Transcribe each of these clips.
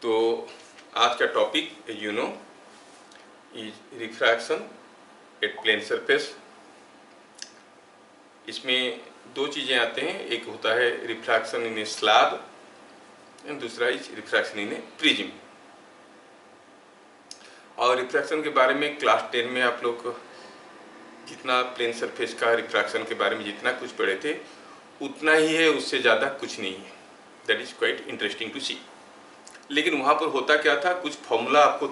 तो आज का topic is refraction at plane surface. इसमें दो चीज़ें आते हैं, एक होता है refraction in a slab and दूसरा is refraction in a prism. और रिफ्रैक्शन के बारे में क्लास 10 में आप लोग जितना प्लेन सरफेस का रिफ्रैक्शन के बारे में जितना कुछ पढ़े थे उतना ही है, उससे ज़्यादा कुछ नहीं है। That is quite interesting to see. लेकिन वहाँ पर होता क्या था, कुछ फॉर्मूला आपको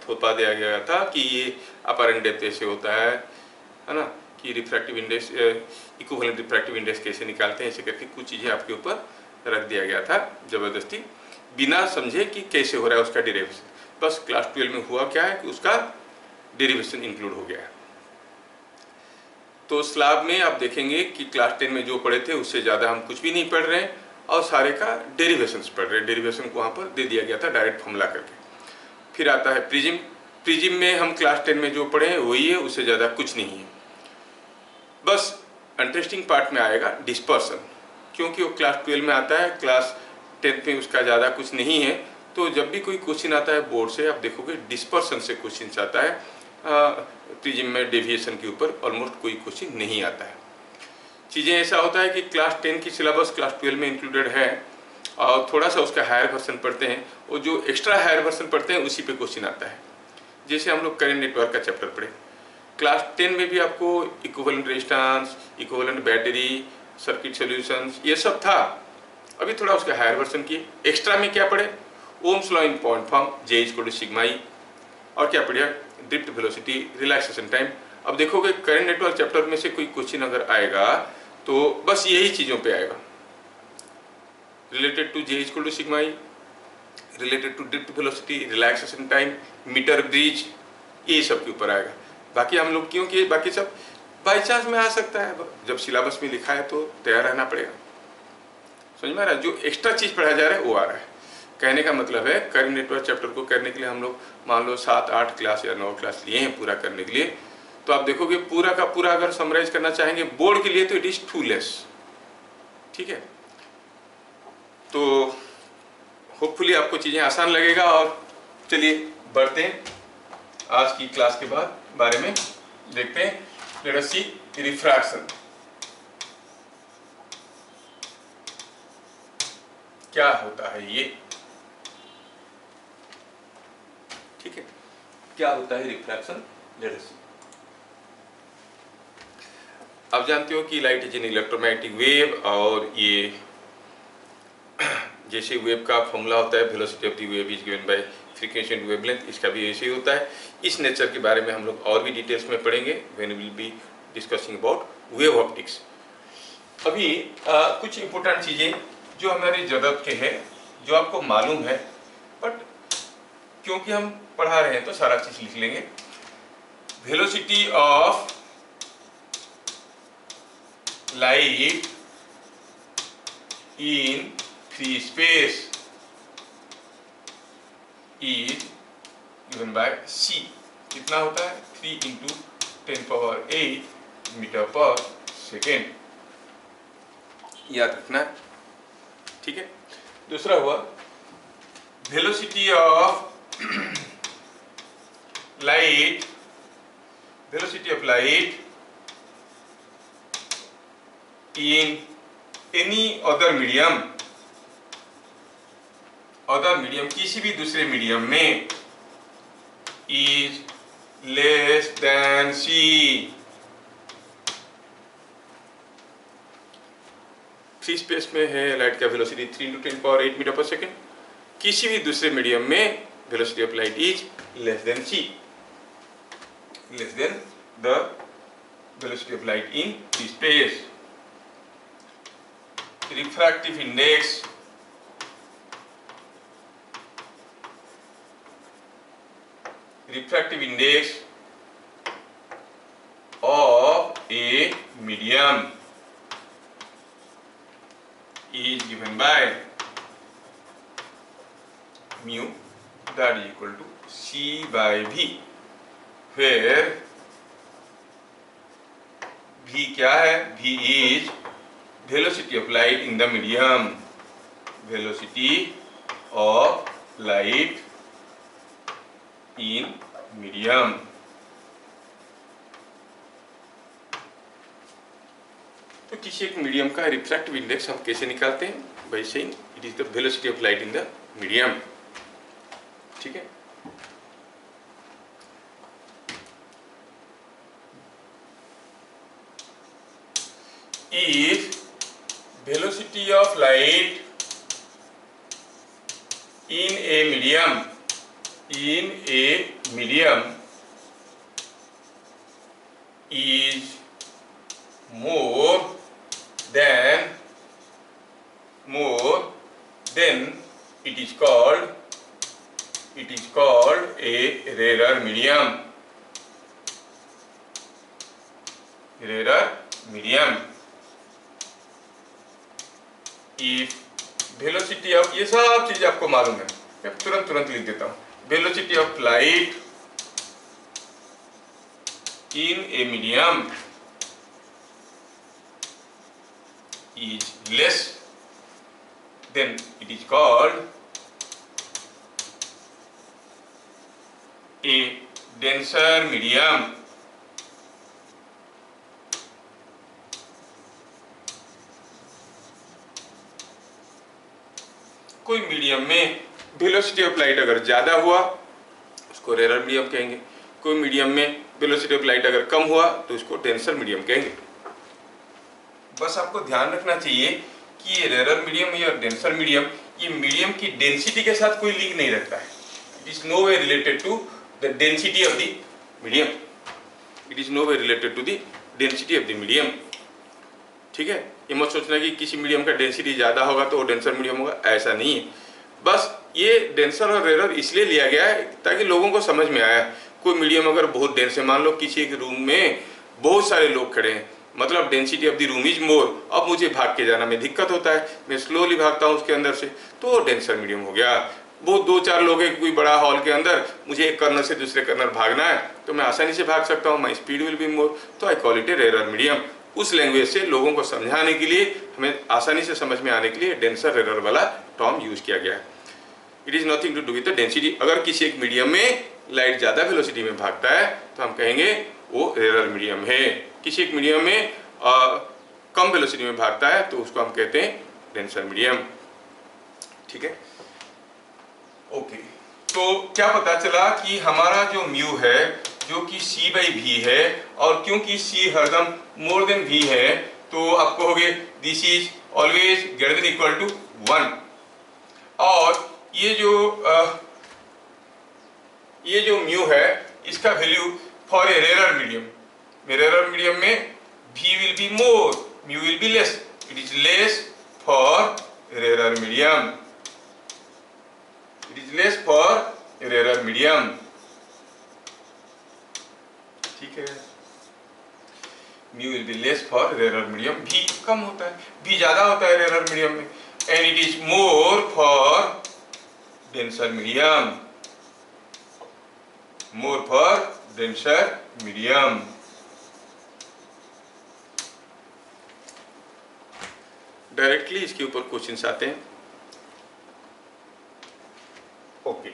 थोपा दिया गया था कि ये अपरेंट डेप्थ ऐसे होता है ना, कि refractive index equivalent refractive index कैसे निकालते हैं, ऐसे करके कुछ चीज़ें आपके ऊपर रख दिया गया था ज़बरदस्ती, बिना समझे कि कैसे हो रहा है उसका डेरिवेशन। बस क्लास 12 में हुआ क्या है कि उसका डेरिवेशन इंक्लूड हो गया है। तो स्लैब में आप देखेंगे कि क्लास 10 में जो पढ़े थे उससे ज़्यादा हम कुछ भी नहीं पढ़ रहे हैं और सारे का डेरिवेशंस पढ़ रहे हैं। डेरिवेशन को वहाँ पर दे दिया गया था डायरेक्ट फॉर्मूला करके। फिर आता है प्रिज्म। प्रिज्म में हम क्लास 10 में जो पढ़े हैं वही है, उससे ज़्यादा कुछ नहीं है। बस इंटरेस्टिंग पार्ट में आएगा डिस्पर्सन, क्योंकि वो क्लास 12 में आता है, क्लास 10 में उसका ज़्यादा कुछ नहीं है। तो जब भी कोई क्वेश्चन आता है बोर्ड से, आप देखोगे डिस्पर्सन से क्वेश्चन आता है। प्रिज्म में डेविएशन के ऊपर ऑलमोस्ट कोई क्वेश्चन नहीं आता है। चीज़ें ऐसा होता है कि क्लास 10 की सिलेबस क्लास 12 में इंक्लूडेड है और थोड़ा सा उसका हायर वर्जन पढ़ते हैं, और जो एक्स्ट्रा हायर वर्जन पढ़ते हैं उसी पे क्वेश्चन आता है। जैसे हम लोग करंट नेटवर्क का चैप्टर पढ़े, क्लास 10 में भी आपको equivalent resistance, equivalent battery, circuit solutions ये सब था। अभी थोड़ा उसका हायर वर्जन किए। एक्स्ट्रा में क्या पढ़े, Ohm's law in point form, J equal to sigma E, और क्या पढ़िए ड्रिफ्ट वेलोसिटी, रिलैक्सेशन टाइम। अब देखोगे करंट नेटवर्क चैप्टर में से कोई क्वेश्चन अगर आएगा तो बस यही चीज़ों पे आएगा, related to J equal to sigma E, related to drift velocity, relaxation time, metre bridge, ये सब के ऊपर आएगा। बाकी हम लोग क्योंकि बाकी सब बाई चांस में आ सकता है, जब सिलेबस में लिखा है तो तैयार रहना पड़ेगा। समझ में आ रहा है, जो एक्स्ट्रा चीज़ पढ़ाया जा रहा है वो आ रहा है। कहने का मतलब है करंट नेटवर्क चैप्टर को करने के लिए हम लोग मान लो 7-8 क्लास या 9 क्लास लिए हैं पूरा करने के लिए। तो आप देखोगे पूरा का पूरा अगर समराइज करना चाहेंगे बोर्ड के लिए तो इट इज टू लेस। ठीक है, तो होपफुली आपको चीज़ें आसान लगेगा। और चलिए बढ़ते हैं आज की क्लास के बाद बारे में देखते हैं। लेट अस सी रिफ्रैक्शन क्या होता है ये। ठीक है, क्या होता है रिफ्रैक्शन, लेट अस सी। आप जानते हो कि light is an electromagnetic wave, और ये जैसे वेव का फॉर्मूला होता है velocity of the wave is given by frequency and wavelength, इसका भी ऐसे ही होता है। इस नेचर के बारे में हम लोग और भी डिटेल्स में पढ़ेंगे when we will be discussing about wave optics. अभी कुछ इंपॉर्टेंट चीज़ें जो हमारी ज़रूरत के है, जो आपको मालूम है, बट क्योंकि हम पढ़ा रहे हैं तो सारा चीज़ लिख लेंगे। Velocity of light in free space is given by c। कितना होता है 3 × 10⁸ मीटर पर सेकेंड, याद रखना। ठीक है, दूसरा हुआ velocity of light, velocity of light in any other medium, other medium किसी भी दूसरे मीडियम में is less than C. Free space में है लाइट का वेलोसिटी 3 × 10⁸ मीटर पर सेकेंड, किसी भी दूसरे मीडियम में velocity of light is less than C, less than the velocity of light in free space. refractive index of a medium is given by mu that is equal to c by v, where v क्या है, v is velocity of light in the medium, velocity of light in medium. तो किसी एक medium का refractive index हम कैसे निकालते हैं? By saying it is the velocity of light in the medium. ठीक है. If velocity of light in a medium is more than it is called a rarer medium. If velocity of, ये सब चीज आपको मालूम है, मैं तुरंत लिख देता हूँ. Velocity of light in a medium is less, then it is called a denser medium. कोई मीडियम में वेलोसिटी ऑफ लाइट अगर ज्यादा हुआ उसको रेरर मीडियम कहेंगे. कोई मीडियम में वेलोसिटी ऑफ लाइट अगर कम हुआ तो उसको डेंसर मीडियम कहेंगे. बस आपको ध्यान रखना चाहिए कि ये रेरर मीडियम या डेंसर मीडियम, ये मीडियम की डेंसिटी के साथ कोई लिंक नहीं रखता है. It is no way related to the density of the medium. ठीक है. ये मत सोचना कि किसी मीडियम का डेंसिटी ज्यादा होगा तो वो डेंसर मीडियम होगा, ऐसा नहीं है. बस ये डेंसर और रेरर इसलिए लिया गया है ताकि लोगों को समझ में आया. कोई मीडियम अगर बहुत डेंस है, मान लो किसी एक रूम में बहुत सारे लोग खड़े हैं, मतलब density of the room is more. अब मुझे भाग के जाना में दिक्कत होता है, मैं स्लोली भागता हूँ उसके अंदर से, तो डेंसर मीडियम हो गया. बहुत 2-4 लोग हैं कोई बड़ा हॉल के अंदर, मुझे एक कर्नर से दूसरे कर्नर भागना है तो मैं आसानी से भाग सकता हूँ, my speed will be more, तो I call it a rarer medium. उस लैंग्वेज से लोगों को समझाने के लिए, हमें आसानी से समझ में आने के लिए डेंसर रेरर वाला टर्म यूज किया गया है. It is nothing to do with the density. अगर किसी एक मीडियम में लाइट ज्यादा वेलोसिटी में भागता है तो हम कहेंगे वो रेरर मीडियम है. किसी एक मीडियम में कम वेलोसिटी में भागता है तो उसको हम कहते हैं डेंसर मीडियम. ठीक है. ओके. तो क्या पता चला कि हमारा जो म्यू है जो कि c/v है, और क्योंकि c हरदम मोर देन v है तो आप कहोगे this is always greater than equal to 1. और ये जो म्यू है इसका value for a rarer medium, rarer medium में v will be more, mu will be less. It is less for rarer medium. ठीक है. Mu will be less for rarer medium. v कम होता है, v ज्यादा होता है रेरर मीडियम में, and it is more for denser medium. Directly इसके ऊपर क्वेश्चंस आते हैं. Okay.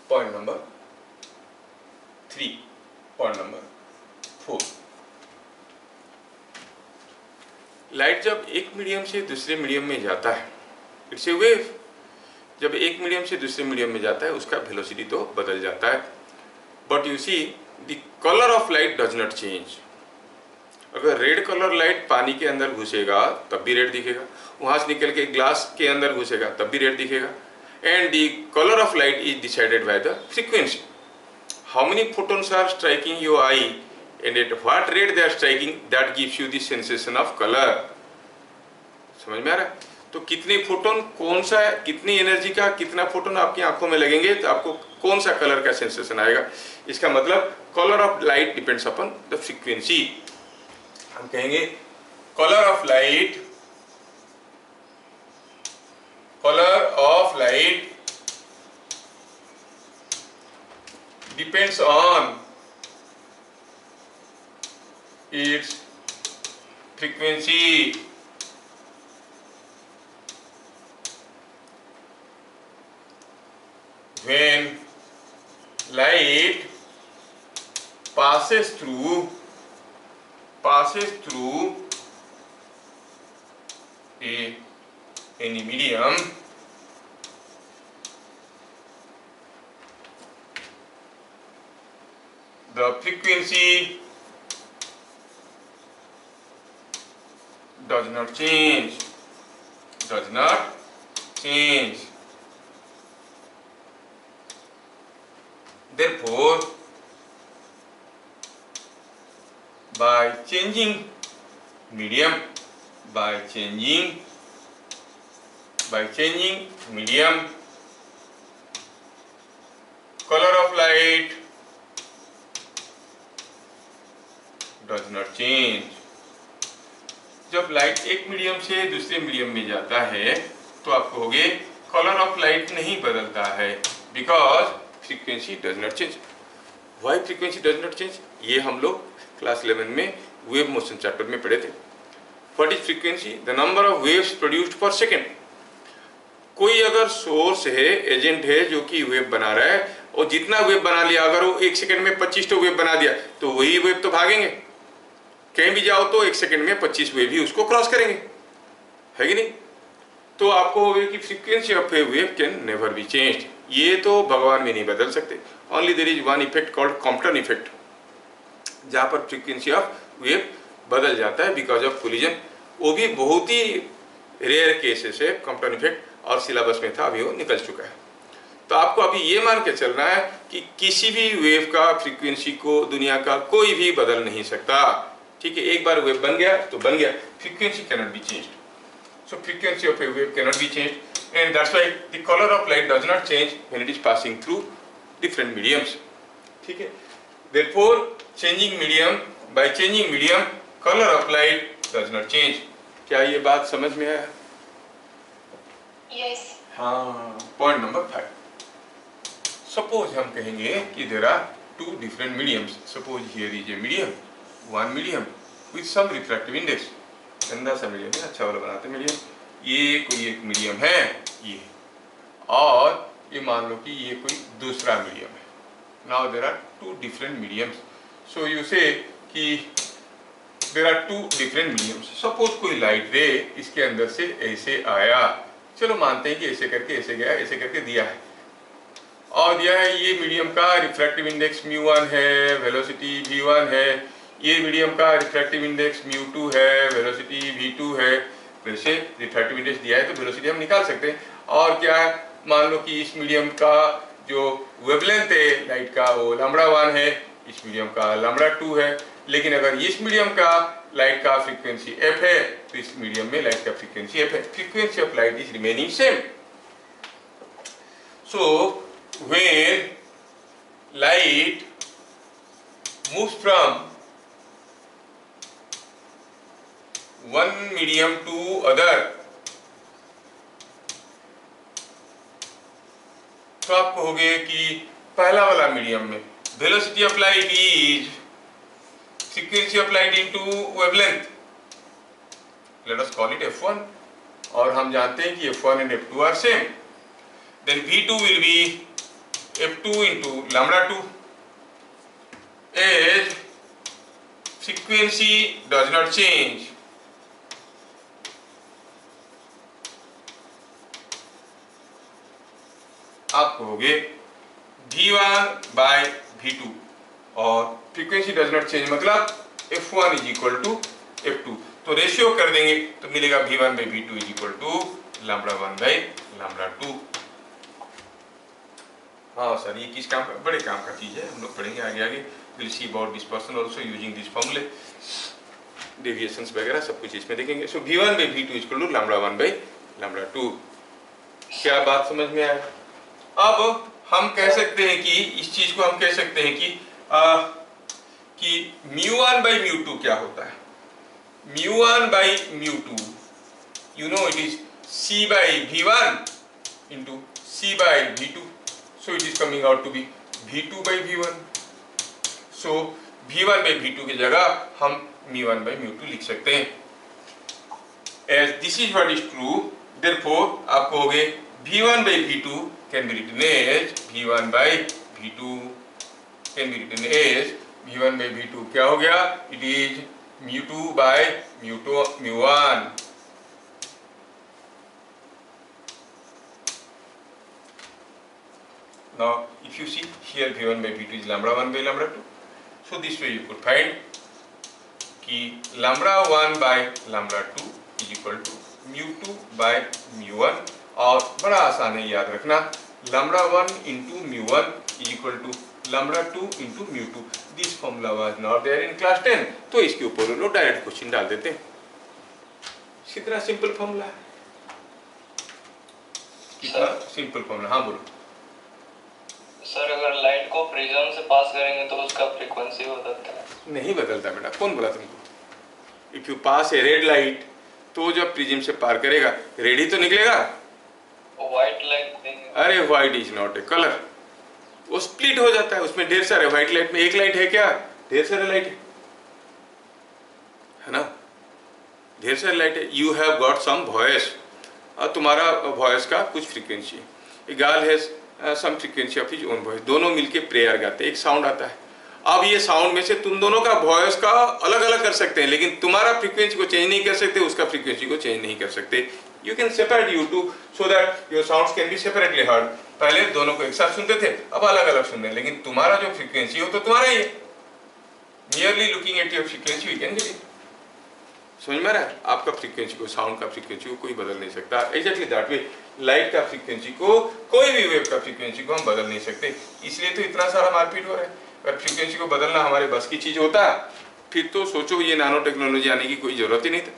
Point number 3, point number 4. Light जब एक मीडियम से दूसरे मीडियम में जाता है, इट्स ए वेव. जब एक मीडियम से दूसरे मीडियम में जाता है उसका वेलोसिटी तो बदल जाता है, but you see the colour of light does not change. अगर रेड कलर लाइट पानी के अंदर घुसेगा तब भी रेड दिखेगा, वहां से निकल के ग्लास के अंदर घुसेगा तब भी रेड दिखेगा. And the colour of light is decided by the frequency. How many photons are striking your eye and at what rate they are striking, that gives you the sensation of color. समझ में आ रहा है? तो कितने photon, कौन सा, कितनी एनर्जी का कितना फोटोन आपकी आंखों में लगेंगे तो आपको कौन सा कलर का सेंसेशन आएगा. इसका मतलब colour of light depends upon the frequency. हम कहेंगे colour of light depends on its frequency. when light passes through any medium, the frequency does not change. Therefore, by changing medium, color of light does not change. जब light एक medium से दूसरे medium में जाता है तो आप कहोगे कलर ऑफ लाइट नहीं बदलता है, because frequency does not change. Why frequency does not change, ये हम लोग क्लास 11 में वेव मोशन चैप्टर में पढ़े थे। What is frequency? The number of waves produced पर सेकेंड। कोई अगर सोर्स है, एजेंट है जो कि वेव बना रहा है, और जितना वेव बना लिया, अगर वो एक सेकंड में 25 वेव बना दिया तो वही वेव तो भागेंगे। कहीं भी जाओ तो एक सेकंड में 25 वेव ही उसको क्रॉस करेंगे, है कि नहीं? तो आपको होगा कि frequency of a wave can never be changed. ये तो भगवान भी नहीं बदल सकते। Only there is one effect called Compton effect, जहाँ पर फ्रीक्वेंसी ऑफ वेव बदल जाता है बिकॉज ऑफ कोलिजन। वो भी बहुत ही रेयर केसेस है कॉम्पटन इफेक्ट, और सिलेबस में था, अभी वो निकल चुका है। तो आपको अभी ये मान के चलना है कि किसी भी वेव का फ्रीक्वेंसी को दुनिया का कोई भी बदल नहीं सकता। ठीक है, एक बार वेव बन गया तो बन गया, frequency can not be changed. So frequency of a wave cannot be changed, and that's why the color of light does not change when it is passing through different mediums. ठीक है, therefore changing medium, by changing medium, color of light does not change. क्या ये बात समझ में आया? Yes. हाँ, point number 5. Suppose हम कहेंगे कि there are two different mediums. Suppose here is a medium, one medium with some refractive index. गंदा सा मीडियम है, अच्छा वाला बनाते मीडियम। ये कोई एक मीडियम है, ये, और ये मान लो कि ये कोई दूसरा मीडियम है। Now there are two different mediums, so you say that there are two different mediums. Suppose कोई लाइट रे इसके अंदर से ऐसे आया, चलो मानते हैं कि ऐसे करके ऐसे गया, ऐसे करके दिया है, और दिया है ये मीडियम का रिफ्रैक्टिव इंडेक्स μ1 है, वेलोसिटी v1 है, ये मीडियम का रिफ्रैक्टिव इंडेक्स μ2 है, वेलोसिटी v2 है। वैसे रिफ्रैक्टिव इंडेक्स दिया है तो वेलोसिटी हम निकाल सकते हैं। और क्या है, मान लो कि इस मीडियम का जो वेवलेंथ है लाइट का वो λ1 है, इस मीडियम का λ2 है। लेकिन अगर इस मीडियम का लाइट का फ्रीक्वेंसी f है तो इस मीडियम में लाइट का फ्रीक्वेंसी f है। Frequency of light is remaining same. So when light moves from one medium to other, तो आप कहोगे कि पहला वाला मीडियम में velocity of light is frequency of light into wavelength, let us call it f1, और हम जानते हैं कि f1 and f2 are same. Then v2 will be f2 into λ2, as frequency does not change. आप कहोगे v1 bye v2, और frequency does not change मतलब f1 is equal to f2, तो रेशियो कर देंगे तो मिलेगा v1 by v2 is equal to λ1 by λ2। हाँ सर, ये किस काम का, बड़े काम का चीज है, हम लोग पढ़ेंगे आगे आगे। Will see about dispersion also using this फॉर्मूले, डेविएशंस वगैरह सब कुछ इसमें देखेंगे। So v1 by v2 is equal to λ1 by λ2। क्या बात समझ में आया? अब हम कह सकते हैं कि इस चीज को हम कह सकते हैं कि μ1 बाई μ2 क्या होता है? μ1 by μ2, you know it is c by v1 into c by v2, so it is coming out to be v2 by v1। So v1 by v2 की जगह हम μ1 बाई μ2 लिख सकते हैं। As this is what is true, therefore आप कहोगे V1 by V2 can be written as V1 by V2 can be written as V1 by V2 क्या हो गया? It is mu2 by mu1. Now if you see here V1 by V2 is lambda 1 by lambda 2. So this way you could find कि lambda 1 by lambda 2 is equal to mu2 by mu1. और बड़ा आसान है याद रखना, lambda 1 into mu1 is equal to lambda 2 into mu2. This formula was not there in class 10. तो इसके ऊपर लोग डायरेक्ट क्वेश्चन डाल देते हैं। कितना सिंपल फॉर्मूला है, कितना सिंपल फॉर्मूला। हाँ बोलो सर। अगर लाइट को प्रिज्म से पास करेंगे तो उसका फ्रीक्वेंसी बदलता है? नहीं बदलता बेटा, कौन बोला तुमको? If you pass A red light तो जब प्रिज्म से पार करेगा रेड ही तो निकलेगा। White light? अरे white is not a colour, वो स्प्लिट हो जाता है, उसमें ढेर सारे, व्हाइट लाइट में एक लाइट है क्या? ढेर सारे लाइट है ना, ढेर सारे लाइट है। You have got some voice, और तुम्हारा वॉइस का कुछ frequency, a girl has some frequency of his own voice, दोनों मिलके प्रेयर गाते हैं, एक साउंड आता है। अब ये साउंड में से तुम दोनों का वॉइस का अलग अलग कर सकते हैं, लेकिन तुम्हारा फ्रीक्वेंसी को चेंज नहीं कर सकते, उसका फ्रीक्वेंसी को चेंज नहीं कर सकते। You can separate you two so that your sounds can be separately heard. पहले दोनों को एक साथ सुनते थे, अब अलग अलग सुन रहे हैं, लेकिन तुम्हारा जो फ्रीक्वेंसी हो तो तुम्हारा ही है। Merely looking at your frequency we can get it. समझ में आ रहा है? आपका फ्रीक्वेंसी को, साउंड का फ्रीक्वेंसी को कोई बदल नहीं सकता। एग्जैक्टली दैट वे लाइट का फ्रीक्वेंसी को, कोई भी वेव का फ्रीक्वेंसी को हम बदल नहीं सकते। इसलिए तो इतना सारा मारपीट हो रहा है। अगर फ्रीक्वेंसी को बदलना हमारे बस की चीज होता फिर तो सोचो ये नैनो टेक्नोलॉजी आने की कोई जरूरत ही नहीं था।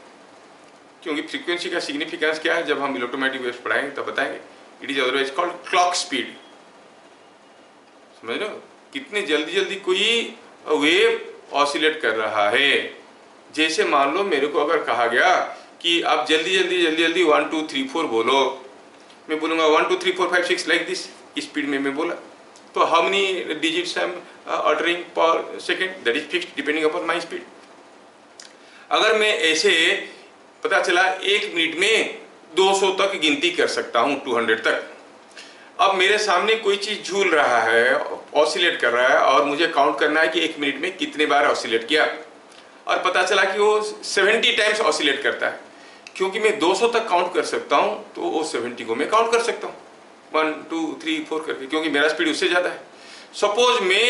क्योंकि फ्रीक्वेंसी का सिग्निफिकेंस क्या है, जब हम इलेक्ट्रोमैग्नेटिक वेव्स पढ़ाएंगे तब बताएंगे। It is otherwise called clock speed. समझ लो कितने जल्दी जल्दी कोई वेव ऑसिलेट कर रहा है। जैसे मान लो मेरे को अगर कहा गया कि आप जल्दी जल्दी जल्दी जल्दी 1 2 3 4 बोलो, मैं बोलूँगा 1 2 3 4 5 6 लाइक दिस, स्पीड में मैं बोला तो how many digits I am uttering per second, that is fixed depending upon my speed. अगर मैं ऐसे पता चला 1 मिनट में 200 तक गिनती कर सकता हूँ, 200 तक। अब मेरे सामने कोई चीज झूल रहा है, ऑसिलेट कर रहा है, और मुझे काउंट करना है कि 1 मिनट में कितने बार ऑसिलेट किया, और पता चला कि वो 70 टाइम्स ऑसिलेट करता है। क्योंकि मैं 200 तक काउंट कर सकता हूँ तो वो 70 को मैं काउंट कर सकता हूँ 1 2 3 4 करके, क्योंकि मेरा स्पीड उससे ज़्यादा है। सपोज मैं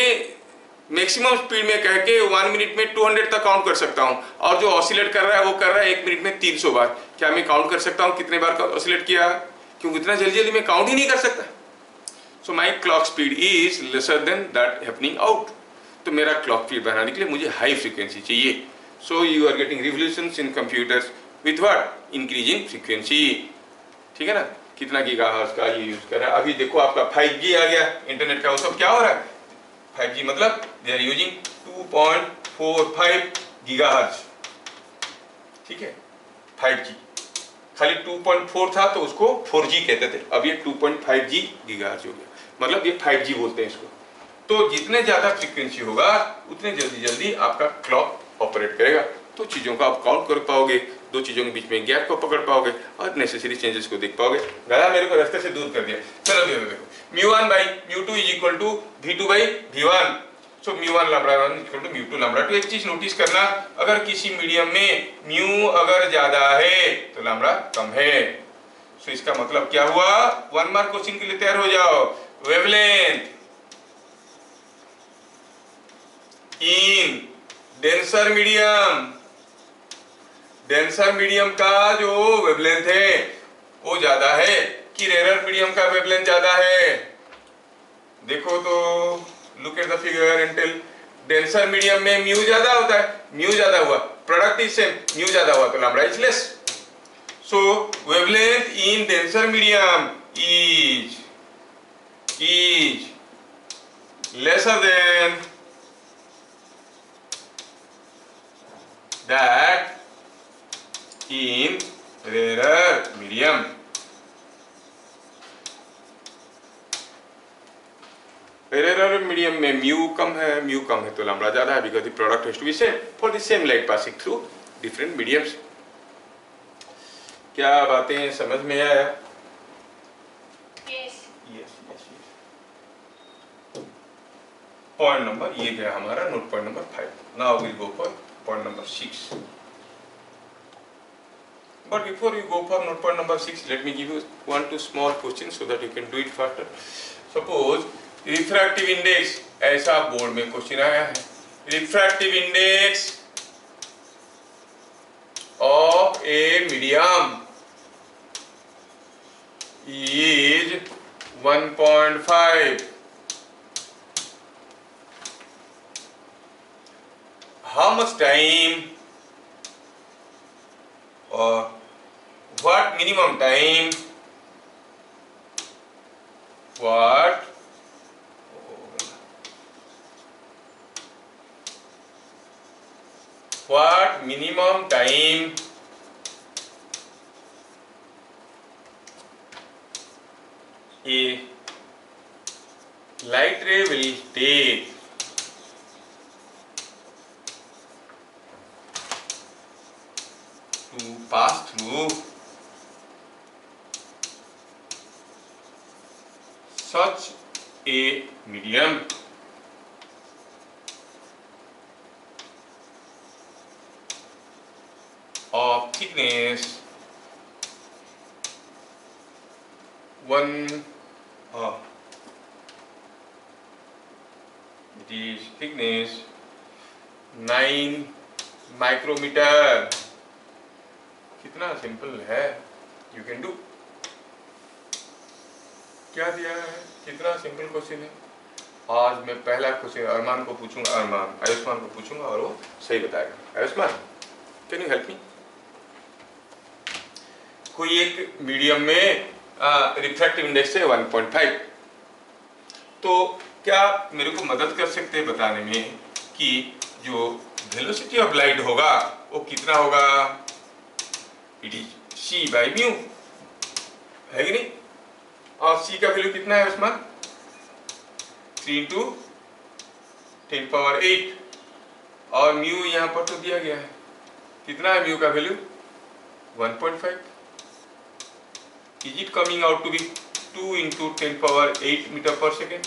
मैक्सिमम स्पीड में कह के 1 मिनट में 200 तक काउंट कर सकता हूँ, और जो ऑसिलेट कर रहा है वो कर रहा है 1 मिनट में 300 बार। क्या मैं काउंट कर सकता हूँ कितने बार ऑसिलेट किया? क्योंकि इतना जल्दी जल्दी मैं काउंट ही नहीं कर सकता। So my clock speed is lesser than that happening out. तो मेरा क्लॉक स्पीड बनाने के लिए मुझे हाई फ्रीक्वेंसी चाहिए। So you are getting revolutions in computers with what? Increasing frequency. ठीक है ना? कितना गीगाहर्ट्ज का ये यूज कर रहा है। अभी देखो आपका 5G आ गया इंटरनेट का, वो सब क्या हो रहा है? 5G मतलब दे आर यूजिंग 2.45 गीगाहर्ट्ज। ठीक है, 5G खाली 2.4 था तो उसको 4G कहते थे, अब ये 2.5G गीगाहर्ट्ज हो गया, मतलब ये 5G बोलते हैं इसको। तो जितने ज्यादा फ्रीक्वेंसी होगा उतने जल्दी जल्दी आपका क्लॉक ऑपरेट करेगा, तो चीजों को आप काउंट कर पाओगे, दो चीजों के बीच में गैप को पकड़ पाओगे और नेसेसरी चेंजेस को देख पाओगे। गया मेरे को रास्ते से दूर कर दिया। चलो देखो, mu1 by mu2 is equal to v2 by v1। So mu1 lambda 1 equal to mu2 lambda 2। एक चीज नोटिस करना, अगर किसी मीडियम में म्यू अगर ज्यादा है तो लैम्डा कम है। सो इसका मतलब क्या हुआ? 1 मार्क क्वेश्चन के लिए तैयार हो जाओ। Wavelength in denser medium, denser medium का जो वेवलेंथ है वो ज्यादा है कि रेरर मीडियम का वेवलेंथ ज्यादा है? देखो तो look at the figure and tell. Denser medium में म्यू ज्यादा होता है, म्यू ज्यादा हुआ, प्रोडक्ट इज सेम, म्यू ज्यादा हुआ तो lambda is less. So wavelength in denser medium is lesser than that in rarer medium. Rarer medium में म्यू कम है तो लैम्डा ज्यादा है, because the product has to be same for the same light passing through different mediums. क्या बातें समझ में आया? पॉइंट नंबर, ये गया हमारा note point number 5। Now we go for point number 6। But before you go for note point number 6, let me give you 1-2 small questions so that you can do it faster. Suppose refractive index, ऐसा board में question आया है, refractive index of a medium is 1.5. How much time or what minimum time, what minimum time a light ray will take to pass through such a medium of thickness 1 it is thickness 9 micrometer। कितना simple है, you can do. क्या दिया है, कितना simple question है। आज मैं पहला क्वेश्चन अरमान को पूछूंगा, आयुष्मान को पूछूंगा और वो सही बताएगा। Ayushman, can you help me? कोई एक मीडियम में रिफ्रैक्टिव इंडेक्स है 1.5, तो क्या मेरे को मदद कर सकते हैं बताने में कि जो वेलोसिटी ऑफ लाइट होगा वो कितना होगा? It is c by mu, है कि नहीं? और c का वैल्यू कितना है उसमें? 3 × 10⁸ और म्यू यहाँ पर तो दिया गया है, कितना है म्यू का value? 1.5। Is it coming out to be 2 × 10⁸ metre पर सेकेंड?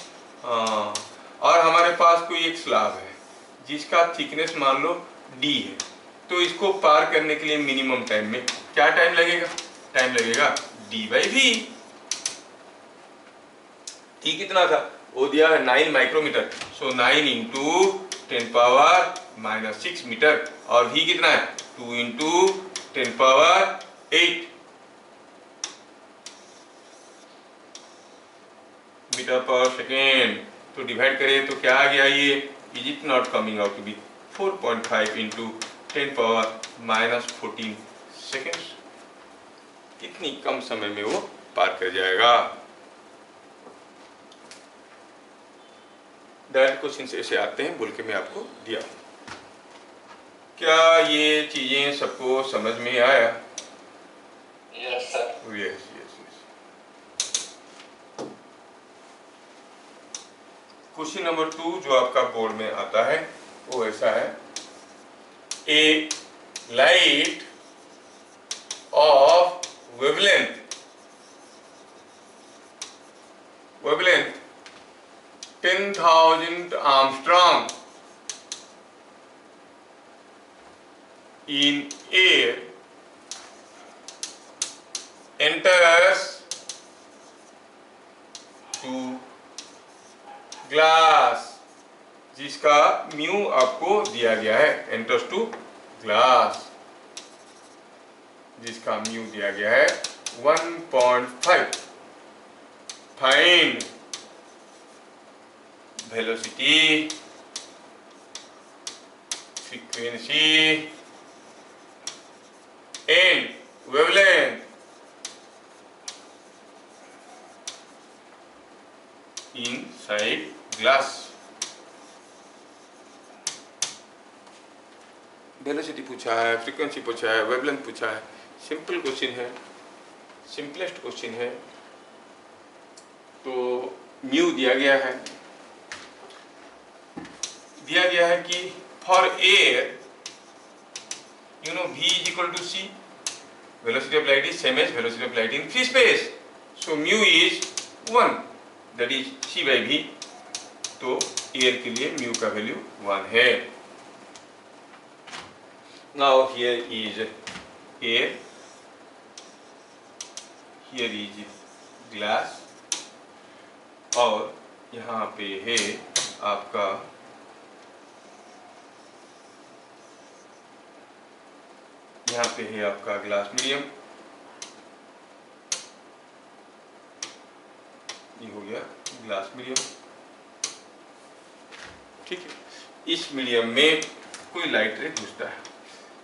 और हमारे पास कोई एक स्लैब है जिसका थिकनेस मान लो d है, तो इसको पार करने के लिए मिनिमम टाइम में क्या टाइम लगेगा? टाइम लगेगा d/v। t कितना था? वो दिया है 9 माइक्रोमीटर, सो 9 × 10⁻⁻6 मीटर, और v कितना है? 2 × 10⁸ मीटर पर सेकेंड। तो डिवाइड करें तो क्या आ गया ये? Is it not coming out to be 4.5 × 10⁻⁻14 seconds? कितनी कम समय में वो पार कर जाएगा। डायरेक्ट क्वेश्चन ऐसे आते हैं बोल के मैं आपको दिया। क्या ये चीजें सबको समझ में आया? Yes sir. Yes. Question number 2 जो आपका बोर्ड में आता है वो ऐसा है, a light of wavelength 10,000 angstrom in air enters to glass, जिसका म्यू आपको दिया गया है, enters to glass जिसका म्यू दिया गया है 1.5। Find velocity, frequency and wavelength inside glass। Velocity पूछा है, फ्रीक्वेंसी पूछा है, वेवलेंथ पूछा है। सिंपल क्वेश्चन है, सिंपलेस्ट क्वेश्चन है। तो म्यू दिया गया है कि for air you know v is equal to c, velocity of light is same as velocity of light in free space, so mu is 1, that is c by v। तो air के लिए mu का value 1 है। Now here is air, here is glass, और यहाँ पे है आपका ग्लास मीडियम, ये हो गया ग्लास मीडियम। ठीक है, इस मीडियम में कोई लाइट रे घुसता है।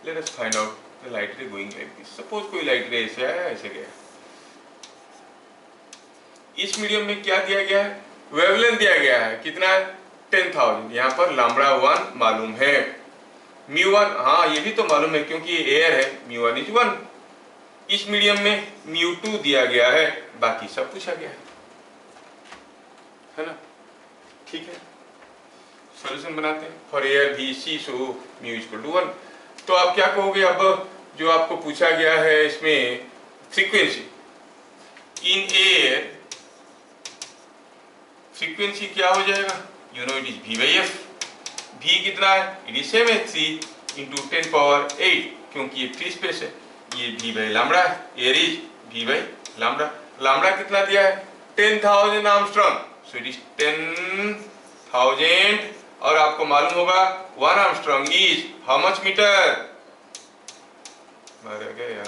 Let us find out the light रे गोइंग लाइक दिस। सपोज कोई लाइट रे ऐसे आया, ऐसे गया। इस मीडियम में क्या दिया गया है? वेवलेंथ दिया गया है। कितना है? 10,000। यहाँ पर लैम्ब्डा 1 मालूम है, म्यू 1 हाँ ये भी तो मालूम है क्योंकि ये एयर है, म्यू 1 इज 1। इस मीडियम में म्यू 2 दिया गया है, बाकी सब पूछा गया है ना। ठीक है, सॉल्यूशन बनाते हैं। फॉर एयर भी सी सो म्यू इक्वल टू 1। तो आप क्या कहोगे? अब जो आपको पूछा गया है इसमें फ्रीक्वेंसी इन एयर, फ्रीक्वेंसी क्या हो जाएगा? You know it is v by F. v कितना है? इट इज सेम है 3 इंटू 10 पावर 8, क्योंकि ये फ्री स्पेस है। ये v बाई लैम्ब्डा है, air is v by lambda. Lambda कितना दिया है? 10,000 आर्मस्ट्रॉन्ग, सो इट इज 10,000। और आपको मालूम होगा 1 Armstrong is how much metre? मर गया।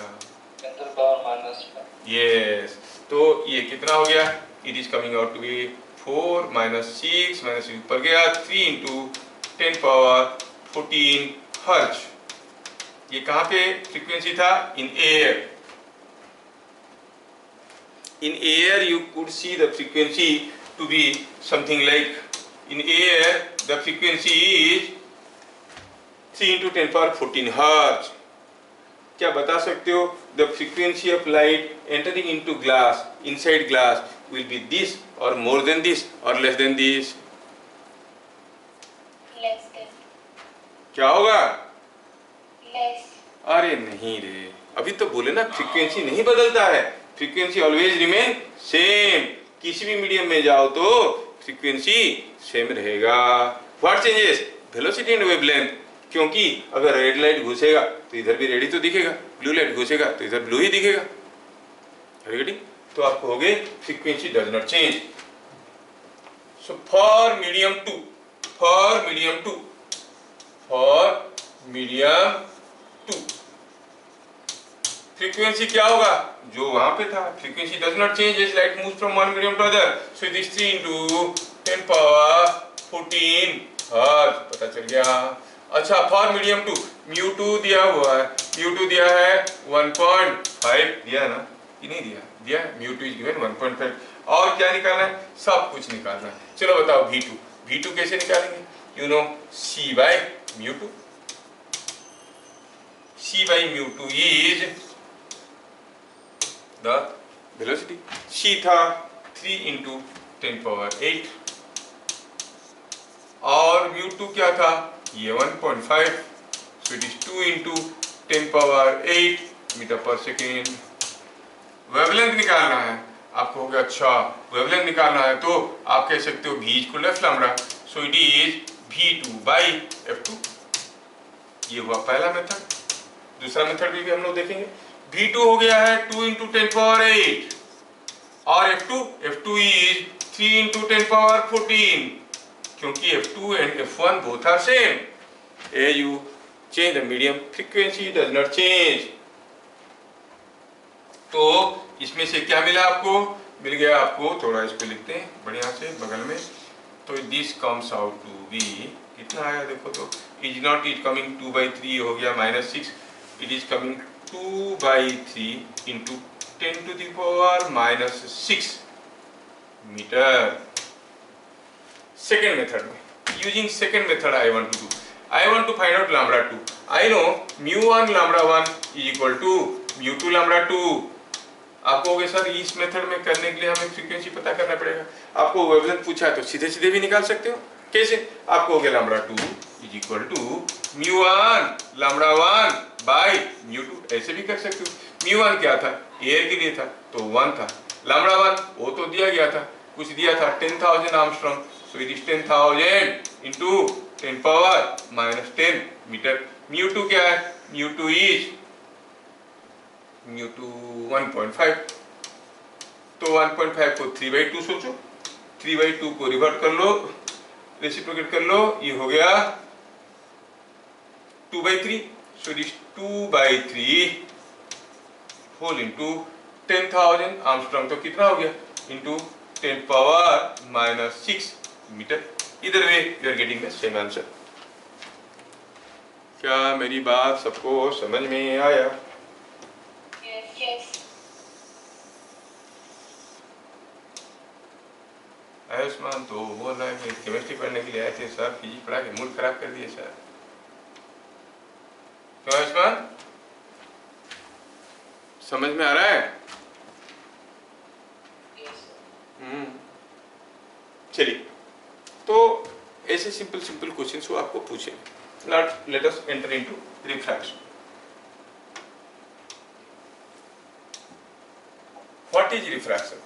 10 to the power minus 1। Yes, तो ये कितना हो गया? It is coming out to be 4 minus 6 minus ऊपर गया 3 इंटू 10 पावर 14 हर्ट्ज। ये कहाँ पे फ्रीक्वेंसी था? In air. In air you could see the frequency to be something like, in air the frequency is 3 into 10 power 14 hertz. क्या बता सकते हो? The frequency of light entering into glass, inside glass, will be this or more than this or less than this? Less than. क्या होगा? Less. अरे नहीं रे, अभी तो बोले ना फ्रीक्वेंसी नहीं बदलता है, फ्रीक्वेंसी ऑलवेज रिमेन सेम। किसी भी मीडियम में जाओ तो फ्रीक्वेंसी सेम रहेगा। What changes? Velocity and wavelength. क्योंकि अगर रेड लाइट घुसेगा तो इधर भी रेड ही तो दिखेगा, ब्लू लाइट घुसेगा तो इधर ब्लू ही दिखेगा। तो आपको हो गए frequency does not change. So for medium 2, for medium 2, for medium 2 frequency क्या होगा? जो वहां पे था। Frequency does not change as light moves from one medium to other, so it is 3 into 10 power 14 hertz. पता चल गया। अच्छा, फॉर मीडियम 2 म्यू 2 दिया हुआ है, म्यू 2 दिया है 1.5 दिया ना कि नहीं दिया? दिया है, म्यू 2 इज गिवन 1.5। और क्या निकालना है? सब कुछ निकालना है। चलो बताओ v2, v2 कैसे निकालेंगे? You know c by mu 2, c by mu 2 is the velocity। c था 3 into 10 power 8 और mu 2 क्या था? ये 1.5, so it is 2 into 10 power 8 metre पर सेकेंड। वेवलेंथ निकालना है आपको। हो गया अच्छा, वेवलेंथ निकालना है तो आप कह सकते हो v equal F lambda, so it is v2 by f2। ये हुआ पहला मेथड। दूसरा मेथड भी हम लोग देखेंगे। v2 हो गया है 2 into 10 power 8 और f2 इज 3 into 10 power 14, क्योंकि f2 and f1 both are same। you change the medium, frequency does not change। तो इसमें से क्या मिला आपको? मिल गया आपको, थोड़ा इसको लिखते हैं बढ़िया से बगल में। तो this comes out to be, कितना आया देखो तो, इज नॉट इज कमिंग 2/3 हो गया -6, it is coming 2/3 into 10 to the power -6 मीटर। सेकेंड मेथड में, using second method I want to find out lambda 2। I know mu1 lambda 1 is equal to mu2 lambda 2। आपको होगे sir इस method में करने के लिए हमें फ्रीक्वेंसी पता करना पड़ेगा। आपको वेवलेंथ पूछा है तो सीधे सीधे भी निकाल सकते हो। कैसे? आपको हो गया lambda 2 is equal to mu1 lambda 1 by mu2, ऐसे भी कर सकते हो। mu1 क्या था? एयर के लिए था तो 1 था। lambda 1 वो तो दिया गया था, कुछ दिया था 10,000 angstrom, So it is 10,000 into 10 power minus 10 मीटर। μ2 क्या है? μ2 is μ2 1.5। तो 1.5 को 3/2 सोचो, 3/2 को रिवर्ट कर लो, रेसिप्रोकेट कर लो, ये हो गया 2/3। So it is 2/3 whole into 10,000 angstrom, तो कितना हो गया? इंटू 10 पावर माइनस 6 मीटर। Either way you are getting the same answer. क्या मेरी बात सबको समझ में आया? Yes. Yes. आयुष्मान तो बोल रहा है कि केमिस्ट्री पढ़ने के लिए आए थे सर, फिजिक्स पढ़ा के मूड खराब कर दिए सर। क्यों आयुष्मान, समझ में आ रहा है? Yes, sir. चलिए, तो ऐसे सिंपल सिंपल क्वेश्चंस वो आपको पूछे। Let us enter into refraction. What is refraction?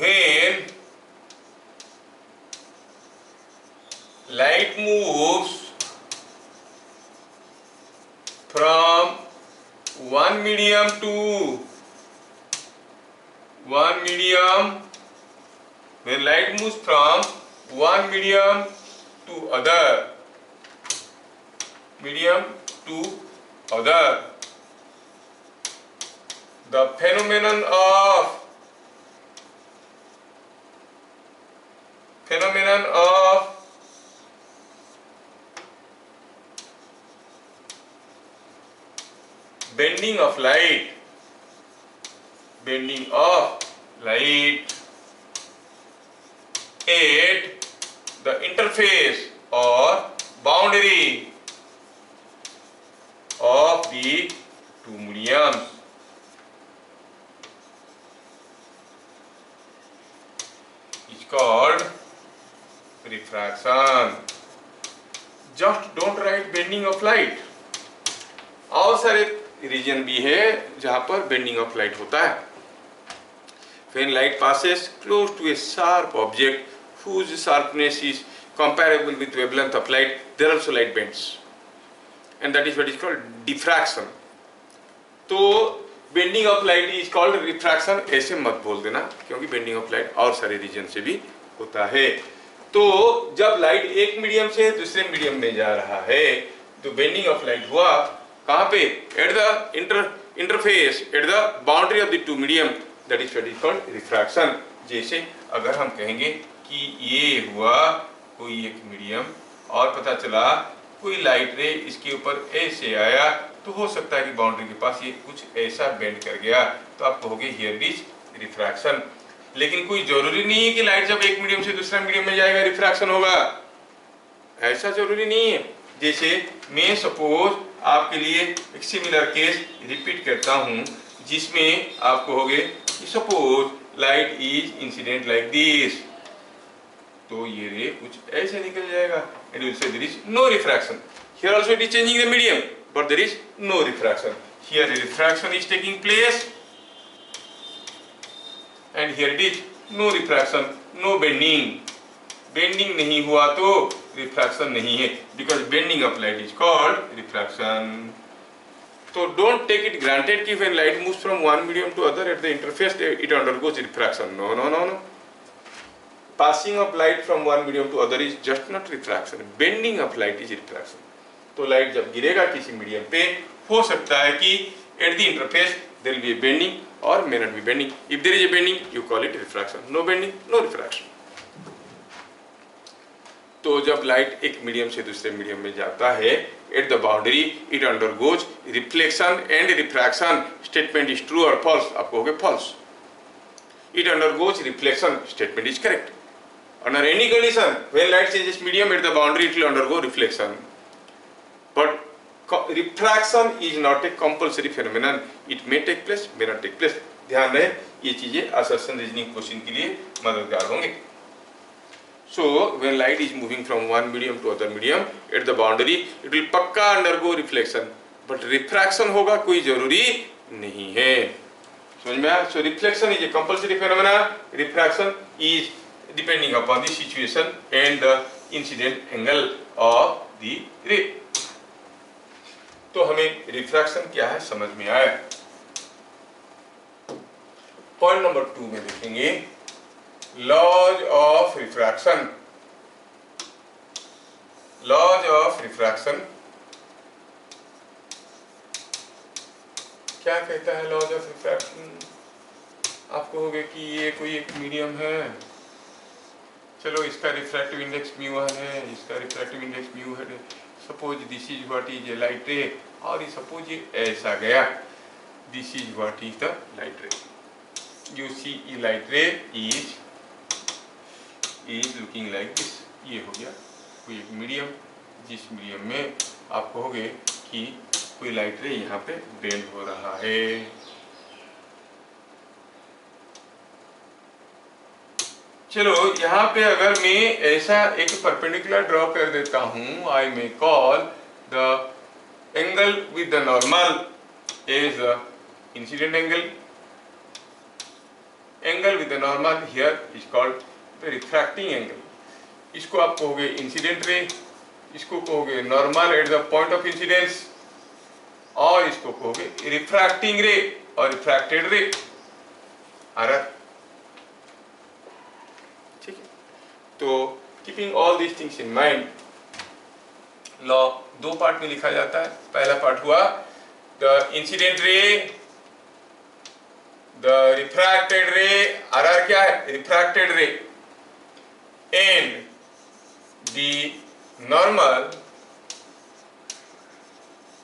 When light moves from one medium to one medium, when light moves from one medium to other medium to other, the phenomenon of bending of light at the interface or boundary of the two mediums is called refraction. Just don't write bending of light, और सारे reason भी है जहां पर bending of light होता है। When light passes close to a sharp object whose sharpness is comparable with wavelength of light, there also light bends, and that is what is called diffraction. तो bending of light is called refraction ऐसे मत बोल देना, क्योंकि bending of light और सारे reason से भी होता है। तो जब लाइट एक मीडियम से दूसरे मीडियम में जा रहा है तो बेंडिंग ऑफ लाइट हुआ कहाँ पे? Eight the interface, eight the boundary of the two medium, that is what is called refraction. जैसे अगर हम कहेंगे कि ये हुआ कोई एक मीडियम और पता चला कोई लाइट रे इसके ऊपर ऐसे आया, तो हो सकता है कि बाउंड्री के पास ये कुछ ऐसा बेंड कर गया, तो आप कहोगे हियर इज रिफ्रैक्शन। लेकिन कोई जरूरी नहीं है कि लाइट जब एक मीडियम से दूसरा मीडियम में जाएगा रिफ्रैक्शन होगा, ऐसा जरूरी नहीं है। जैसे मैं सपोज आपके लिए एक सिमिलर केस रिपीट करता हूं, जिसमें आप कहोगे कि suppose light is incident like this, तो ये रे कुछ ऐसे निकल जाएगा, and will say there is no refraction. Here also it is changing the medium, but there is no refraction. Here refraction is taking place, and here it is no refraction, no bending. Bending नहीं हुआ तो refraction नहीं है, because bending of light is called refraction. तो don't take it granted कि when light moves from one medium to other at the interface it undergoes refraction. No no no no, passing of light from one medium to other is just not refraction, bending of light is refraction। तो light जब गिरेगा किसी medium पे, हो सकता है कि at the interface there will be a bending or may not be bending. If there is a bending, you call it refraction. No bending, no refraction. तो जब लाइट एक मीडियम से दूसरे मीडियम में जाता है, at the boundary it undergoes reflection and refraction. Statement is true और false, आप कहोगे false. It undergoes reflection, statement is correct. Under any condition, when light changes medium at the boundary, it will undergo reflection. But refraction is not a compulsory phenomenon. It may take place, may not take place. ध्यान रहे, ये चीजें assertion reasoning question के लिए मददगार होंगे। So when light is moving from one medium to other medium at the boundary, it will पक्का undergo reflection. But refraction होगा कोई जरूरी नहीं है। समझ में आया? So reflection is a compulsory phenomena, refraction is depending upon the situation and the incident angle of the ray. तो हमें रिफ्रैक्शन क्या है समझ में आया। पॉइंट नंबर 2 में देखेंगे laws of refraction. Laws of refraction क्या कहता है? लॉज ऑफ रिफ्रैक्शन आप कहोगे कि ये कोई एक मीडियम है, चलो इसका रिफ्रैक्टिव इंडेक्स म्यू है, इसका रिफ्रैक्टिव इंडेक्स म्यू है, suppose this is what is a light ray, और सपोज ये ऐसा गया, this is what is the light ray, you see a light ray is looking like this. ये हो गया कोई एक मीडियम, जिस मीडियम में आप कहोगे कि कोई लाइट रे यहाँ पे बेंड हो रहा है। चलो यहाँ पे अगर मैं ऐसा एक परपेंडिकुलर ड्रॉ कर देता हूँ, I may call the angle with the normal is incident angle. Angle with the normal here is called the refracting angle. इसको आप कहोगे इंसिडेंट रे, इसको कहोगे normal at the point of incidence, और इसको कहोगे रिफ्रैक्टिंग रे और रिफ्रैक्टेड रे। ठीक है, तो keeping all these things in mind, law 2 part में लिखा जाता है। पहला पार्ट हुआ the incident ray, the refracted ray, are क्या है? Refracted ray, and the normal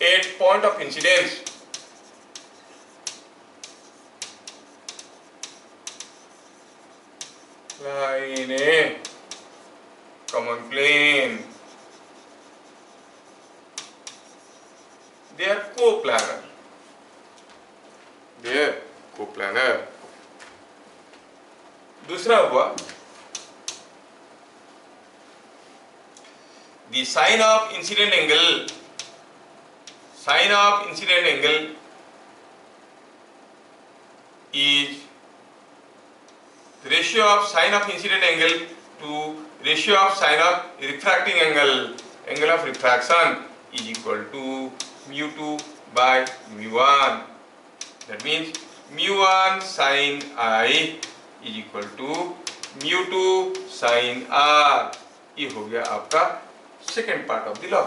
at point of incidence lie in a common plane. They are coplanar. They are coplanar. दूसरा हुआ the sine of incident angle. Sine of incident angle is the ratio of sine of incident angle to ratio of sine of refracting angle. Angle of refraction is equal to mu2 by mu1. That means mu1 sin I is equal to mu2 sin R. ये हो गया आपका second part of the law.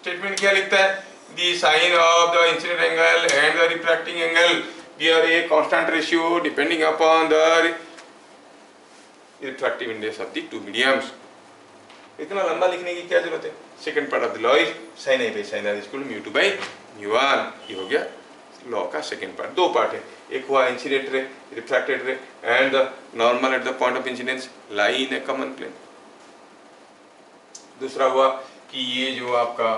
Statement क्या लिखता है? The sine of the incident angle and the refracting angle bear a constant ratio depending upon the refractive index of the two mediums. इतना लंबा लिखने की क्या जरूरत है? Second part of the law is sine I by sine R is equal to mu two by mu one. ये हो गया लॉ का सेकंड पार्ट। 2 पार्ट है, एक हुआ incident ray, refracted ray, and the normal at the point of incidence lie in a common plane. दूसरा हुआ कि ये जो आपका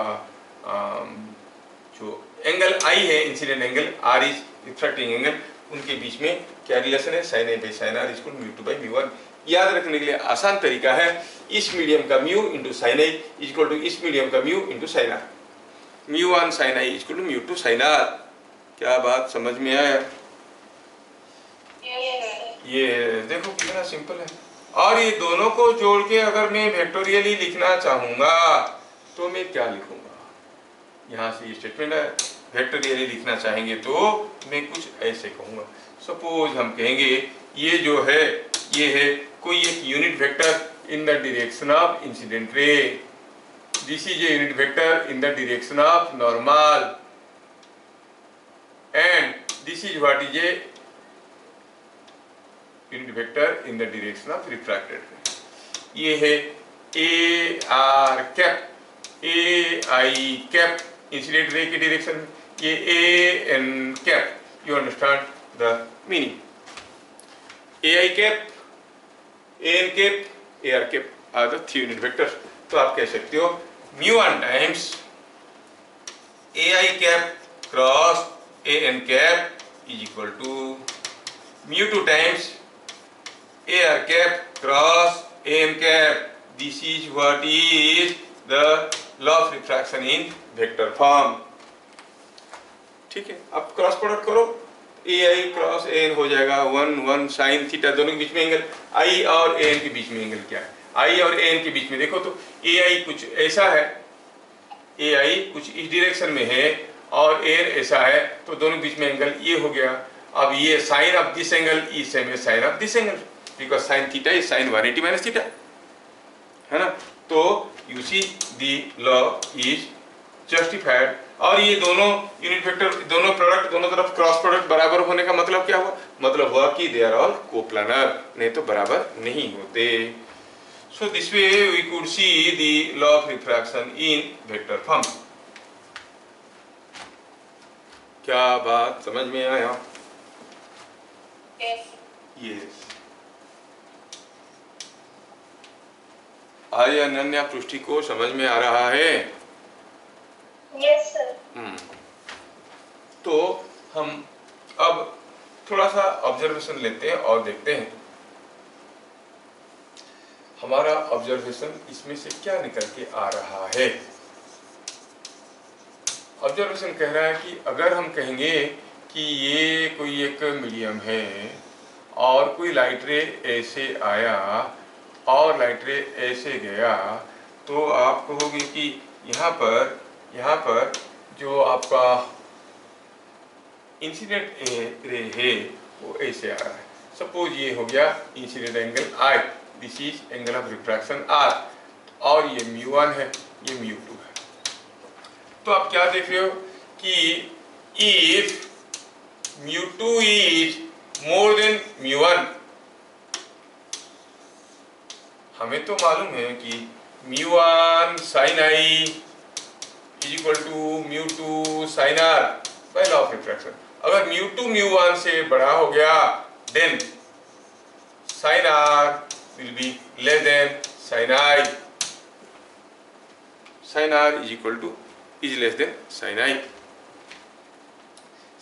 जो एंगल आई है incident angle, R is refracting angle, उनके बीच में क्या रिलेशन है? Sine A by sine R equal mu two by mu one. याद रखने के लिए आसान तरीका है, इस मीडियम का mu into sine I equal to इस मीडियम का mu into sine R. Mu one sine I equal to mu two sine R. क्या बात समझ में आया? ये देखो कितना सिंपल है। और ये दोनों को जोड़ के अगर मैं वेक्टोरियली लिखना चाहूंगा तो मैं क्या लिखूंगा? यहाँ से ये स्टेटमेंट है, वेक्टोरियली लिखना चाहेंगे तो मैं कुछ ऐसे कहूंगा। सपोज हम कहेंगे ये जो है ये है कोई एक unit vector in the direction of incident ray, this is a unit vector in the direction of normal, and this is what is a unit vector in the direction of refracted ray. ये है A R cap, A I cap incident ray की direction, ये A N cap. You understand the meaning? A I cap, A N cap, A R cap are the 3 unit vectors. तो आप कह सकते हो mu one times A I cap cross A N cap is equal to mu two times AR cap cross AM cap. This is what is the law of refraction in vector form. ठीक है, अब cross product करो, ए आई cross N हो जाएगा 1 sine theta, दोनों के बीच में angle, आई और एन के बीच में एंगल क्या है, आई और एन के बीच में देखो तो ए आई कुछ ऐसा है, ए आई कुछ इस डायरेक्शन में है और एन ऐसा है, तो दोनों के बीच में एंगल ये हो गया। अब ये sine of this angle is same as sine of this angle, because sine theta is sine 180 minus theta, है ना। तो you see the law is justified. और ये दोनों यूनिट वेक्टर, दोनों प्रोडक्ट, दोनों तरफ क्रॉस प्रोडक्ट बराबर होने का मतलब क्या हुआ, मतलब हुआ कि दे आर ऑल कोप्लानर, नहीं तो बराबर नहीं होते। So this way we could see the law of refraction in vector form. क्या बात समझ में आया? Yes. यस। आज अनन्या पृष्टि को समझ में आ रहा है? Yes, sir. तो हम अब थोड़ा सा ऑब्जर्वेशन लेते हैं और देखते हैं हमारा ऑब्जर्वेशन इसमें से क्या निकल के आ रहा है। ऑब्जर्वेशन कह रहा है कि अगर हम कहेंगे कि ये कोई एक मीडियम है और कोई लाइट रे ऐसे आया और लाइट रे ऐसे गया, तो आप कहोगे कि यहाँ पर जो आपका इंसिडेंट रे है वो ऐसे आ रहा है। सपोज ये हो गया incident angle I, this is angle of refraction R, और ये μ1 है, ये μ2 है। तो आप क्या देख रहे हो कि इफ μ2 इज मोर देन μ1, हमें तो मालूम है कि μ1 sin I is equal to μ2 sin R by law of refraction. अगर μ2 μ1 से बड़ा हो गया then sin R will be less than sin I, sin R is equal to is less than sin I,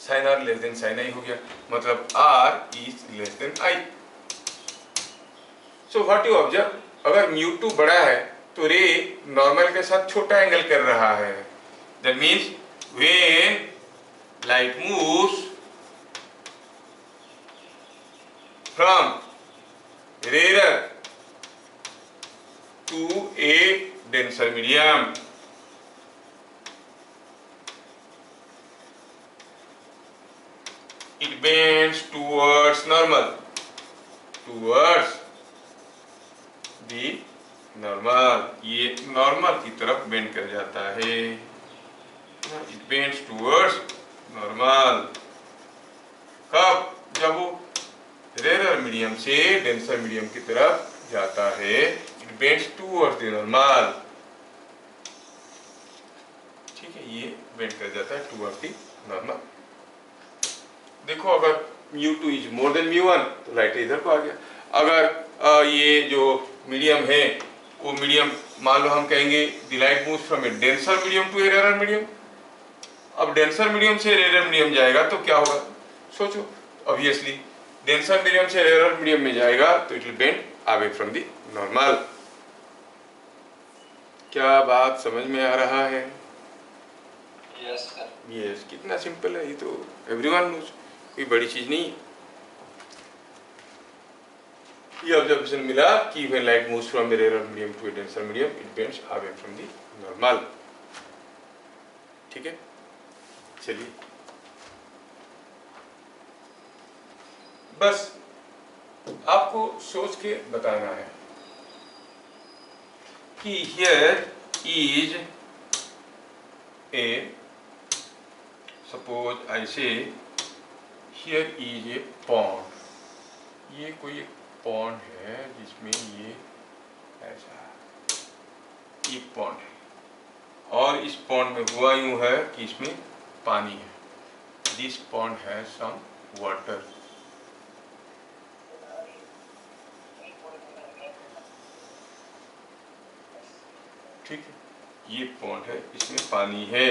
sin R less than sin I हो गया, मतलब R is less than I। So what you observe, अगर μ2 बड़ा है तो रे normal के साथ छोटा एंगल कर रहा है। That means when light moves from rare to a denser medium, it bends towards normal, towards the normal, ये नॉर्मल की तरफ बेंड कर जाता है, it bends towards normal। कब? जब वो रेयर मीडियम से डेंसर मीडियम की तरफ जाता है, it bends towards the normal। ठीक है, ये बेंड कर जाता है towards the normal। देखो अगर μ2 इज मोर देन μ1 तो लाइट इधर को आ गया। अगर ये जो मीडियम है वो मीडियम, मान लो हम कहेंगे the light moves from a denser medium to a rare medium, अब डेंसर मीडियम से रेयर मीडियम जाएगा तो क्या होगा, सोचो। ऑब्वियसली डेंसर मीडियम से रेयर मीडियम में जाएगा तो it will bend away from the normal. क्या बात समझ में आ रहा है? Yes sir. यस, कितना सिंपल है, ये तो एवरीवन नोज, कोई बड़ी चीज नहीं। ये ऑब्जर्वेशन मिला कि when light moves from the rare medium to a denser medium it bends away from the normal. ठीक है, चलिए बस आपको सोच के बताना है कि here is A, suppose I से हियर इज ए पॉन्ड, ये कोई एक पॉन्ड है जिसमें ये ऐसा एक पॉन्ड है और इस पॉन्ड में हुआ यूं है कि इसमें पानी है, this pond has some water. ठीक है, ये पॉन्ड है, इसमें पानी है।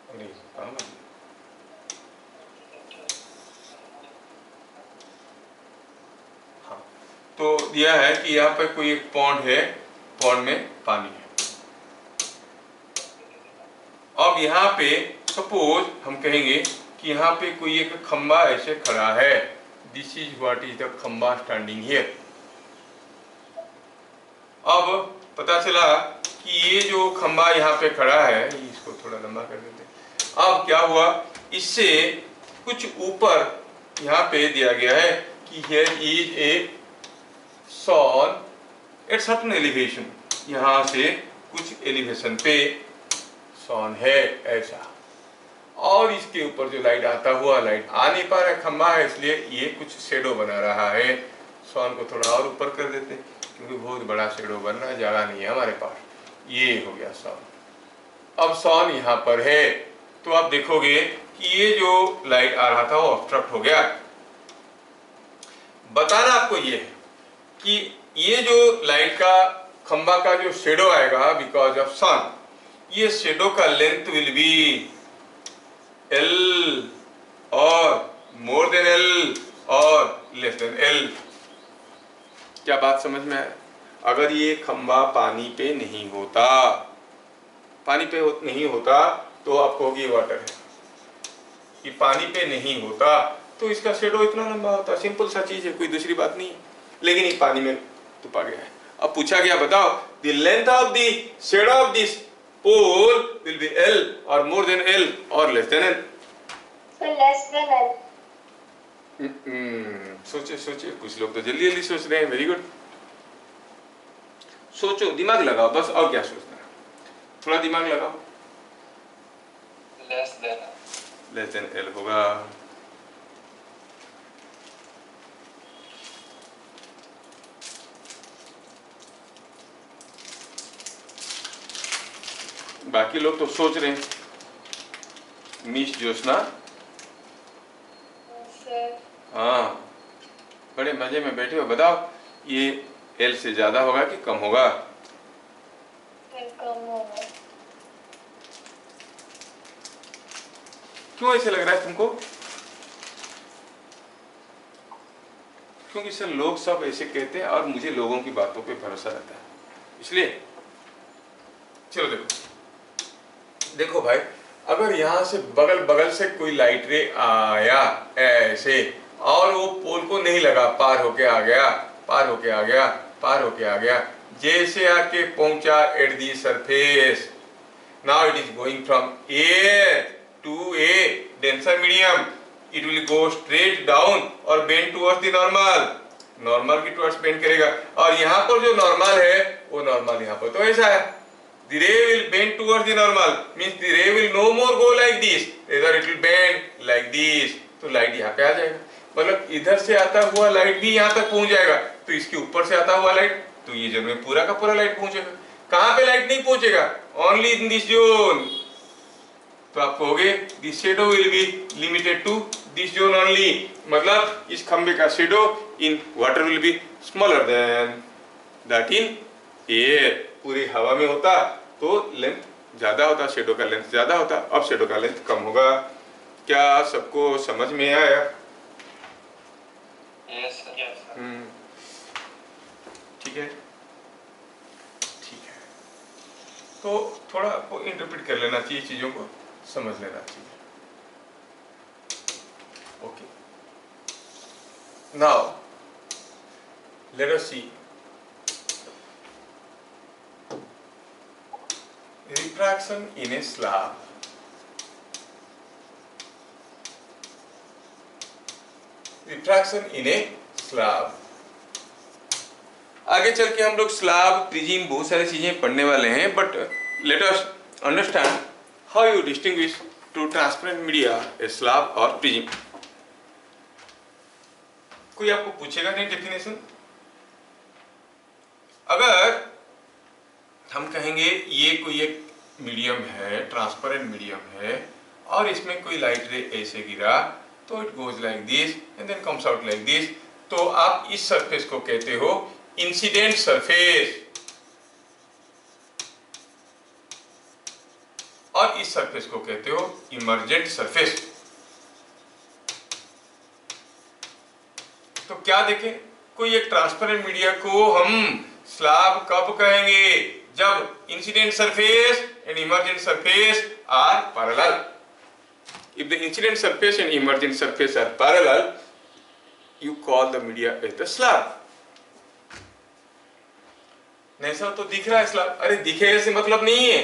अरे कहाँ गया? हाँ, तो दिया है कि यहाँ पे कोई एक पॉन्ड है, पॉन्ड में पानी है। अब यहाँ पे सपोज हम कहेंगे कि यहाँ पे कोई एक खंबा ऐसे खड़ा है, this is what is the खंबा स्टैंडिंग हियर। अब पता चला कि ये जो खंबा यहाँ पे खड़ा है, इसको थोड़ा लंबा कर देते हैं। अब क्या हुआ, इससे कुछ ऊपर यहाँ पे दिया गया है कि here is a sun at certain elevation, यहाँ से कुछ एलिवेशन पे सन है ऐसा, और इसके ऊपर जो लाइट आता हुआ, लाइट आ नहीं पा रहा है, खंबा है इसलिए ये कुछ शेडो बना रहा है। सन को थोड़ा और ऊपर कर देते हैं क्योंकि बहुत बड़ा शेडो बन रहा है, जगह नहीं है हमारे पास। ये हो गया सन। अब सन यहाँ पर है तो आप देखोगे कि ये जो लाइट आ रहा था वो ऑब्स्ट्रक्ट हो गया। बताना आपको ये है कि ये जो लाइट का खंबा का जो शेडो आएगा बिकॉज ऑफ सन, ये शेडो का लेंथ विल बी L और मोर देन L और लेस देन L। क्या बात समझ में आया? अगर ये खंबा पानी पे नहीं होता, पानी पे नहीं होता तो आप कहोगे वाटर है, ये पानी पे नहीं होता तो इसका शेडो इतना लंबा होता। सिंपल सा चीज है, कोई दूसरी बात नहीं है, लेकिन ये पानी में तो पा गया है। अब पूछा गया बताओ the length of the shadow of this pole will be L और मोर देन L और less than L। So less than L. सोचे सोचे, कुछ लोग तो जल्दी जल्दी सोच रहे हैं, वेरी गुड। सोचो, दिमाग लगाओ बस, और क्या सोचना है, थोड़ा दिमाग लगाओ। लेस देन L होगा। बाकी लोग तो सोच रहे हैं। मिस ज्योत्सना, हाँ बड़े मजे में बैठे हो, बताओ ये L से ज्यादा होगा कि कम होगा? कम होगा। क्यों ऐसे लग रहा है तुमको? क्योंकि सर लोग सब ऐसे कहते हैं और मुझे लोगों की बातों पे भरोसा रहता है, इसलिए। चलो देखो, देखो भाई, अगर यहाँ से बगल बगल से कोई लाइट रे आया ऐसे और वो पोल को नहीं लगा, पार होके आ गया, पार होके आ गया, पार होके आ गया, जैसे आके पहुंचा at the surface, now it is going from air to a denser medium, it will go straight down और bend towards the normal, normal की टुवर्ड्स बेंड करेगा। और यहाँ पर जो नॉर्मल है वो नॉर्मल यहाँ पर तो ऐसा है, the ray will bend towards the normal, means the ray will no more go like this, either it will bend like this, तो लाइट यहाँ पे आ जाएगा। मतलब इधर से आता हुआ लाइट भी यहाँ तक पहुंच जाएगा, तो इसके ऊपर से आता हुआ लाइट तो ये जोन में पूरा का पूरा लाइट पहुंचेगा। कहाँ पे लाइट नहीं पहुंचेगा? Only in this zone. तो आप कहोगे this shadow will be limited to this zone only, मतलब इस खंबे का shadow in water will be smaller than that in air. पूरी हवा में होता तो लेंथ ज्यादा होता, शेडो का लेंथ ज्यादा होता, अब शेडो का लेंथ कम होगा। क्या सबको समझ में आया? Yes sir. ठीक है, ठीक है। तो थोड़ा आपको इंटरप्रेट कर लेना चाहिए, चीजों को समझ लेना चाहिए। Okay, now let us see refraction in a slab। Refraction in a slab. आगे चल के हम लोग स्लैब, प्रिज्म, बहुत सारी चीजें पढ़ने वाले हैं, but let us understand how you distinguish two transparent media, a slab और प्रिज्म। कोई आपको पूछेगा नहीं डेफिनेशन? अगर हम कहेंगे ये कोई एक मीडियम है, ट्रांसपेरेंट मीडियम है, और इसमें कोई लाइट रे ऐसे गिरा तो it goes like this and then comes out like this, तो आप इस सरफेस को कहते हो इंसिडेंट सरफेस, और इस सरफेस को कहते हो इमर्जेंट सरफेस। तो क्या देखें, कोई एक ट्रांसपेरेंट मीडिया को हम स्लैब कब कहेंगे? जब incident surface and emergent surface are parallel. If the incident surface and emergent surface are parallel, you call the media as the slab. नहीं सर तो दिख रहा है स्लैब. अरे दिखे से मतलब नहीं है,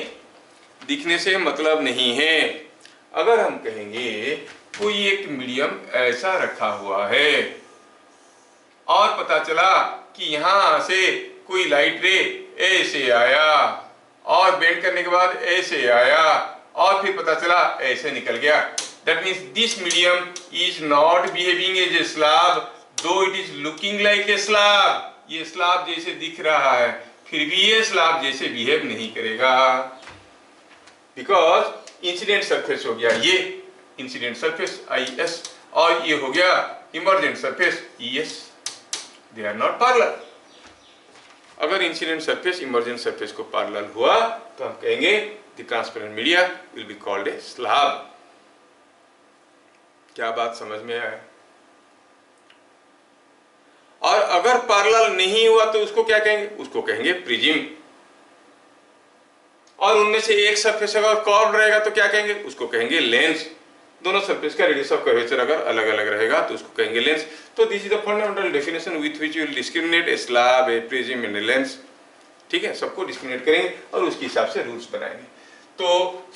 दिखने से मतलब नहीं है. अगर हम कहेंगे कोई एक मीडियम ऐसा रखा हुआ है और पता चला कि यहां से कोई लाइट रे ऐसे आया और बेंड करने के बाद ऐसे आया और फिर पता चला ऐसे निकल गया. That means this medium is not behaving as a slab, though it is looking like a slab. ये स्लैब जैसे दिख रहा है, फिर भी ये स्लैब जैसे बिहेव नहीं करेगा, बिकॉज इंसिडेंट सरफेस हो गया ये इंसिडेंट सरफेस IS और ये हो गया emergent surface ES. They are not parallel. अगर इंसिडेंट सरफेस इमर्जेंट सरफेस को पैरेलल हुआ तो हम कहेंगे the transparent media will be called a slab. क्या बात समझ में आया? और अगर पैरेलल नहीं हुआ तो उसको क्या कहेंगे? उसको कहेंगे प्रिज्म. और उनमें से एक सरफेस अगर कर्व्ड रहेगा तो क्या कहेंगे? उसको कहेंगे लेंस. दोनों सरफेस का रेडियस ऑफ कर्वेचर अगर अलग अलग रहेगा तो उसको कहेंगे लेंस. तो this is the fundamental definition with which you will discriminate A slab, A prism and a lens. ठीक है, सबको डिस्क्रिमिनेट करेंगे और उसके हिसाब से रूल्स बनाएंगे. तो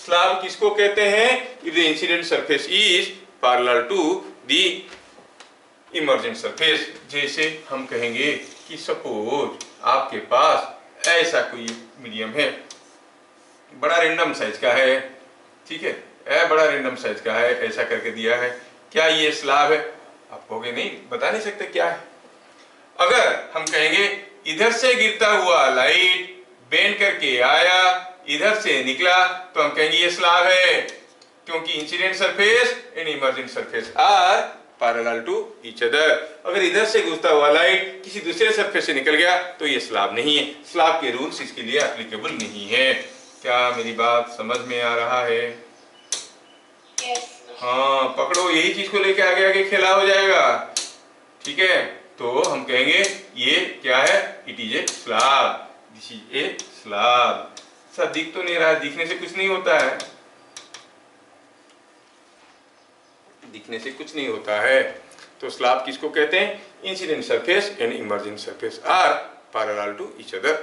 स्लैब किसको कहते हैं? If the incident surface is parallel to the emergent surface. जैसे हम कहेंगे कि सपोज आपके पास ऐसा कोई मीडियम है, बड़ा रेंडम साइज का है, ठीक है, बड़ा रेंडम साइज का है, ऐसा करके दिया है. क्या ये स्लैब है? आप कहोगे नहीं, बता नहीं सकते क्या है. अगर हम कहेंगे इधर से गिरता हुआ लाइट बेंड करके आया, इधर से निकला, तो हम कहेंगे ये स्लैब है, क्योंकि incident surface and emergent surface are parallel to each other. अगर इधर से घुसता हुआ लाइट किसी दूसरे सरफेस से निकल गया तो ये स्लैब नहीं है. स्लैब के रूल्स इसके लिए एप्लीकेबल नहीं है. क्या मेरी बात समझ में आ रहा है? Yes. हाँ, पकड़ो, यही चीज को लेके आगे आगे खेला हो जाएगा. ठीक है, तो हम कहेंगे ये क्या है? It is a slab. This is A slab. Sir दिख तो नहीं रहा है, दिखने से कुछ नहीं होता है, दिखने से कुछ नहीं होता है. तो स्लैब किसको कहते हैं? Incident surface and emergent surface are parallel to each other.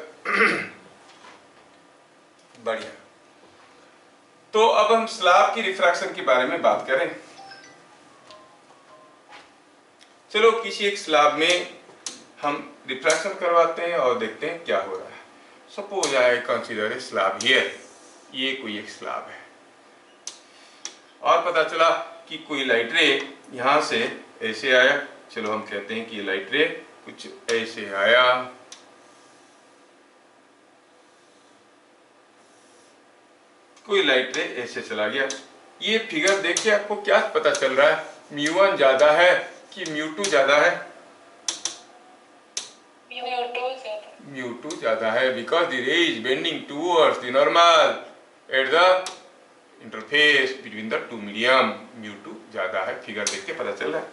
बढ़िया. तो अब हम स्लैब की रिफ्रैक्शन के बारे में बात करें. चलो किसी एक स्लैब में हम रिफ्रैक्शन करवाते हैं और देखते हैं क्या हो रहा है. Suppose I consider a slab here. ये कोई एक स्लैब है और पता चला कि कोई लाइट रे यहां से ऐसे आया. चलो हम कहते हैं कि लाइट रे कुछ ऐसे आया, कोई लाइट रे ऐसे चला गया. ये फिगर देख के आपको क्या पता चल रहा है? μ1 ज्यादा है कि μ2 ज्यादा है? μ2 ज्यादा है, because the ray is bending towards the normal at the interface between the two medium. μ2 ज्यादा है, फिगर देख के पता चल रहा है.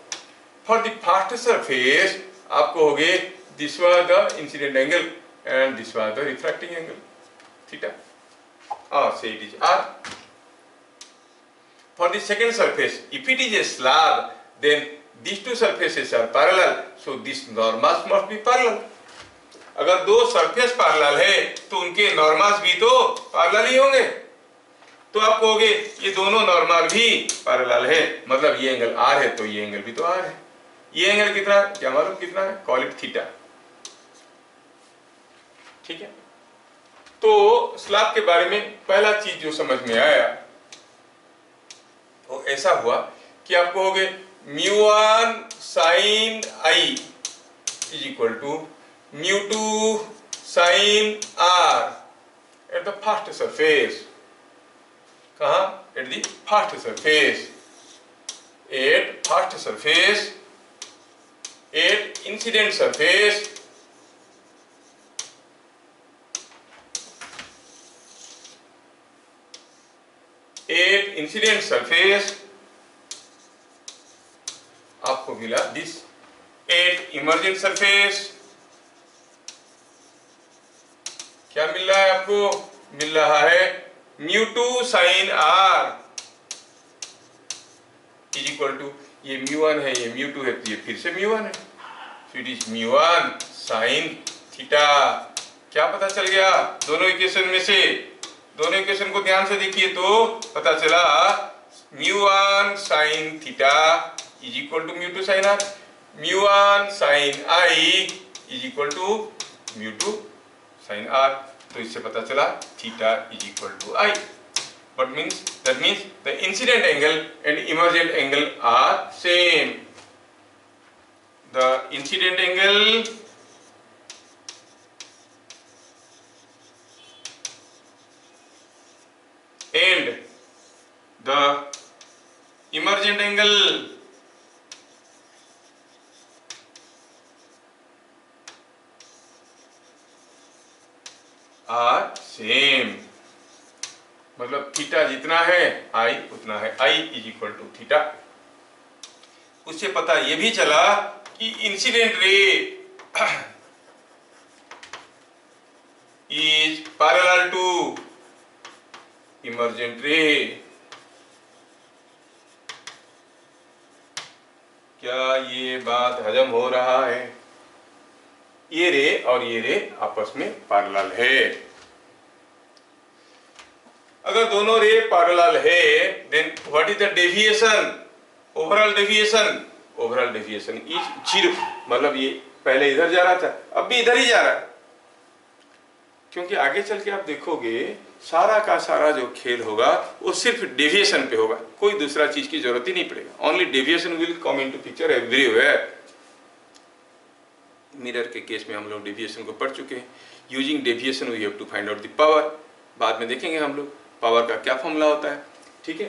फॉर द फर्स्ट सरफेस आप कहोगे this was the incident angle and this was the refracting angle theta. Say it is R. For the second surface, if it is a slab, then these two surfaces are parallel, so these normals must be parallel. अगर दो surface parallel है तो उनके normals भी तो parallel ही होंगे. तो आप कहोगे ये दोनों नॉर्मल भी पैरेलल है, मतलब ये एंगल R है तो ये एंगल भी तो R है. ये एंगल कितना है? क्या मालूम कितना है? Call it theta. ठीक है. तो स्लैब के बारे में पहला चीज जो समझ में आया वो ऐसा हुआ कि आप कहोगे μ1 sin I is equal to μ2 sin R at the first surface. कहा? At the first surface. At first surface, at incident surface, at incident surface आपको मिला दिस. एट इमर्जेंट सरफेस क्या मिल रहा है आपको? मिल रहा है μ2 sin r is equal to, ये μ1 है, ये μ2 है, तो ये फिर से μ1 है, so it is μ1 sin theta. क्या पता चल गया दोनों इक्वेशन में से? दोनों इक्वेशन को ध्यान से देखिए तो पता चला μ1 sin theta is equal to μ2 sin r, μ1 sin I is equal to μ2 sin r। तो इससे पता चला theta is equal to I, but that means the incident angle and emergent angle are same. The incident angle and the emergent angle are same, मतलब theta जितना है I उतना है, I is equal to theta. उससे पता ये भी चला कि incident ray is parallel to emergent रे। क्या ये बात हजम हो रहा है? ये रे और ये रे आपस में पैरेलल है। अगर दोनों रे पैरेलल है then what is the deviation? Overall deviation, overall deviation is 0, मतलब ये पहले इधर जा रहा था, अब भी इधर ही जा रहा है। क्योंकि आगे चल के आप देखोगे सारा का सारा जो खेल होगा वो सिर्फ डेविएशन पे होगा, कोई दूसरा चीज की जरूरत ही नहीं पड़ेगा। Only deviation will come into picture everywhere. Mirror के केस में हम लोग डेविएशन को पढ़ चुके हैं। Using deviation we have to find out the power, बाद में देखेंगे हम लोग पावर का क्या फॉर्मूला होता है, ठीक है।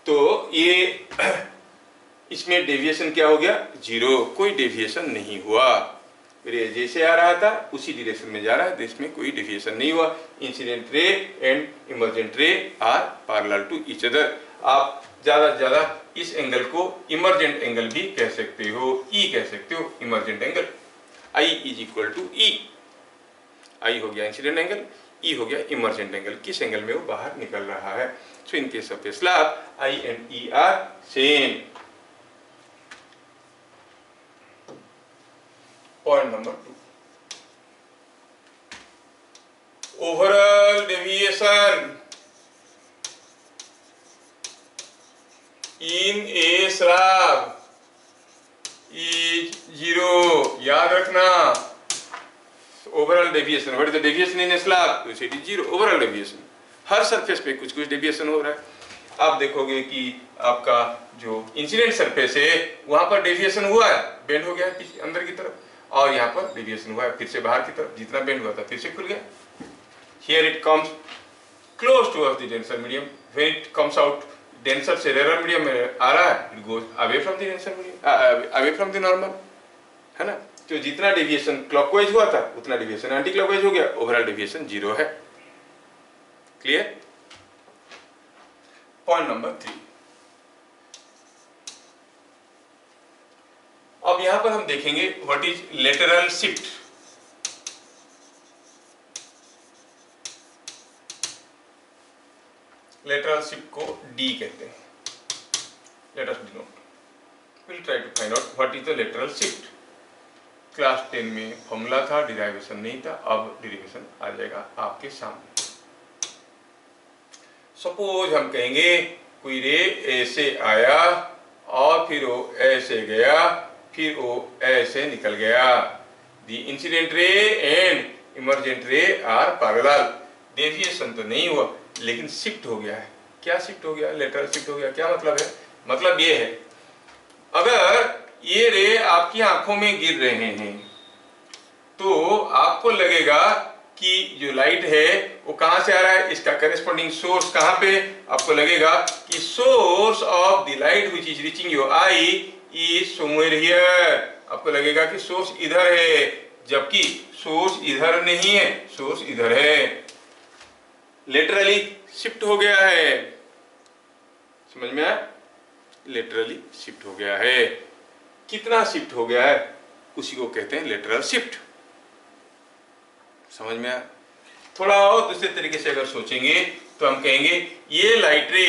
तो ये इसमें डेविएशन क्या हो गया? 0, कोई डेविएशन नहीं हुआ। रे जैसे आ रहा था उसी डायरेक्शन में जा रहा है, इसमें कोई डेविएशन नहीं हुआ। Incident ray and emergent ray are parallel to each other. आप ज्यादा से ज्यादा इस एंगल को इमर्जेंट एंगल भी कह सकते हो, ई कह सकते हो, emergent angle. I is equal to E, I हो गया इंसिडेंट एंगल, ई हो गया इमर्जेंट एंगल, किस एंगल में वो बाहर निकल रहा है। So in case of a slab I and E are same. Point number 2, overall deviation in a slab is 0। याद रखना, overall deviation, what is the deviation in a slab? It is 0, overall deviation. हर surface पे कुछ कुछ deviation हो रहा है। आप देखोगे कि आपका जो इंसिडेंट सरफेस है वहां पर डेविएशन हुआ है, बेंड हो गया है अंदर की तरफ, और यहाँ पर डेविएशन हुआ है फिर से बाहर की तरफ, जितना बेंड हुआ था फिर से खुल गया। Here it comes close towards the denser medium, when it comes out denser से रेयर मीडियम में आ रहा है, it goes away from the denser medium, away from the normal, है ना। तो जितना डेविएशन क्लॉकवाइज हुआ था उतना डेविएशन एंटी क्लॉकवाइज हो गया, ओवरऑल डेविएशन 0 है। क्लियर? पॉइंट नंबर 3, अब यहां पर हम देखेंगे what is lateral shift. Lateral shift को डी कहते हैं। Let us denote, will try to find out what is the lateral shift. Class 10 में फॉर्मूला था, डिराइवेशन नहीं था, अब डिराइवेशन आ जाएगा आपके सामने। सपोज हम कहेंगे कोई रे ऐसे आया और फिर वो ऐसे गया, फिर वो ऐसे निकल गया। The incident ray and emergent ray are parallel. Deviation तो नहीं हुआ लेकिन शिफ्ट हो गया है। क्या शिफ्ट हो गया? लेटरल शिफ्ट हो गया। क्या मतलब है? मतलब ये है, अगर ये रे आपकी आंखों में गिर रहे हैं तो आपको लगेगा कि जो लाइट है वो कहां से आ रहा है, इसका करेस्पॉन्डिंग सोर्स कहां पे, आपको लगेगा कि source of the light which is reaching your I is somewhere here. आपको लगेगा कि सोर्स इधर है, जबकि सोर्स इधर नहीं है, सोर्स इधर है। लेटरली शिफ्ट हो गया है। समझ में आया? लेटरली शिफ्ट हो गया है। कितना शिफ्ट हो गया है? उसी को कहते हैं लेटरल शिफ्ट। समझ में आया? थोड़ा और दूसरे तरीके से अगर सोचेंगे तो हम कहेंगे ये लाइट रे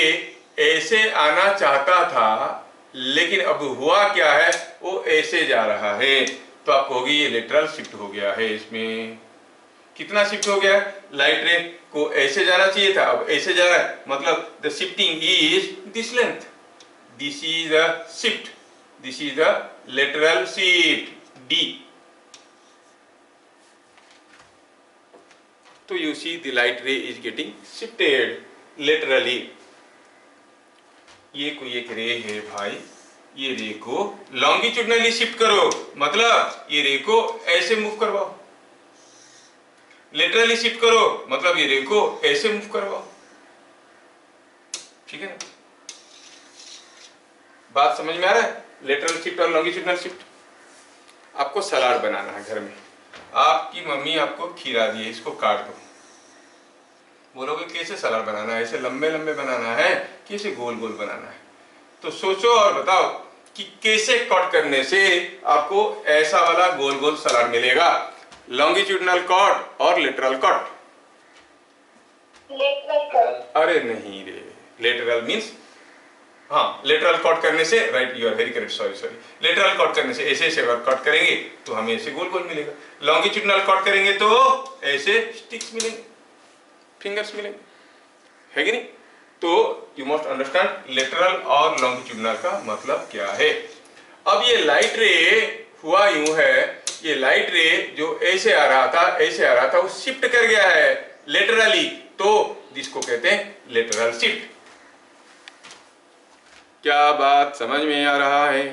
ऐसे आना चाहता था, लेकिन अब हुआ क्या है, वो ऐसे जा रहा है, तो आप कहोगे ये लेटरल शिफ्ट हो गया है। इसमें कितना शिफ्ट हो गया? लाइट रे को ऐसे जाना चाहिए था, अब ऐसे जा रहा है, मतलब the shifting is this length, this is the shift, this is the lateral shift D. तो you see the light ray is getting shifted laterally। ये कोई एक रे है भाई, ये रे को लॉन्गिट्यूडनली शिफ्ट करो, मतलब ये रे को ऐसे मूव करवाओ। लेटरली शिफ्ट करो, मतलब ये रे को ऐसे मूव करवाओ। ठीक है ना? बात समझ में आ रहा है? लेटरल शिफ्ट और लॉन्गिट्यूडनल शिफ्ट। आपको सलाद बनाना है घर में, आपकी मम्मी आपको खीरा दी है, इसको काट दो। बोलोगे कैसे सलाद बनाना है, ऐसे लंबे लंबे बनाना है कि ऐसे गोल गोल बनाना है? तो सोचो और बताओ कि कैसे कट करने से आपको ऐसा वाला गोल गोल सलाद मिलेगा, लॉन्गिट्यूडनल कट और लेटरल कट। Lateral cut. अरे नहीं रे, लेटरल मींस, हाँ लेटरल कट करने से, right you are very correct, sorry, lateral cut करने से ऐसे अगर कट करेंगे तो हमें ऐसे गोल गोल मिलेगा, लॉन्गिट्यूडनल कट करेंगे तो ऐसे स्टिक्स मिलेंगे, फिंगर्स मिलेंगे, है कि नहीं? तो यू मस्ट अंडरस्टैंड लेटरल और लॉन्गिट्यूडनल का मतलब क्या है। अब ये लाइट रे हुआ यूं है, ये लाइट रे जो ऐसे आ रहा था वो शिफ्ट कर गया है लेटरली, तो जिसको कहते हैं लेटरल शिफ्ट। क्या बात समझ में आ रहा है?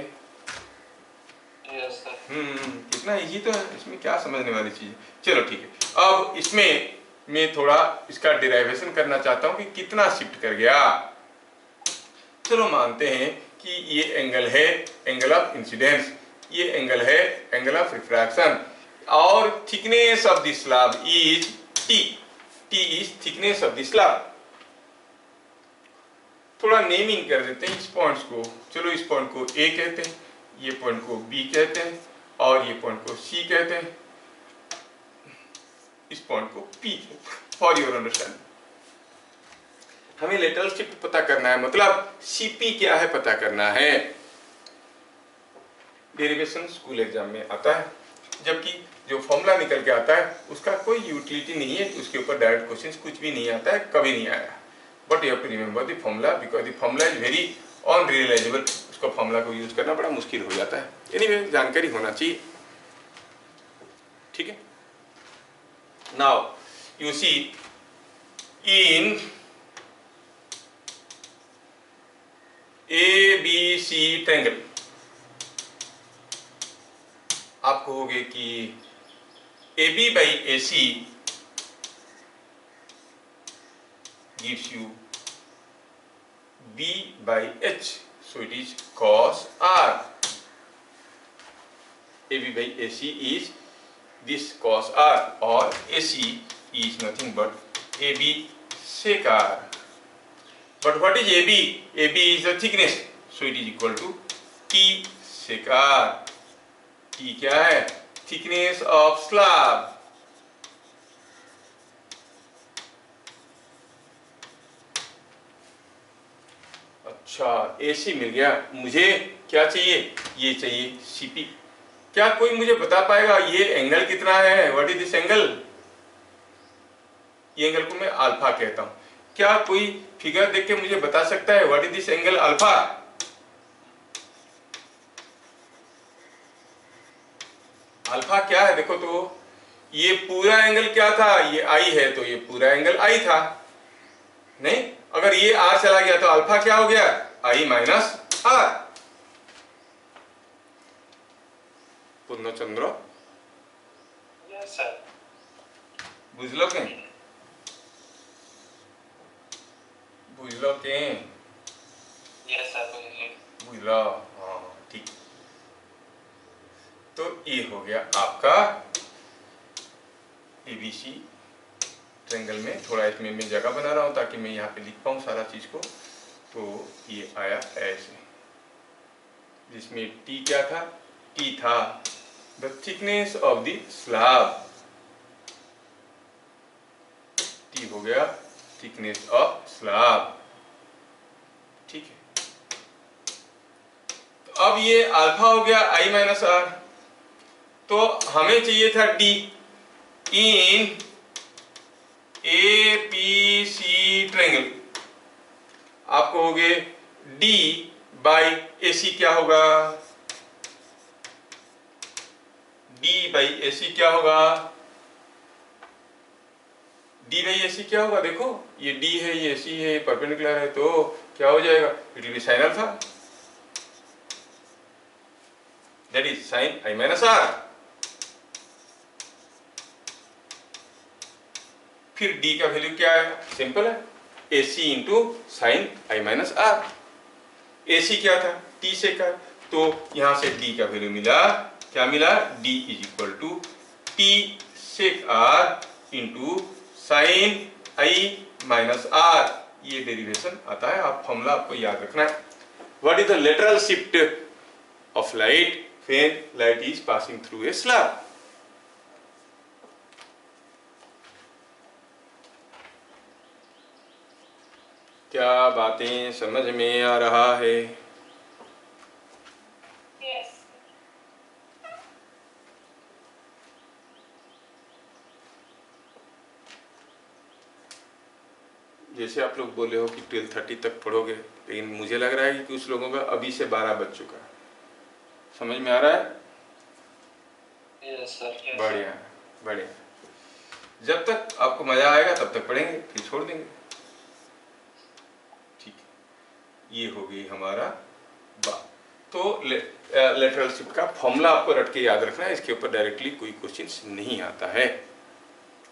Yes sir. कितना इजी तो है, इसमें क्या समझने वाली चीज है। चलो ठीक है, अब इसमें मैं थोड़ा इसका डिराइवेशन करना चाहता हूं कि कितना शिफ्ट कर गया। चलो मानते हैं कि ये एंगल है एंगल ऑफ इंसिडेंस, ये एंगल है एंगल ऑफ रिफ्रैक्शन, और thickness of the slab is T, T is thickness of the slab. थोड़ा नेमिंग कर देते हैं इस पॉइंट्स को। चलो इस पॉइंट को ए कहते हैं, ये पॉइंट को बी कहते हैं, और ये पॉइंट को सी कहते हैं, इस पॉइंट को पी कहते हैं, फॉर योर अंडरस्टैंडिंग। हमें लेटरल शिफ्ट पता करना है, मतलब सीपी क्या है पता करना है। डेरिवेशन स्कूल एग्जाम में आता है, जबकि जो फॉर्मूला निकल के आता है उसका कोई यूटिलिटी नहीं है, उसके ऊपर डायरेक्ट क्वेश्चंस कुछ भी नहीं आता है, कभी नहीं आया। But you have to remember the formula because the formula is very unrealizable. उसका फॉर्मूला को यूज करना बड़ा मुश्किल हो जाता है। एनीवे जानकारी होना चाहिए, ठीक है। Now you see in ABC triangle, आप कहोगे कि AB by AC gives you B by H, so it is cos R. AB by AC is this cos R, or AC is nothing but AB sec R. But what is AB? AB is the thickness, so it is equal to T sec R. T क्या है? Thickness of slab. अच्छा, AC मिल गया, मुझे क्या चाहिए? ये चाहिए CP। क्या कोई मुझे बता पाएगा ये एंगल कितना है? What is this angle? ये एंगल को मैं अल्फा कहता हूं। क्या कोई फिगर देख के मुझे बता सकता है what is this angle alpha? Alpha क्या है? देखो तो ये पूरा एंगल क्या था? ये आई है, तो ये पूरा एंगल आई था। नहीं, अगर ये आर चला गया तो अल्फा क्या हो गया? I minus R. Purnachandra yes sir. बुझलो के? बुझलो के? यस सर, बुझलो, हाँ ठीक। तो ये हो गया आपका ABC ट्रायंगल में। थोड़ा इसमें मैं जगह बना रहा हूं ताकि मैं यहाँ पे लिख पाऊँ सारा चीज को। तो ये आया ऐसे, जिसमें T क्या था? T था the thickness of the slab, T हो गया थिकनेस ऑफ स्लैब, ठीक है। तो अब ये अल्फा हो गया I माइनस आर, तो हमें चाहिए था डी इन APC ट्रायंगल। आप कहोगे डी बाई AC क्या होगा, डी बाई AC क्या होगा, डी बाई AC क्या होगा, देखो ये D है, ये AC है, परपेंडिकुलर है, तो क्या हो जाएगा, it will be sine alpha, that is sine I minus r. फिर D का वैल्यू क्या है, सिंपल है, AC into sine I minus r. AC क्या था, T से का, तो यहां से D का वैल्यू मिला, क्या मिला, D is equal to T sec R into sine I minus r. ये डेरिवेशन आता है, आप फॉर्मूला आपको याद रखना है। What is the lateral shift of light when light is passing through a slab. क्या बातें समझ में आ रहा है? Yes. जैसे आप लोग बोले हो कि 12:30 तक पढ़ोगे, लेकिन मुझे लग रहा है कि कुछ लोगों का अभी से 12 बज चुका है। समझ में आ रहा है? Yes sir. बढ़िया बढ़िया। जब तक आपको मजा आएगा तब तक पढ़ेंगे, फिर छोड़ देंगे, ठीक है। ये हो गई हमारा बात। तो लेटरल शिफ्ट का फॉर्मूला आपको रट के याद रखना है, इसके ऊपर डायरेक्टली कोई क्वेश्चन नहीं आता है,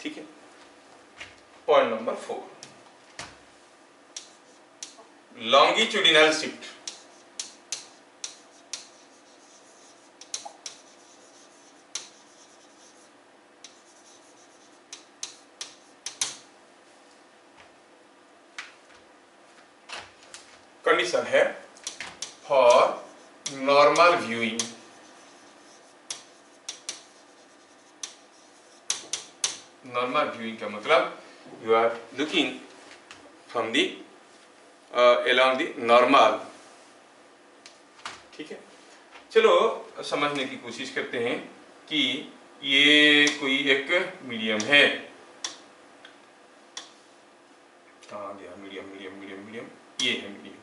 ठीक है। Point number 4, longitudinal shift। Condition है for normal viewing, normal viewing का मतलब you are looking from the along the normal, ठीक है। चलो समझने की कोशिश करते हैं कि ये कोई एक मीडियम है, कहाँ गया मीडियम, मीडियम मीडियम मीडियम, ये है मीडियम,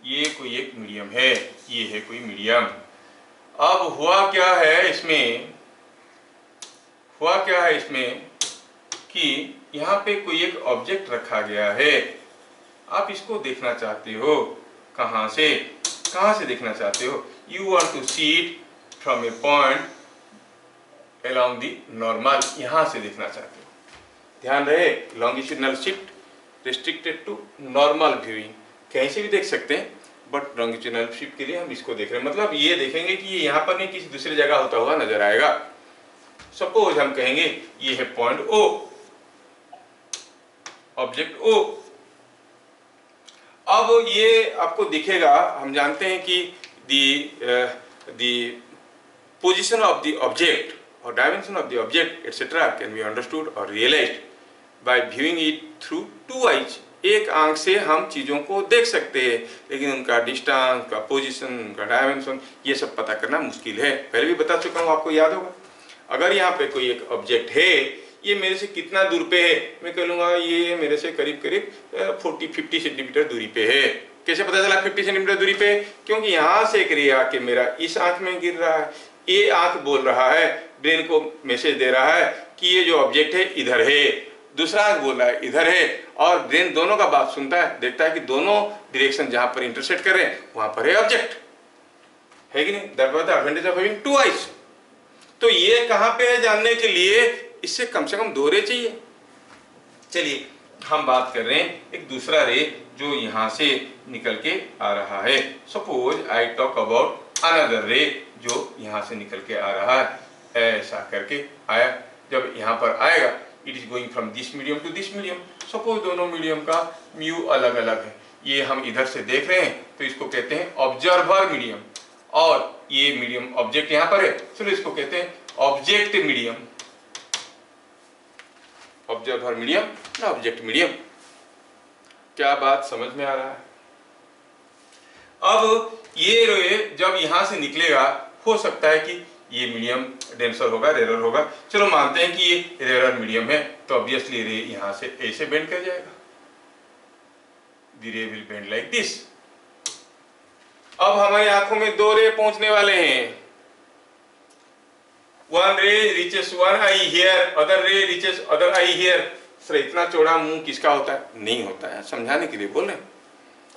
ये कोई एक मीडियम है, ये है कोई मीडियम। अब हुआ क्या है इसमें, हुआ क्या है इसमें कि यहाँ पे कोई एक ऑब्जेक्ट रखा गया है, आप इसको देखना चाहते हो, कहां से देखना चाहते हो, you want to see it from a point along the normal, यहां से देखना चाहते हो। ध्यान रहे, longitudinal shift restricted to normal viewing, कहीं से भी देख सकते हैं, बट लॉन्गिट्यूडिनल शिफ्ट के लिए हम इसको देख रहे हैं, मतलब ये देखेंगे कि ये यहाँ पर नहीं किसी दूसरी जगह होता हुआ नजर आएगा। सपोज हम कहेंगे ये है पॉइंट ओ, ऑब्जेक्ट ओ। अब ये आपको दिखेगा, हम जानते हैं कि the position of the object or dimension of the object etc. can be understood or realized by viewing it through two eyes। एक आंख से हम चीज़ों को देख सकते हैं, लेकिन उनका डिस्टेंस, उनका पोजीशन, उनका डायमेंशन, ये सब पता करना मुश्किल है। पहले भी बता चुका हूँ, आपको याद होगा। अगर यहाँ पे कोई एक ऑब्जेक्ट है, ये मेरे से कितना दूर पे है, मैं कह लूँगा ये मेरे से करीब करीब 40-50 सेंटीमीटर दूरी पे है। कैसे पता चला 50 सेंटीमीटर दूरी पे? क्योंकि यहाँ से एक रे आके मेरा इस आंख में गिर रहा है, ये आंख बोल रहा है, ब्रेन को मैसेज दे रहा है कि ये जो ऑब्जेक्ट है इधर है, दूसरा आंख बोल रहा है इधर है, और ब्रेन दोनों का बात सुनता है, देखता है कि दोनों डायरेक्शन जहाँ पर इंटरसेक्ट कर रहे हैं वहाँ पर है ऑब्जेक्ट, है कि नहीं? That was the advantage of having two eyes. तो ये कहाँ पे है जानने के लिए इससे कम से कम 2 रे चाहिए। चलिए हम बात कर रहे हैं एक दूसरा रे जो यहाँ से निकल के आ रहा है। Suppose I talk about another रे जो यहाँ से निकल के आ रहा है, ऐसा करके आया। जब यहाँ पर आएगा, it is going from this medium to this medium. Suppose दोनों मीडियम का म्यू अलग अलग है, ये हम इधर से देख रहे हैं तो इसको कहते हैं ऑब्जर्वर मीडियम, और ये मीडियम ऑब्जेक्ट यहाँ पर है, चलो इसको कहते हैं ऑब्जेक्ट मीडियम, ऑब्जर्वर मीडियम ना ऑब्जेक्ट मीडियम। क्या बात समझ में आ रहा है? अब ये रे जब यहां से निकलेगा, हो सकता है कि ये मीडियम डेंसर होगा, रेरर होगा। चलो मानते हैं कि ये रेरर मीडियम है, तो ऑब्वियसली रे यहां से ऐसे बेंड कर जाएगा, द रे विल बेंड लाइक दिस। अब हमारी आंखों में दो रे पहुंचने वाले हैं, one ray reaches one eye here, other ray reaches other eye here. Sir इतना चौड़ा मुंह किसका होता है? नहीं होता है, समझाने के लिए बोल रहे हैं।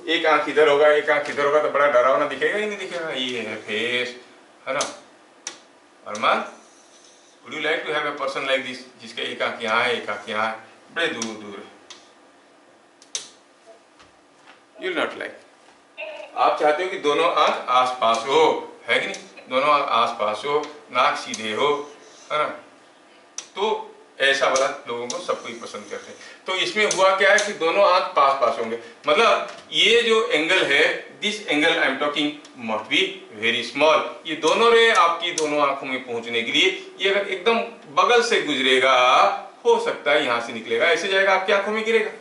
एक आंख इधर होगा, एक आंख इधर होगा, तो बड़ा डरावना दिखेगा ही नहीं दिखेगा। ये है फेस, है ना? Arman, would you like to have a person like this, जिसका एक आंख यहाँ है, एक आंख यहाँ है, बड़े दूर दूर है? You will not like. आप चाहते हो कि दोनों आंख आस पास हो, है कि नहीं? दोनों आंख आस पास हो, नाक सीधे हो, है ना? तो ऐसा वाला लोगों को सब कोई पसंद करते हैं। तो इसमें हुआ क्या है कि दोनों आंख पास पास होंगे, मतलब ये जो एंगल है, this angle I am talking must be very small. ये दोनों रे आपकी दोनों आंखों में पहुंचने के लिए, ये अगर एकदम बगल से गुजरेगा, हो सकता है यहां से निकलेगा, ऐसे जाएगा, आपकी आंखों में गिरेगा।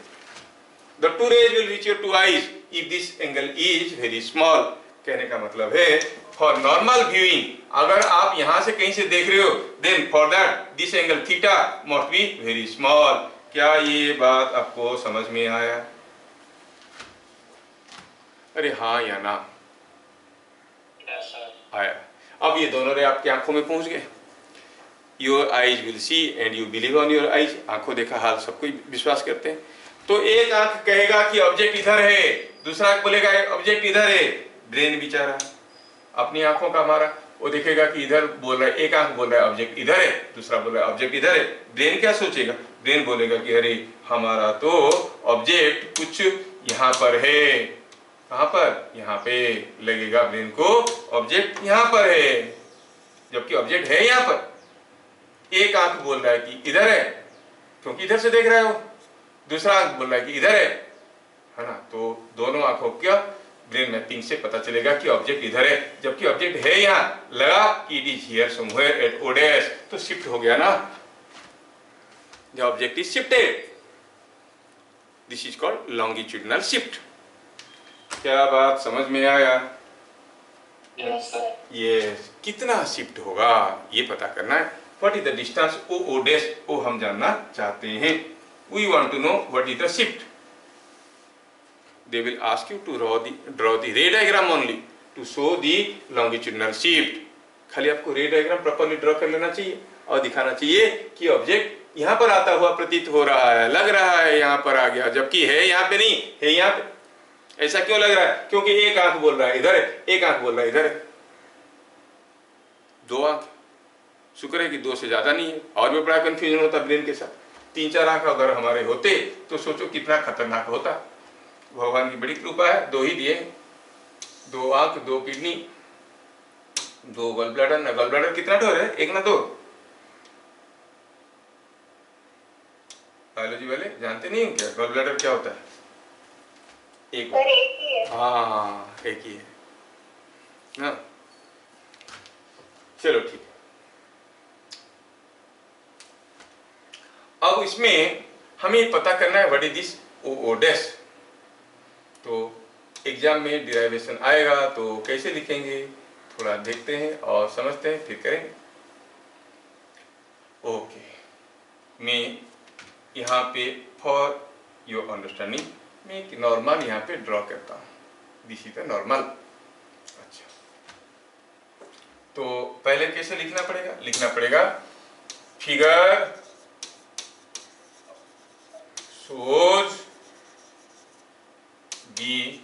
The two rays will reach your two eyes if this angle is very small। कहने का मतलब है for normal viewing, अगर आप यहां से कहीं से देख रहे हो, then for that this angle theta must be very small। क्या ये बात आपको समझ में आया? अरे हाँ या ना? Yes, sir. आया। अब ये दोनों रे आपकी आंखों में पहुंच गए। Your eyes will see and you believe on your eyes। आंखों देखा हाल सब कोई विश्वास करते हैं। तो एक आंख कहेगा कि ऑब्जेक्ट इधर है, दूसरा आंख बोलेगा ऑब्जेक्ट इधर है। ब्रेन बेचारा अपनी आंखों का हमारा, वो देखेगा कि इधर बोल रहा है, एक आंख बोल रहा है ऑब्जेक्ट इधर है, दूसरा बोल रहा है ऑब्जेक्ट इधर है। ब्रेन क्या सोचेगा? ब्रेन बोलेगा कि अरे हमारा तो ऑब्जेक्ट कुछ यहाँ पर है। कहाँ पर? यहाँ पे लगेगा ब्रेन को ऑब्जेक्ट यहाँ पर है, जबकि ऑब्जेक्ट है यहाँ पर। एक आंख बोल रहा है कि इधर है, क्योंकि इधर से देख रहा है वो, दूसरा आंख बोल रहा है कि इधर है ना? तो दोनों आंखों का ब्रेन मैपिंग से पता चलेगा कि ऑब्जेक्ट इधर है, जबकि ऑब्जेक्ट है यहाँ, लगा कि it is here somewhere at O dash, तो शिफ्ट हो गया ना, the object is shifted. This is called longitudinal shift. क्या बात समझ में आया? Yes, sir. यस। कितना शिफ्ट होगा ये पता करना है। What is the distance O O dash, वो हम जानना चाहते हैं। We want to know what is the shift. They will ask you to draw the ray diagram only to show the longitudinal shift। खाली आपको रे डायग्राम प्रॉपर्ली ड्रॉ कर लेना चाहिए और दिखाना चाहिए कि ऑब्जेक्ट यहाँ पर आता हुआ प्रतीत हो रहा है, लग रहा है यहाँ पर आ गया, जबकि है यहाँ पे नहीं, है यहाँ पे। ऐसा क्यों लग रहा है? क्योंकि एक आंख बोल रहा है इधर है, एक आंख बोल रहा है इधर है। दो आंख, शुक्र है कि दो से ज्यादा नहीं है, और भी बड़ा कंफ्यूजन होता ब्रेन के साथ। तीन चार आंख अगर हमारे होते तो सोचो कितना खतरनाक होता। भगवान की बड़ी कृपा है, दो ही दिए, दो आंख, दो किडनी, दो गॉल ब्लैडर। ना गॉल ब्लैडर कितना ढोर है? एक ना दो? बायोलॉजी वाले जानते नहीं हो क्या गॉल ब्लैडर क्या होता है? एक सर एक ही है। हाँ एक ही है ना। चलो ठीक है। अब इसमें हमें पता करना है what is this O O dash. तो एग्जाम में डिराइवेशन आएगा तो कैसे लिखेंगे, थोड़ा देखते हैं और समझते हैं, फिर करेंगे। ओके, मैं यहाँ पे फॉर योर अंडरस्टैंडिंग मैं एक नॉर्मल यहाँ पे ड्रॉ करता हूँ। This is the normal. अच्छा, तो पहले कैसे लिखना पड़ेगा? लिखना पड़ेगा figure shows the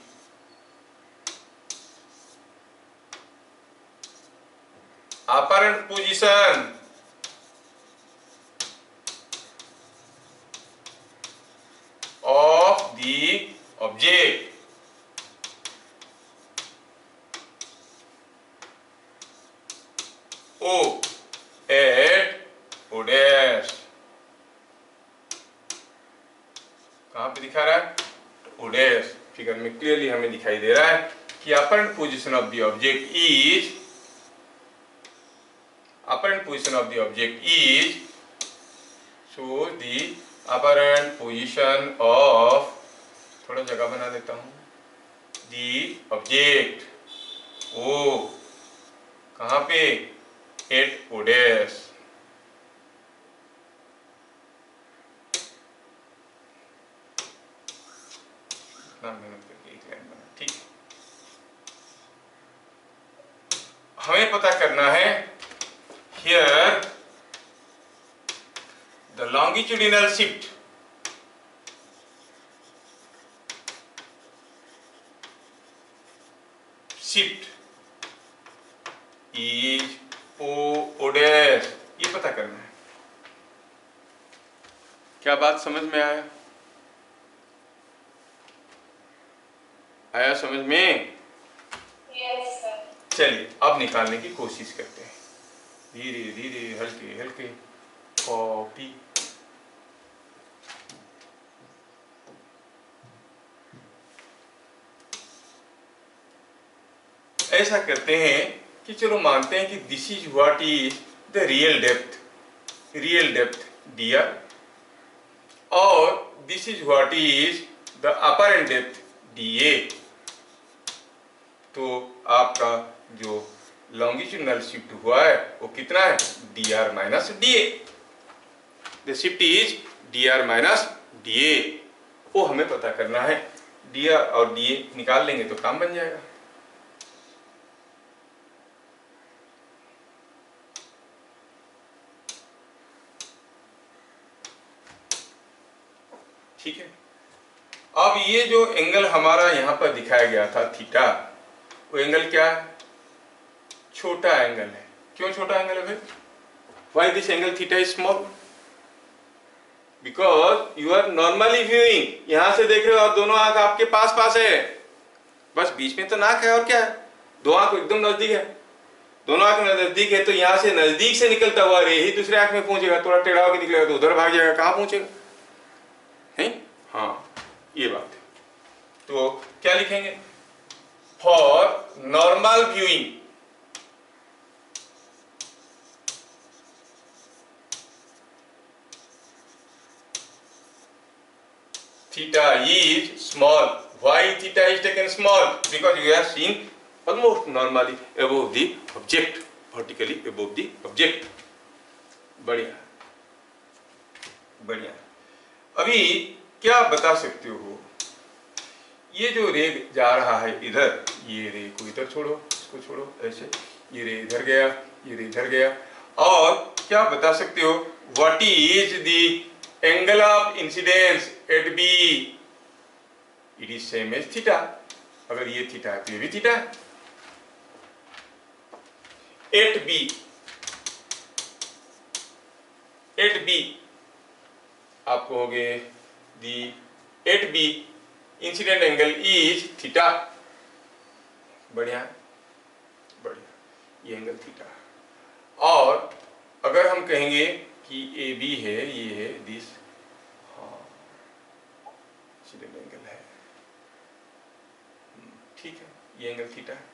apparent position of the object O at O dash। कहाँ पे दिखा रहा है? O dash। फिगर में क्लियरली हमें दिखाई दे रहा है कि apparent position of the object is shows the apparent position of, थोड़ा जगह बना देता हूँ, the object O, कहाँ पे, at O dash, इतना मेहनत करके एक लाइन बना, ठीक। हमें पता करना है here the longitudinal shift is O dash, ये पता करना है। क्या बात समझ में आया? आया समझ में? Yes, sir. चलिए अब निकालने की कोशिश करते हैं, धीरे धीरे, हल्के हल्के। कॉपी, ऐसा करते हैं कि चलो मानते हैं कि this is what is the real depth dr और this is what is the apparent depth dA। तो आपका जो लॉन्गिट्यूडनल शिफ्ट हुआ है वो कितना है, dr minus dA। The shift is dr minus dA, वो हमें पता करना है। dr और dA निकाल लेंगे तो काम बन जाएगा। ठीक है। अब ये जो एंगल हमारा यहां पर दिखाया गया था थीटा, वो एंगल क्या है, छोटा एंगल है। क्यों छोटा एंगल है भाई? Why this angle theta is small? Because you are normally viewing, यहां से देख रहे हो और दोनों आंख आपके पास पास है, बस बीच में तो नाक है और क्या है, दो आंख एकदम नजदीक है। दोनों आंख नजदीक है तो यहां से नजदीक से निकलता हुआ रे ही दूसरे आंख में पहुंचेगा, थोड़ा टेढ़ा होकर निकलेगा तो उधर भाग जाएगा, कहां पहुंचेगा है? हाँ, ये बात है। तो क्या लिखेंगे, for normal viewing theta is small. Why theta is taken small? Because you are seeing almost normally above the object, vertically above the object. बढ़िया बढ़िया। अभी क्या बता सकते हो, ये जो रे जा रहा है इधर, ये रे को इधर छोड़ो, इसको छोड़ो, ऐसे ये रे इधर गया, ये रे इधर गया, और क्या बता सकते हो, what is the angle of incidence at B? It is same as theta. अगर ये थीटा है तो ये भी थीटा है। एट बी आप कहोगे the at B incident angle is theta. बढ़िया बढ़िया, ये एंगल थीटा। और अगर हम कहेंगे कि ए बी है, ये है दिस, हाँ इंसिडेंट एंगल है, ठीक है, ये एंगल थीटा है।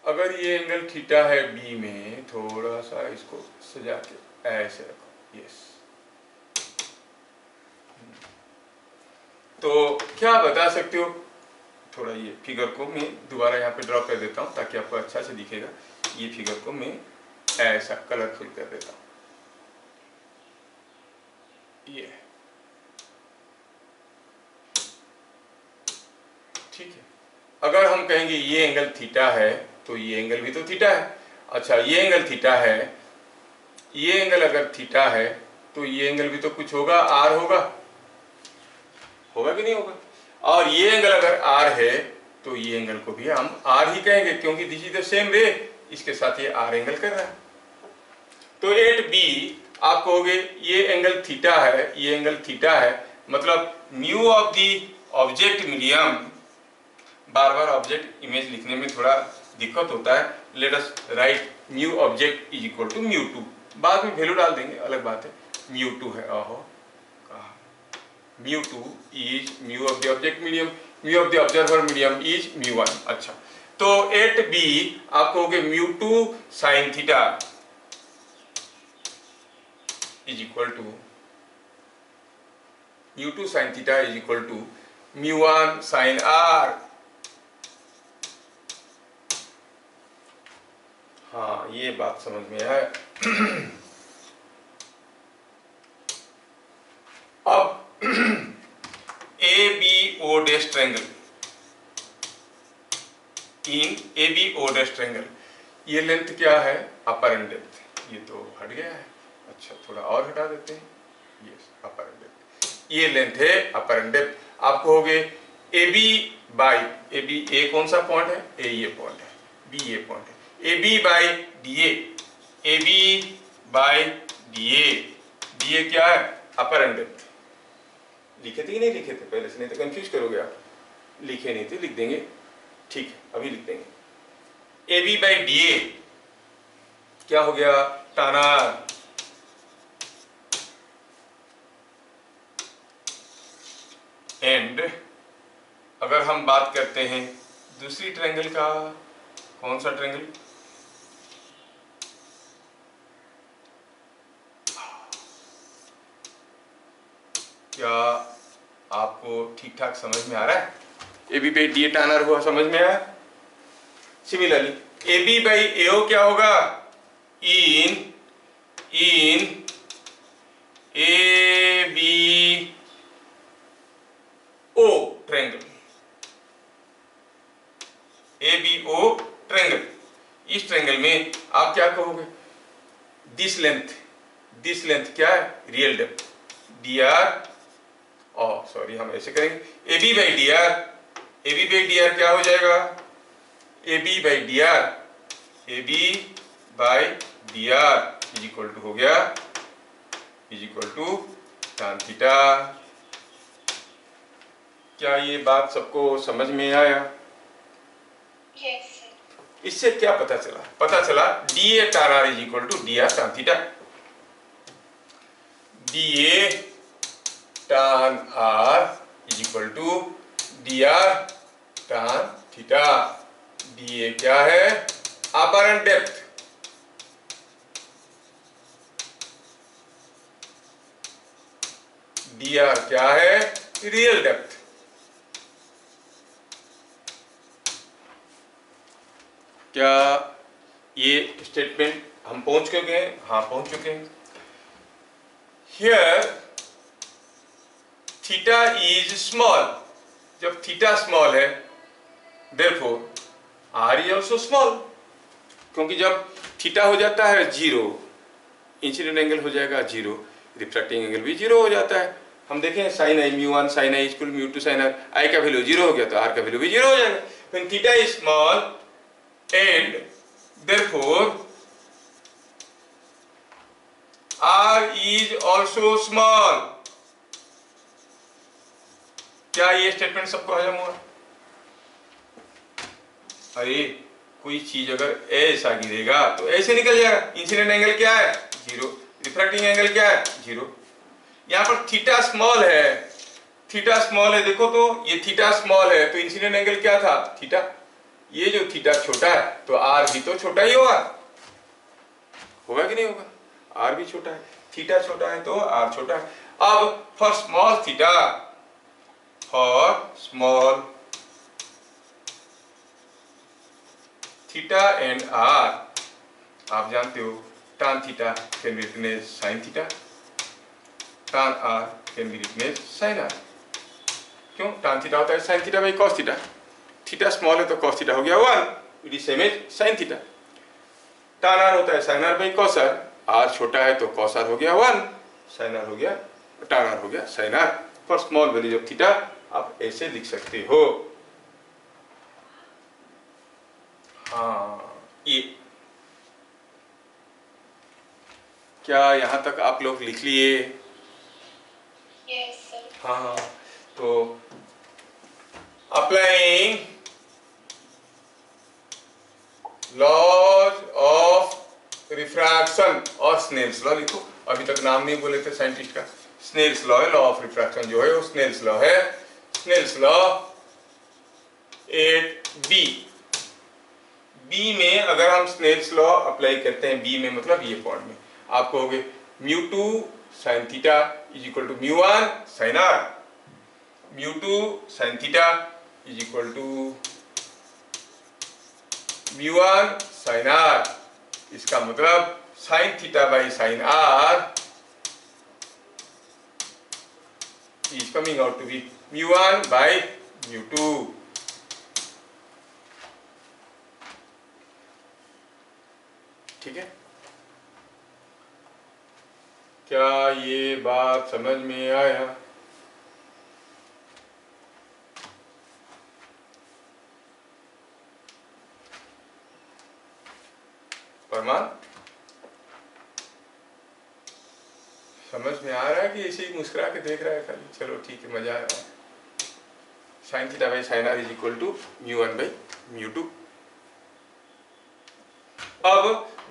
अगर ये एंगल थीटा है बी में, थोड़ा सा इसको सजा के ऐसे रखो, यस। तो क्या बता सकते हो, थोड़ा ये फिगर को मैं दोबारा यहाँ पे ड्रॉ कर देता हूँ ताकि आपको अच्छा से दिखेगा। ये फिगर को मैं ऐसा कलरफुल कर देता हूँ, ये ठीक है। अगर हम कहेंगे ये एंगल थीटा है तो ये एंगल भी तो थीटा है। अच्छा, ये एंगल थीटा है, ये एंगल अगर थीटा है तो ये एंगल भी तो कुछ होगा, आर होगा कि नहीं होगा? और ये एंगल अगर आर है तो ये एंगल को भी हम आर ही कहेंगे, क्योंकि दिस इज द सेम रे, इसके साथ ये आर एंगल कर रहा है। तो एट बी आप कहोगे ये एंगल थीटा है, ये एंगल थीटा है, मतलब mu of the object medium. बार बार ऑब्जेक्ट इमेज लिखने में थोड़ा दिक्कत होता है। Let us write mu object is equal to mu two, बाद में वैल्यू डाल देंगे, अलग बात है। म्यू टू है, आहो mu two is mu of the object medium mu of the observer medium is μ1। अच्छा, तो एट बी आप कहोगे μ2 sin theta is equal to μ2 sin theta is equal to μ1 sin r। हाँ, ये बात समझ में है। अब A B O dash triangle in A B O dash triangle, ये लेंथ क्या है? Apparent depth. ये तो हट गया है। अच्छा, थोड़ा और हटा देते हैं। ये अपर एंड डेप्थ, ये लेंथ है अपर एंड डेप्थ। आप कहोगे A B by A B, A कौन सा पॉइंट है? ए ये पॉइंट है, बी ये पॉइंट है। A B by D A B by D A क्या है? Apparent depth. लिखे थे कि नहीं लिखे थे पहले से? नहीं तो कंफ्यूज करोगे आप। लिखे नहीं थे, लिख देंगे। ठीक है, अभी लिख देंगे। A B by D A क्या हो गया? टाना। एंड अगर हम बात करते हैं दूसरी ट्रायंगल का, कौन सा ट्रायंगल? क्या आपको ठीक ठाक समझ में आ रहा है? A B by D A tan R हुआ, समझ में आया? Similarly A B by A O क्या होगा? In A B O triangle, A B O triangle. इस ट्रायंगल में आप क्या कहोगे? दिस लेंथ क्या है? Real depth D R. Sorry, हम ऐसे करेंगे। A B by D R क्या हो जाएगा? A B by D R is equal to हो गया, is equal to tan theta. क्या ये बात सबको समझ में आया? Yes, sir. इससे क्या पता चला? पता चला D A tan r is equal to D R tan theta. D A tan r is equal to D R tan theta. D A क्या है? Apparent depth. D R क्या है? Real depth. क्या ये statement हम पहुंच चुके हैं? हाँ, पहुंच चुके हैं। Here theta is small. जब थीटा स्मॉल है, therefore r is also small. क्योंकि जब थीटा हो जाता है 0, इंसिडेंट एंगल हो जाएगा 0, रिफ्रैक्टिंग एंगल भी 0 हो जाता है। हम देखें sine I μ1 sine I equal μ2 sine R, I का वैल्यू 0 हो गया तो आर का वैल्यू भी 0 हो जाएगा। When theta is small and therefore r is also small। क्या ये स्टेटमेंट सबको हजम हुआ? अरे कोई चीज अगर ऐसा गिरेगा तो ऐसे निकल जाएगा। इंसिडेंट एंगल क्या है? 0। रिफ्रैक्टिंग एंगल क्या है? 0। यहाँ पर थीटा स्मॉल है, थीटा स्मॉल है। देखो तो ये थीटा स्मॉल है तो इंसिडेंट एंगल क्या था? थीटा। ये जो थीटा छोटा है तो आर भी तो छोटा ही होगा कि नहीं होगा? आर भी छोटा है, थीटा छोटा है तो आर छोटा है। अब for small theta, theta and r, आप जानते हो tan theta can be written as sin theta, tan r can be written as sin r। क्यों? tan थीटा होता है sin theta by cos theta. थीटा स्मॉल है तो cos थीटा हो गया 1, it is same as sin theta. tan r होता है sin r by cos r, r छोटा है तो cos r हो गया 1, sin r हो गया, tan r हो गया sin r। For small values of theta आप ऐसे लिख सकते हो। हाँ, ये क्या यहाँ तक आप लोग लिख लिए? Yes, sir. हाँ, तो अप्लाइंग लॉज ऑफ रिफ्रैक्शन और स्नेल्स लॉ लिखो। अभी तक नाम नहीं बोले थे साइंटिस्ट का। स्नेल्स लॉ है, लॉ ऑफ रिफ्रैक्शन जो है वो स्नेल्स लॉ है। Snell's law at B. B में अगर हम स्नेल्स लॉ अप्लाई करते हैं, बी में मतलब ये पॉइंट में, आप कहोगे mu two sine theta is equal to mu one sine r. Mu two sine theta is equal to mu one sine r. इसका मतलब sine theta by sine r is coming out to be mu1 by mu2. ठीक है, क्या ये बात समझ में आया? परमान समझ में आ रहा है कि ऐसे ही मुस्कुरा के देख रहा है खाली? चलो ठीक है, मजा आ रहा है। Sine theta by sine R is equal to mu one by mu two. अब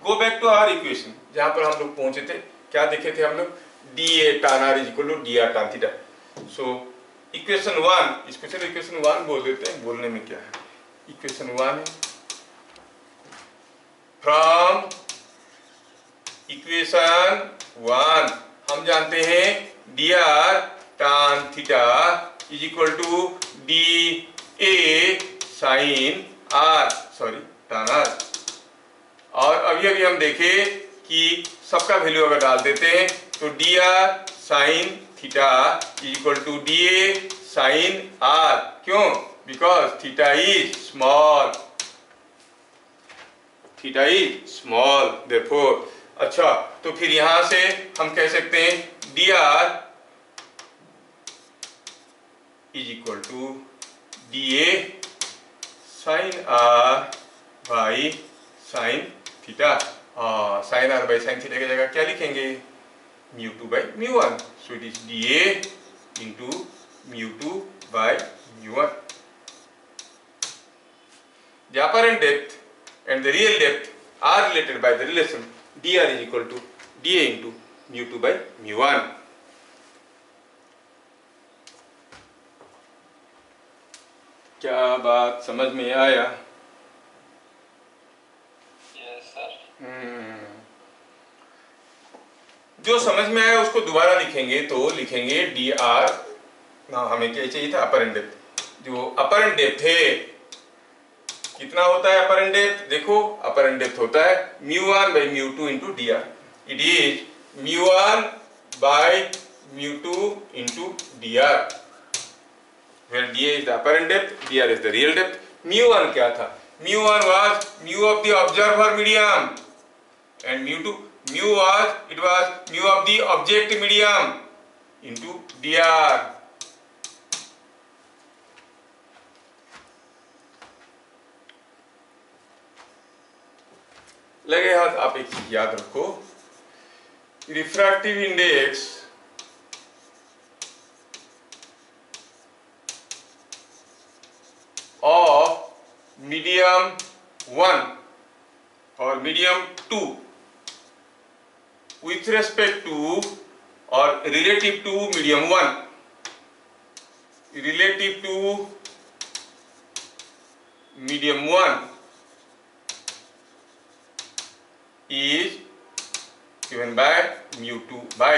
go back to our equation, जहां पर हम लोग पहुंचे थे। क्या देखे थे हम लोग? D A tan r is equal to D R tan theta. So equation one, इसको चलो इक्वेशन वन बोल देते हैं, बोलने में क्या है। इक्वेशन वन है फ्रॉम इक्वेशन वन हम जानते हैं D R tan theta is equal to D A sine r, sorry tan r. और अभी हम देखे कि सबका वैल्यू अगर डाल देते हैं तो D R sine theta is equal to D A sine R. क्यों? Because theta is small, theta is small therefore. अच्छा, तो फिर यहां से हम कह सकते हैं D R is equal to D A sine R by sine theta. Sine R by sine theta की जगह क्या लिखेंगे? Mu two by mu one. So it is D A into mu two by mu one. The apparent depth and the real depth are related by the relation dr is equal to dA into mu 2 by mu 1. क्या बात समझ में आया? Yes sir. जो समझ में आया उसको दोबारा लिखेंगे तो लिखेंगे डी आर ना, हमें क्या चाहिए था? Apparent depth. जो अपरेंट डेप्थ है कितना होता है? अपरेंट डेप्थ देखो, अपरेंट डेप्थ होता है mu one by mu two into D R. It is mu one by mu two into D R, where D is the apparent depth, D R is the real depth. Mu one क्या था? Mu one was mu of the observer medium and mu two mu was it was mu of the object medium into D R. लगे हाथ। आप एक चीज याद रखो, refractive index of medium one और medium two with respect to or relative to medium 1, relative to medium 1 is given by mu 2 by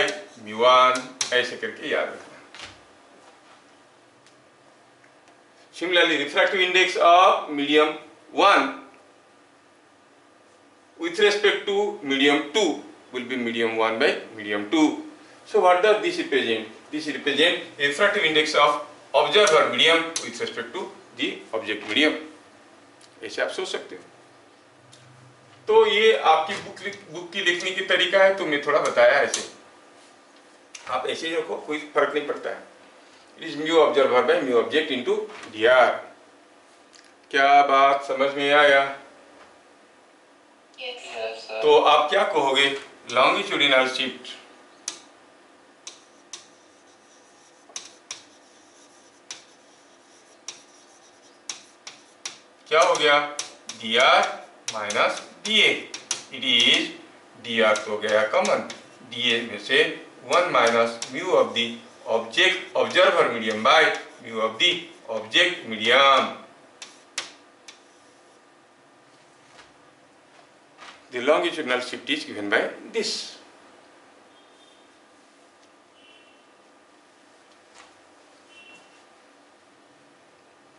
mu 1, ऐसे करके याद रखना। Similarly, refractive index of medium 1 with respect to medium 2 will be medium 1 by medium 2. So what does this represent? This represent refractive index of observer medium with respect to the object medium. ऐसे आप सोच सकते हो। तो ये आपकी book की लिखने की तरीका है, तो मैं थोड़ा बताया ऐसे, आप ऐसे ही रखो, कोई फर्क नहीं पड़ता है। It is mu observer by mu object into D R. क्या बात समझ में आया? Yes sir. तो आप क्या कहोगे? लॉन्गिट्यूडिनल शिफ्ट क्या हो गया? D R minus D A. It is D R तो गया कॉमन, डी ए में से 1 minus mu of the object observer medium by mu of the object medium. the longitudinal shift is given by this.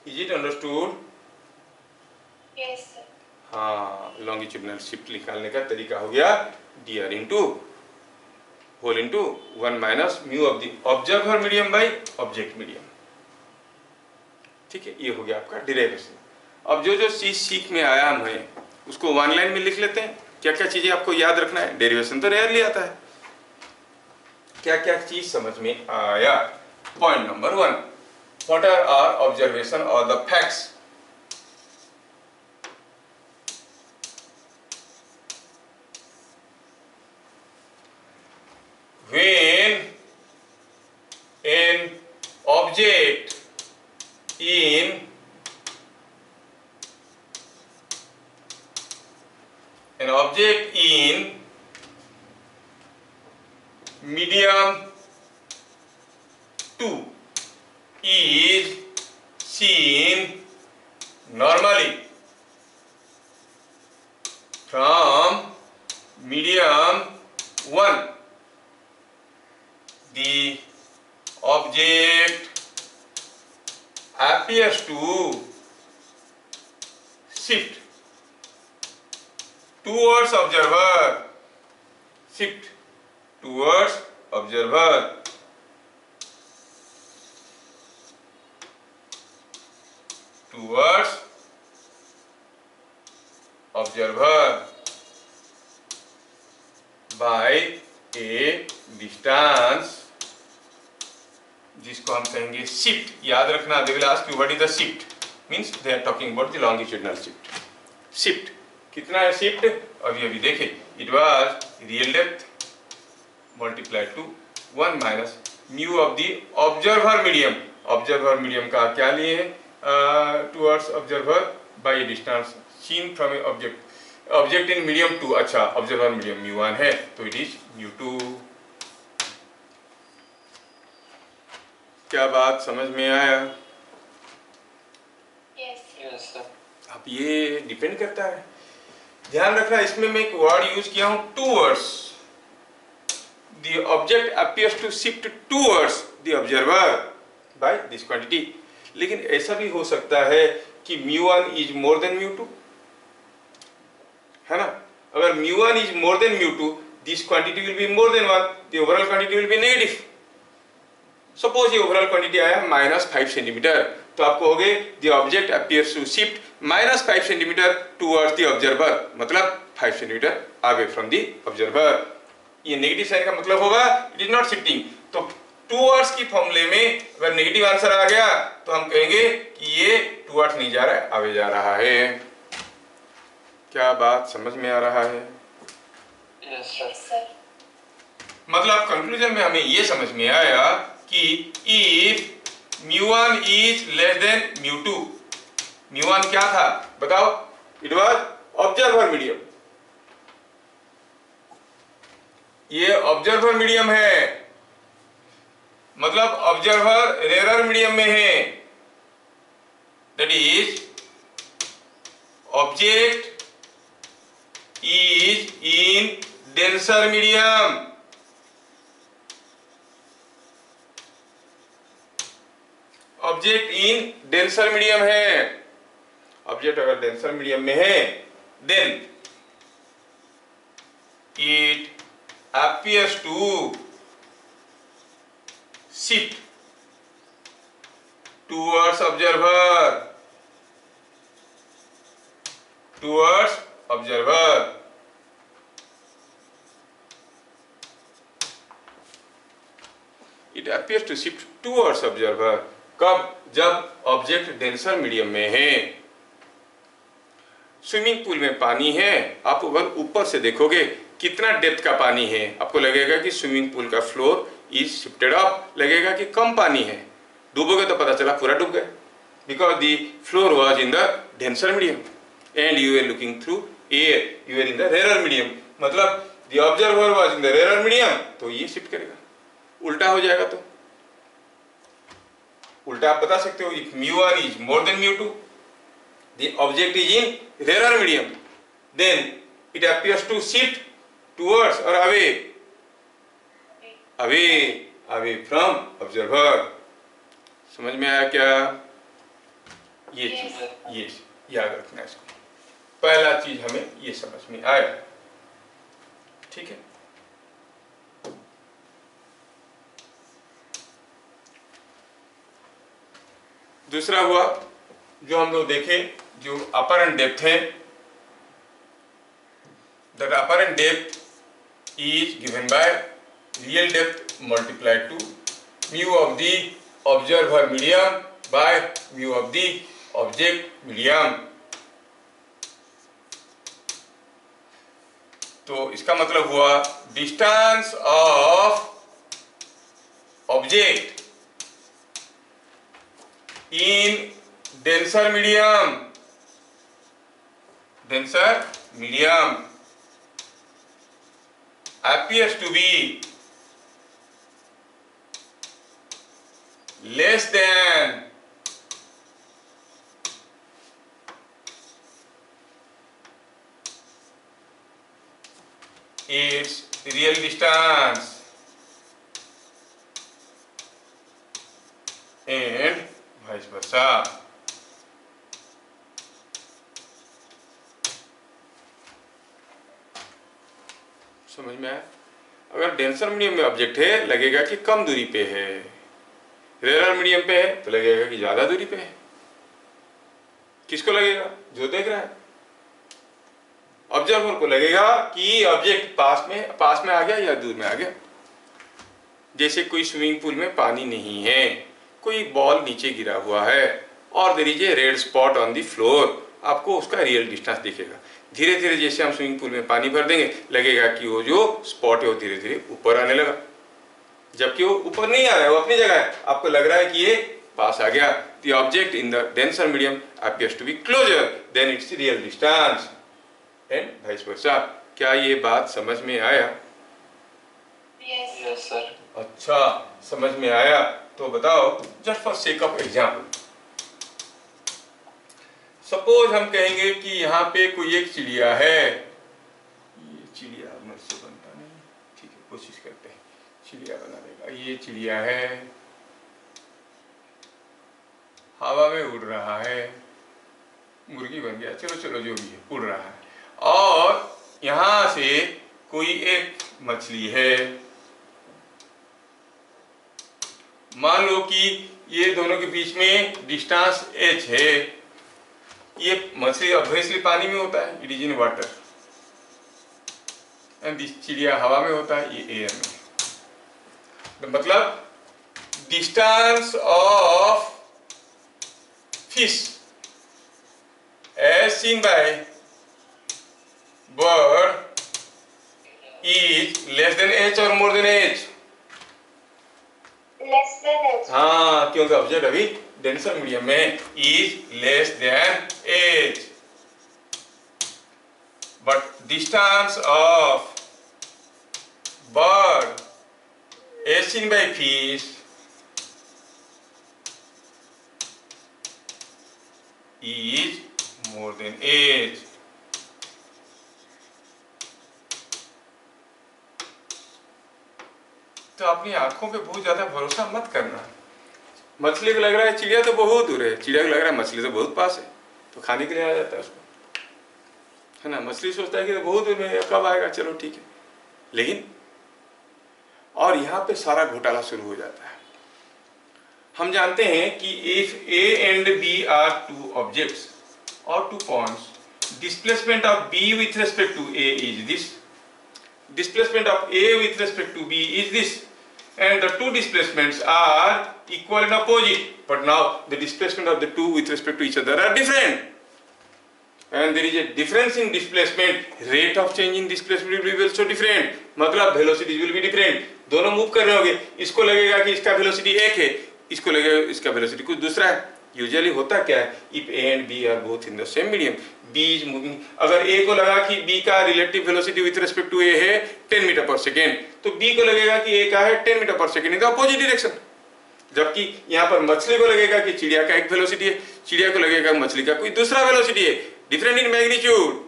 Is it understood? Yes, sir. हाँ, longitudinal shift निकालने का तरीका हो गया dr into whole into 1 minus mu of the observer medium by object medium. ठीक है, ये हो गया आपका डिराइवेशन। अब जो जो चीज सीख में आया हमें उसको वन लाइन में लिख लेते हैं। क्या क्या चीजें आपको याद रखना है, डेरिवेशन तो रेयरली आता है। क्या क्या चीज समझ में आया? Point number 1, what are our observation और the facts? When an object in medium 2 is seen normally from medium 1, the object appears to shift towards observer, shift towards observer, towards observer by a distance जिसको हम कहेंगे shift. याद रखना, they will ask you what is the shift, means they are talking about the longitudinal shift. Shift कितना है shift? अभी अभी देखे, it was real depth multiplied to 1 minus mu of the observer medium. Observer medium का क्या लिए हैं? Towards observer by distance seen from a object. Object in medium 2, अच्छा ऑब्जर्वर मीडियम म्यू 1 है तो इट इज म्यू 2। क्या बात समझ में आया? Yes sir. अब ये डिपेंड करता है, ध्यान रखना। इसमें मैं एक वर्ड यूज किया हूं towards. The object appears to shift towards the observer by this quantity. लेकिन ऐसा भी हो सकता है कि μ1 इज मोर देन μ2, है ना? अगर μ1 is more than μ2, this quantity will be more than 1, the overall quantity will be negative. Suppose ये ओवरऑल क्वांटिटी आया -5 सेंटीमीटर, तो आपको हो गए the object appears to shift -5 centimeter towards the observer, मतलब 5 centimeter away from the observer. ये negative sign का मतलब होगा इट इज नॉट शिफ्टिंग। तो टुवर्ड्स की फॉर्मूले में अगर नेगेटिव आंसर आ गया तो हम कहेंगे कि ये टुवर्ड्स नहीं जा रहा है, आगे जा रहा है। क्या बात समझ में आ रहा है? Yes sir. मतलब कंक्लूजन में हमें ये समझ में आया कि इफ μ1 इज लेस देन μ2, μ1 क्या था बताओ? It was observer medium. ये ऑब्जर्वर मीडियम है, मतलब ऑब्जर्वर रेरर मीडियम में है। That is object is in denser medium. Object in denser medium है। ऑब्जेक्ट अगर डेंसर मीडियम में है then it appears to shift towards observer, towards observer। It appears to shift towards observer कब? जब object denser medium में है। Swimming pool में पानी है, आप अगर ऊपर से देखोगे कितना डेप्थ का पानी है, आपको लगेगा कि स्विमिंग पूल का फ्लोर इज शिफ्टेड अप, लगेगा कि कम पानी है। डूबोगे तो पता चला पूरा डूब गए, because the floor was in the denser medium and you are looking through air, you are in the rarer medium, मतलब the observer was in the rarer medium, तो ये शिफ्ट करेगा। उल्टा हो जाएगा तो उल्टा आप बता सकते हो, if μ1 is more than μ2, the object is in rarer medium, then It appears to shift towards or away, away from observer. समझ में आया क्या? ये Yes. चीज, ये याद रखना है इसको। पहला चीज हमें ये समझ में आया, ठीक है। दूसरा हुआ जो हम लोग देखे, जो अपरेंट डेप्थ है, that apparent depth is given by real depth multiplied to mu of the observer medium by mu of the object medium। तो इसका मतलब हुआ distance of object in denser medium appears to be less than its real distance and vice versa। समझ में आया? अगर denser medium में object है लगेगा कि कम दूरी पे है, रेयर मीडियम पे है तो लगेगा कि ज्यादा दूरी पे है। किसको लगेगा? जो देख रहा है। ऑब्जर्वर को लगेगा कि ऑब्जेक्ट पास में आ गया या दूर में आ गया। जैसे कोई स्विमिंग पूल में पानी नहीं है, कोई बॉल नीचे गिरा हुआ है और there is a red spot on the floor, आपको उसका रियल डिस्टेंस दिखेगा। धीरे धीरे जैसे हम स्विमिंग पूल में पानी भर देंगे लगेगा कि वो जो स्पॉट है वो धीरे धीरे ऊपर आने लगा, जबकि वो ऊपर नहीं आ रहा है, वो अपनी जगह है। आपको लग रहा है कि ये पास आ गया। The object in the denser medium appears to be closer than its real distance and vice versa। क्या ये बात समझ में आया? Yes. Yes, sir. अच्छा, समझ में आया तो बताओ, just for sake of example, suppose हम कहेंगे कि यहाँ पे कोई एक चिड़िया है। ये चिड़िया मुझसे बनता नहीं, ठीक है कोशिश करते हैं चिड़िया बना देगा। ये चिड़िया है, हवा में उड़ रहा है, मुर्गी बन गया, चलो चलो जो भी है, उड़ रहा है। और यहाँ से कोई एक मछली है, मान लो कि ये दोनों के बीच में डिस्टेंस h है। ये मछली ऑब्वियसली पानी में होता है, it is in water, and this चिड़िया हवा में होता है, ये एयर में। तो मतलब distance of fish as seen by bird is less than h or more than h? Less than h. हाँ, क्योंकि ऑब्जेक्ट अभी डेंसर मीडियम में is less than h, but distance of bird as seen by fish is more than h। तो अपनी आंखों पे बहुत ज्यादा भरोसा मत करना। मछली को लग रहा है चिड़िया तो बहुत दूर है, चिड़िया को लग रहा है मछली तो बहुत पास है, तो खाने के लिए आ जाता है उसको, है ना। मछली सोचता है कि तो बहुत दूर है, कब आएगा, चलो ठीक है। लेकिन और यहाँ पे सारा घोटाला शुरू हो जाता है। हम जानते हैं कि if A and B are two objects or 2 points, displacement of B with respect to A is this, displacement of A with respect to B is this, and the two displacements are equal and opposite, but now the displacement of the two with respect to each other are different, and there is a difference in displacement, rate of change in displacement will be also different, मतलब velocities will be different। दोनों move कर रहे होंगे, इसको लगेगा कि इसका velocity एक है, इसको लगेगा इसका वेलोसिटी कुछ दूसरा है। यूजुअली होता क्या है, if A and B are both in the same medium, B is moving, अगर ए को लगा कि बी का relative velocity with respect to A है 10 मीटर पर सेकेंड, तो बी को लगेगा कि ए का है 10 मीटर पर second in the opposite direction. जबकि यहाँ पर मछली को लगेगा कि चिड़िया का एक वेलोसिटी है, चिड़िया को लगेगा मछली का कोई दूसरा वेलोसिटी है, different in magnitude.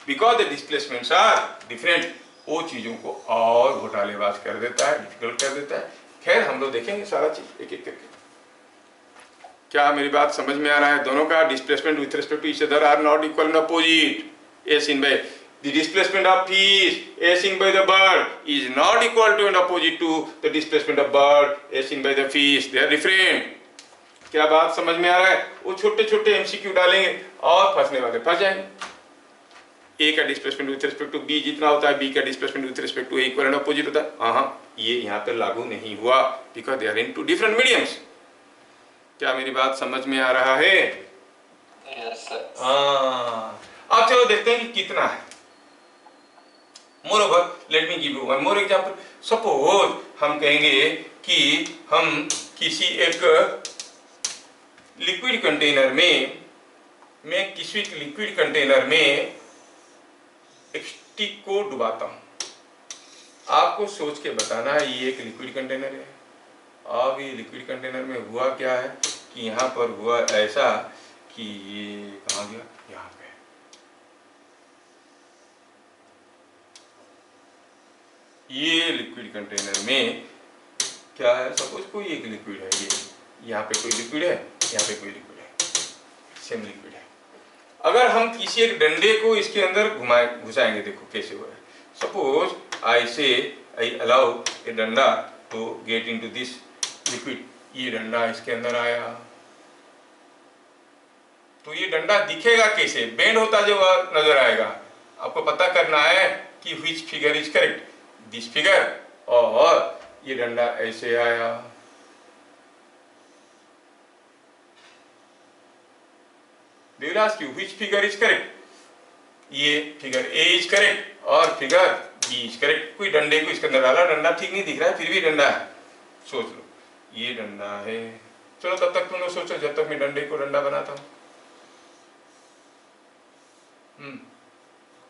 Because the displacements are different, वो चीज़ों को और घोटालेबाज कर देता है, डिफिकल्ट कर देता है। खैर हम लोग देखेंगे सारा चीज़ एक एक करके। क्या मेरी बात समझ में आ रहा है? दोनों का displacement with respect to each other are not equal and opposite. As in by the displacement of fish as seen by the bird is not equal to and opposite to the displacement of bird as seen by the fish, they are different। क्या बात समझ में आ रहा है? वो छोटे छोटे एमसीक्यू डालेंगे और फंसने वाले फंस जाएंगे। ए का displacement with respect to B जितना होता है, बी का displacement with respect to A equal and opposite होता है। हाँ, ये यहाँ पे लागू नहीं हुआ because they are in two different mediums. क्या मेरी बात समझ में आ रहा है? Yes sir. हाँ, अब चलो देखते हैं कि कितना है। Moreover, let me give you one more example. Suppose हम कहेंगे कि हम किसी एक लिक्विड कंटेनर में, मैं किसी एक लिक्विड कंटेनर में एक स्टिक को डुबाता हूं। आपको सोच के बताना है ये एक लिक्विड कंटेनर है। अब ये लिक्विड कंटेनर में हुआ क्या है कि यहाँ पर हुआ ऐसा कि ये कहाँ गया, यहाँ पे। ये लिक्विड कंटेनर में क्या है, सपोज कोई एक लिक्विड है, ये यहाँ पे कोई लिक्विड है, यहाँ पे कोई लिक्विड है, सेम लिक्विड है। अगर हम किसी एक डंडे को इसके अंदर घुसाएंगे, देखो कैसे हो रहा है। सपोज आई से आई अलाउ ए डंडा to get into this liquid. ये डंडा इसके अंदर आया तो ये डंडा दिखेगा कैसे? बेंड होता जो नजर आएगा। आपको पता करना है कि which figure is correct, this figure, और ये डंडा ऐसे आया। They will ask you which figure is correct? ये फिगर A इज करेक्ट और फिगर B इज करेक्ट। कोई डंडे को इसके अंदर डाला, डंडा ठीक नहीं दिख रहा है, फिर भी डंडा है। सोच लो ये डंडा है। चलो तब तक तुम लोग सोचो जब तक मैं डंडे को डंडा बनाता हूं।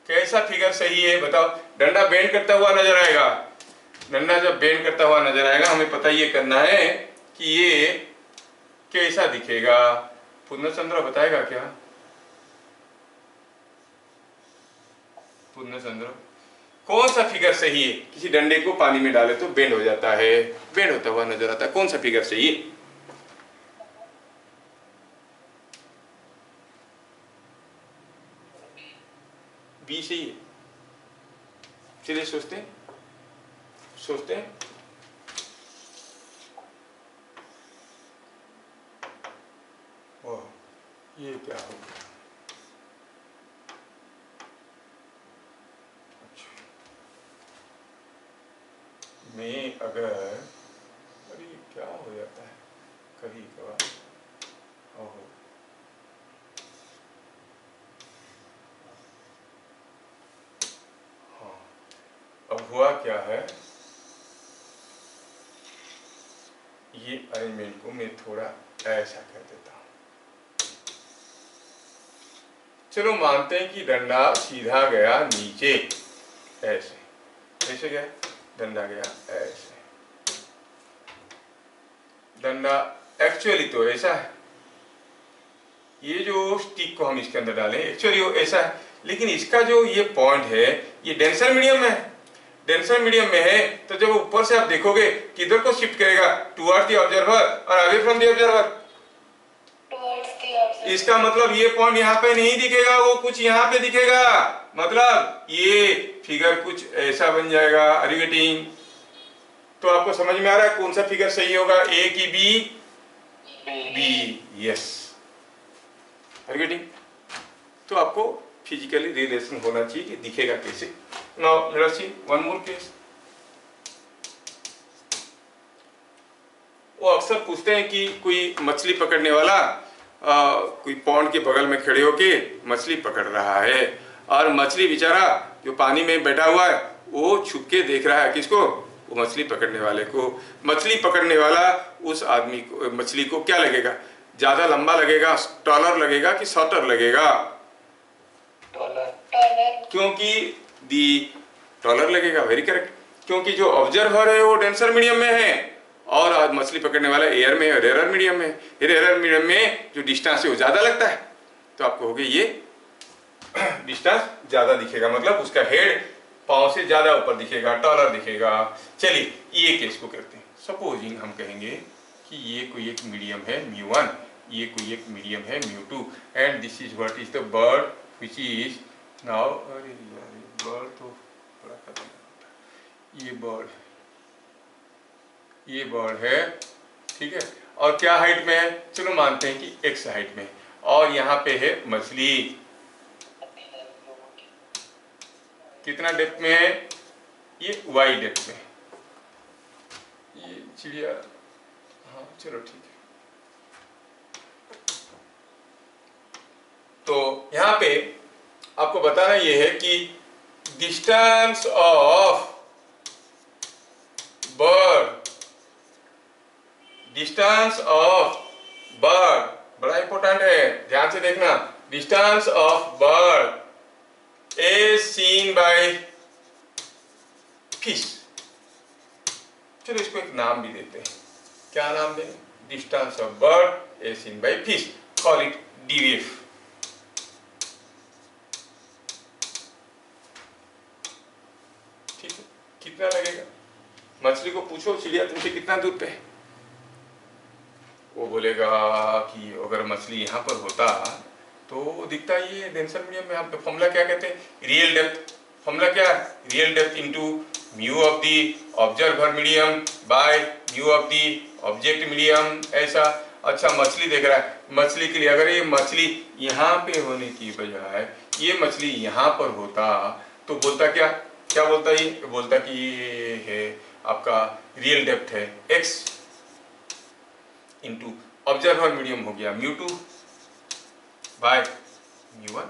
कैसा फिगर सही है बताओ? डंडा बेंड करता हुआ नजर आएगा। डंडा जब बेंड करता हुआ नजर आएगा, हमें पता ये करना है कि ये कैसा दिखेगा। पूर्णचंद्र बताएगा क्या? पूर्णचंद्र, कौन सा फिगर सही है? किसी डंडे को पानी में डाले तो बेंड हो जाता है, बेंड होता हुआ नजर आता है। कौन सा फिगर सही है? बी सही है। चलिए सोचते हैं। ओह, ये क्या हो गया? अच्छा, मैं अगर, अरे क्या हो जाता है कभी कभार। ओहो, हाँ, अब हुआ क्या है, ये अरेंजमेंट को मैं थोड़ा ऐसा कर देता हूं। चलो मानते हैं कि डंडा सीधा गया नीचे, ऐसे गया, डंडा गया ऐसे। डंडा एक्चुअली तो ऐसा है। ये जो स्टिक को हम इसके अंदर डालें एक्चुअली वो ऐसा है, लेकिन इसका जो ये पॉइंट है ये डेंसर मीडियम में है। डेंसर मीडियम में है तो जब ऊपर से आप देखोगे किधर को शिफ्ट करेगा? टुवर्ड्स द ऑब्जर्वर और अवे फ्रॉम द ऑब्जर्वर। इसका मतलब ये पॉइंट यहाँ पे नहीं दिखेगा, वो कुछ यहाँ पे दिखेगा। मतलब ये फिगर कुछ ऐसा बन जाएगा। Are you getting? तो आपको समझ में आ रहा है कौन सा फिगर सही होगा, ए की B? B, yes. Are you getting? तो आपको फिजिकली रिलेशन होना चाहिए कि दिखेगा कैसे। Now let us see one more case. वो अक्सर पूछते हैं कि कोई मछली पकड़ने वाला कोई पॉन्ड के बगल में खड़े होके मछली पकड़ रहा है, और मछली बेचारा जो पानी में बैठा हुआ है वो छुप के देख रहा है किसको? वो मछली पकड़ने वाले को। मछली पकड़ने वाला उस आदमी को, मछली को क्या लगेगा? ज्यादा लंबा लगेगा, टॉलर लगेगा कि शॉर्टर लगेगा? डॉलर। क्योंकि दी टॉलर लगेगा। Very correct. क्योंकि जो ऑब्जर्वर है वो डेंसर मीडियम में है और आज मछली पकड़ने वाला एयर में और रेयर मीडियम में। रेयर मीडियम में जो डिस्टेंस है वो ज्यादा लगता है, तो आपको हो गया ये डिस्टेंस ज्यादा दिखेगा, मतलब उसका हेड पाँव से ज्यादा ऊपर दिखेगा, टॉलर दिखेगा। चलिए ये केस को करते हैं। सपोजिंग हम कहेंगे कि ये कोई एक मीडियम है μ1, ये कोई एक मीडियम है μ2 and this is what is the bird which is now, अरे यार बर्ड तो बड़ा खतरनाक होता है। ये बर्ड है, ठीक है, और क्या हाइट में है, चलो मानते हैं कि x हाइट में, और यहाँ पे है मछली, कितना डेप्थ में है, ये y डेप्थ में, ये चिड़िया, हाँ चलो ठीक है। तो यहाँ पे आपको बताना ये है कि डिस्टेंस ऑफ बर्ड बड़ा इंपॉर्टेंट है, ध्यान से देखना। Distance of bird as seen by fish, चलो इसको एक नाम भी देते हैं। क्या नाम दें? Distance of bird as seen by fish, call it DVF। ठीक है, कितना लगेगा? मछली को पूछो चिड़िया तुमसे कितना दूर पे है, वो बोलेगा कि अगर मछली यहाँ पर होता तो दिखता ये डेंसर मीडियम में। हम तो फॉर्मूला क्या कहते हैं, रियल डेप्थ। फॉर्मूला क्या, real depth into mu of the observer medium by mu of the object medium, ऐसा। अच्छा मछली देख रहा है, मछली के लिए अगर ये मछली यहाँ पे होने की बजाय ये मछली यहाँ पर होता तो बोलता क्या, क्या बोलता ये, बोलता कि ये है आपका रियल डेप्थ है x इंटू ऑब्जर्वर मीडियम हो गया μ2 बाय μ1।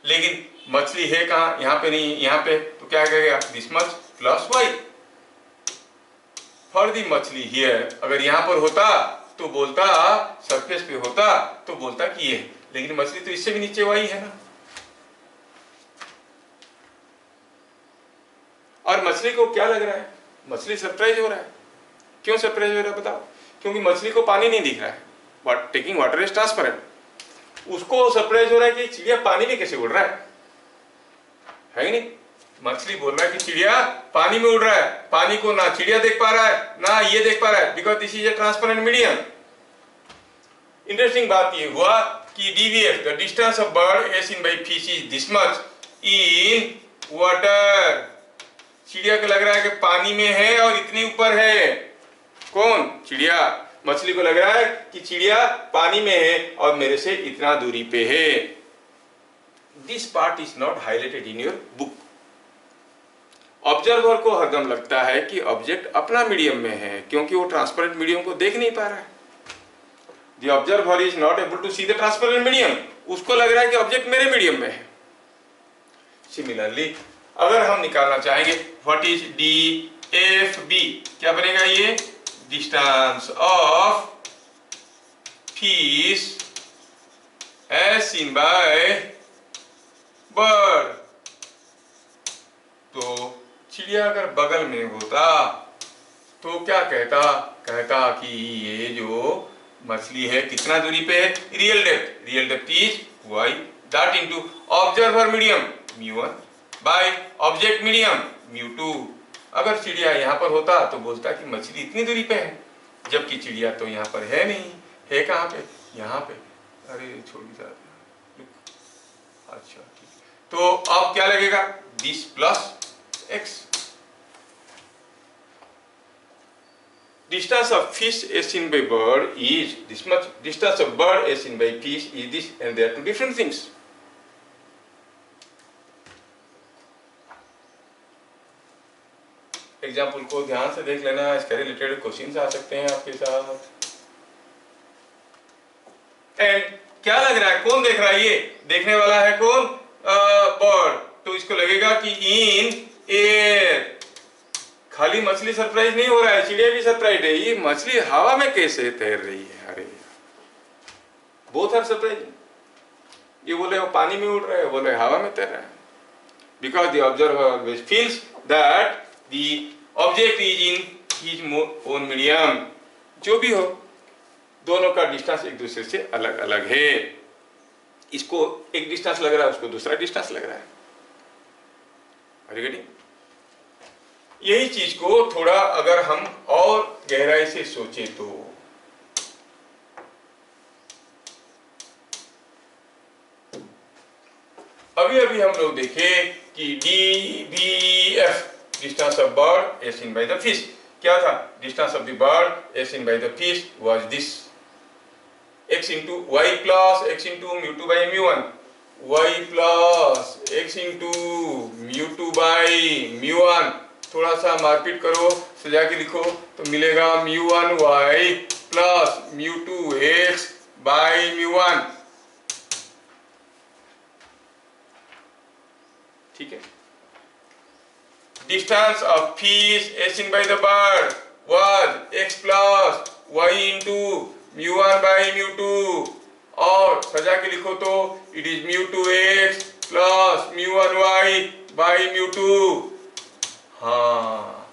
लेकिन मछली है कहाँ, यहाँ पे नहीं, यहाँ पे, तो क्या कहेगा, this much plus y for the मछली हियर। अगर यहाँ पर होता तो बोलता, सरफेस पे होता तो बोलता कि ये है, लेकिन मछली तो इससे भी नीचे y है ना। और मछली को क्या लग रहा है, मछली सरप्राइज हो रहा है। क्यों सरप्राइज हो रहा है बताओ? क्योंकि मछली को पानी नहीं दिख रहा है, but taking water is transparent. उसको सरप्राइज हो रहा है कि चिड़िया पानी में कैसे उड़ रहा है कि नहीं? मछली बोल रहा है कि चिड़िया पानी में उड़ रहा है, पानी को ना चिड़िया देख पा रहा है ना ये देख पा रहा है, because this is a transparent medium. Interesting बात ये हुआ कि DVF, the distance of bird as seen by fish, is this much in water. चिड़िया को लग रहा है कि पानी में है और इतनी ऊपर है। कौन? चिड़िया। मछली को लग रहा है कि चिड़िया पानी में है और मेरे से इतना दूरी पे है। This part is not highlighted in your book. Observer को हरदम लगता है कि ऑब्जेक्ट अपना मीडियम में है, क्योंकि वो ट्रांसपेरेंट मीडियम को देख नहीं पा रहा है। The observer is not able to see the transparent medium. उसको लग रहा है कि ऑब्जेक्ट मेरे मीडियम में है। सिमिलरली अगर हम निकालना चाहेंगे व्हाट इज DFB, क्या बनेगा ये, distance of fish as seen by bird. तो चिड़िया अगर बगल में होता तो क्या कहता, कहता कि ये जो मछली है कितना दूरी पे है, real depth, real depth is y that into observer medium μ1 by object medium μ2। अगर चिड़िया यहाँ पर होता तो बोलता कि मछली इतनी दूरी पे है, जबकि चिड़िया तो यहाँ पर है नहीं। है कहाँ पे, यहाँ पे। अरे छोड़ी जाती, अच्छा ठीक। तो अब क्या लगेगा, this plus x। Distance of fish as seen by bird is this much. Distance of bird as seen by fish is this, and they are two different things. Example को ध्यान से देख लेना, इसके रिलेटेड क्वेश्चंस आ सकते हैं आपके साथ। एंड क्या लग रहा है, कौन देख रहा है, ये देखने वाला है कौन, बर्ड। तो इसको लगेगा कि इन एयर। खाली मछली सरप्राइज नहीं हो रहा है, चिड़िया भी सरप्राइज है, ये मछली हवा में कैसे तैर रही है। अरे बोथ आर सरप्राइज। ये बोले वो पानी में उड़ रहा है, बोले हवा में तैर रहा है। Because the observer always feels that the object is in his own medium. जो भी हो, दोनों का डिस्टेंस एक दूसरे से अलग अलग है। इसको एक डिस्टेंस लग रहा है, उसको दूसरा डिस्टेंस लग रहा है। Are you getting? यही चीज को थोड़ा अगर हम और गहराई से सोचे तो अभी अभी हम लोग देखे कि DBF distance of bird as seen by the fish क्या था? Distance of the bird as seen by the fish was this x into y plus x into mu 2 by mu 1, y plus x into mu 2 by mu 1। थोड़ा सा मारपीट करो, सजा के लिखो तो मिलेगा mu 1 y plus mu 2 x by mu 1। ठीक है। Distance of fish as seen by the bird was x plus y into mu 1 by mu 2 और सजा के लिखो तो it is mu 2x plus mu 1y by mu 2। हाँ,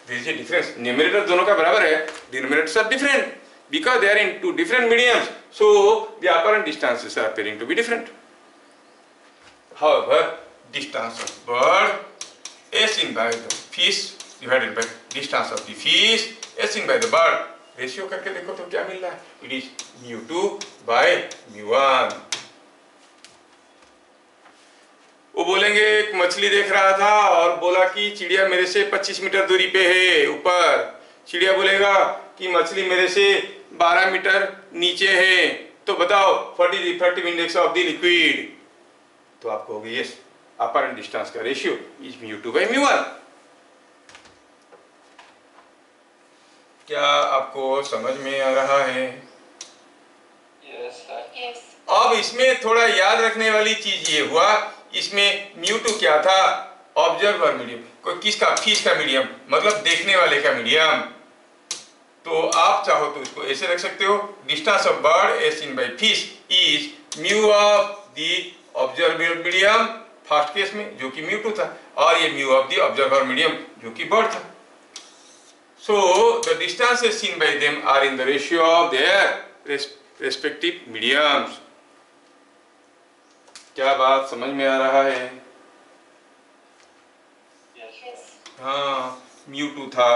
there is a difference। Numerator दोनों का बराबर है, denominators are different because they are in two different mediums, so the apparent distances are appearing to be different। However, distance of bird as seen by the fish divided by distance of the fish as seen by the bird, ratio करके देखो तो क्या मिल रहा है? It is mu 2 by mu 1। वो बोलेंगे एक मछली देख रहा था और बोला कि चिड़िया मेरे से 25 मीटर दूरी पे है ऊपर। चिड़िया बोलेगा कि मछली मेरे से 12 मीटर नीचे है, तो बताओ what is refractive index of the liquid? तो आपको होगी यस, अपरेंट डिस्टेंस का ratio is mu 2 by mu 1। क्या आपको समझ में आ रहा है? Yes sir. Yes. अब इसमें थोड़ा याद रखने वाली चीज ये हुआ, इसमें mu 2 क्या था? Observer medium. कोई किसका? फिश का मीडियम, मतलब देखने वाले का मीडियम। तो आप चाहो तो इसको ऐसे रख सकते हो, distance of bird as seen by fish is mu of the observer medium first case में, जो कि mu 2 था, और ये mu of the observer medium जो कि बर्ड था। So the distances seen by them are in the ratio of their respective mediums। क्या बात समझ में आ रहा है? Yes. हाँ, mu 2 था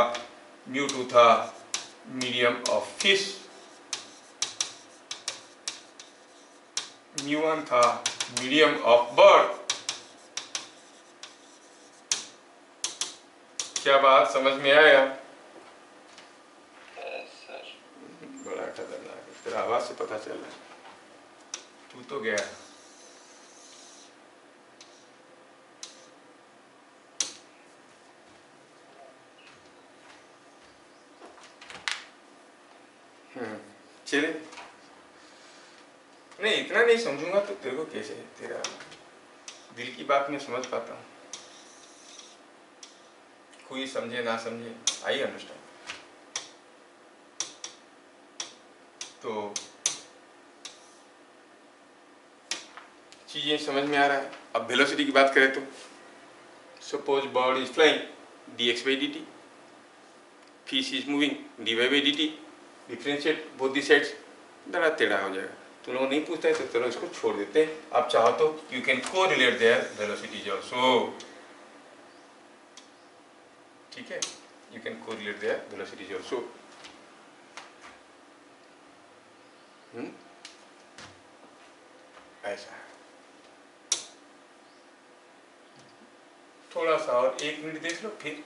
मीडियम ऑफ फिश, mu 1 था मीडियम ऑफ बर्ड। क्या बात समझ में आया? बड़ा खतरनाक है, तेरा आवाज से पता चल रहा है तू तो गया। चले, नहीं इतना नहीं समझूंगा तो तेरे को कैसे, तेरा दिल की बात मैं समझ पाता हूँ, कोई समझे ना समझे, आई अंडरस्टैंड। तो चीजें समझ में आ रहा है। अब वेलोसिटी की बात करें तो suppose bird is flying dx by dt, fish is moving dy by dt, differentiate both the sides, बड़ा टेढ़ा हो जाएगा। तुम लोग नहीं पूछता है तो चलो इसको छोड़ देते हैं। आप चाहो तो यू कैन को रिलेट देयर वेलोसिटीज आल्सो, ठीक है, यू कैन को रिलेट देयर वेलोसिटीज आल्सो। ऐसा है। थोड़ा सा और 1 मिनट देख लो, फिर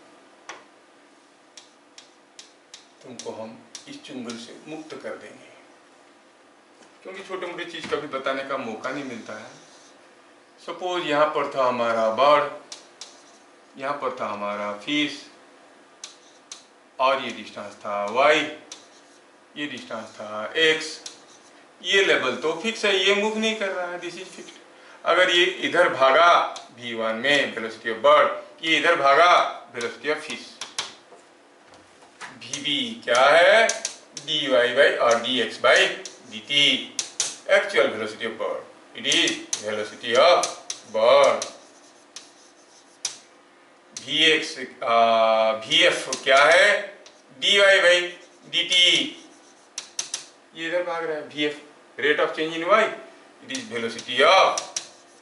तुमको हम इस चुंगल से मुक्त कर देंगे, क्योंकि छोटे मोटे चीज कभी बताने का मौका नहीं मिलता है। सपोज यहाँ पर था हमारा बर्ड, यहाँ पर था हमारा फिश, और ये डिस्टेंस था y, ये डिस्टेंस था x। ये लेवल तो फिक्स है, ये मूव नहीं कर रहा है, दिस इज फिक्स्ड। अगर ये इधर भागा v1 में वेलोसिटी ऑफ बर्ड, ये इधर भागा वेलोसिटी ऑफ फिश, vb क्या है? dy by और dx by dt, actual velocity of bird, it is velocity of bird. vf क्या है? dy by dt, ये इधर भाग रहा है, vf rate of change in y, it is velocity of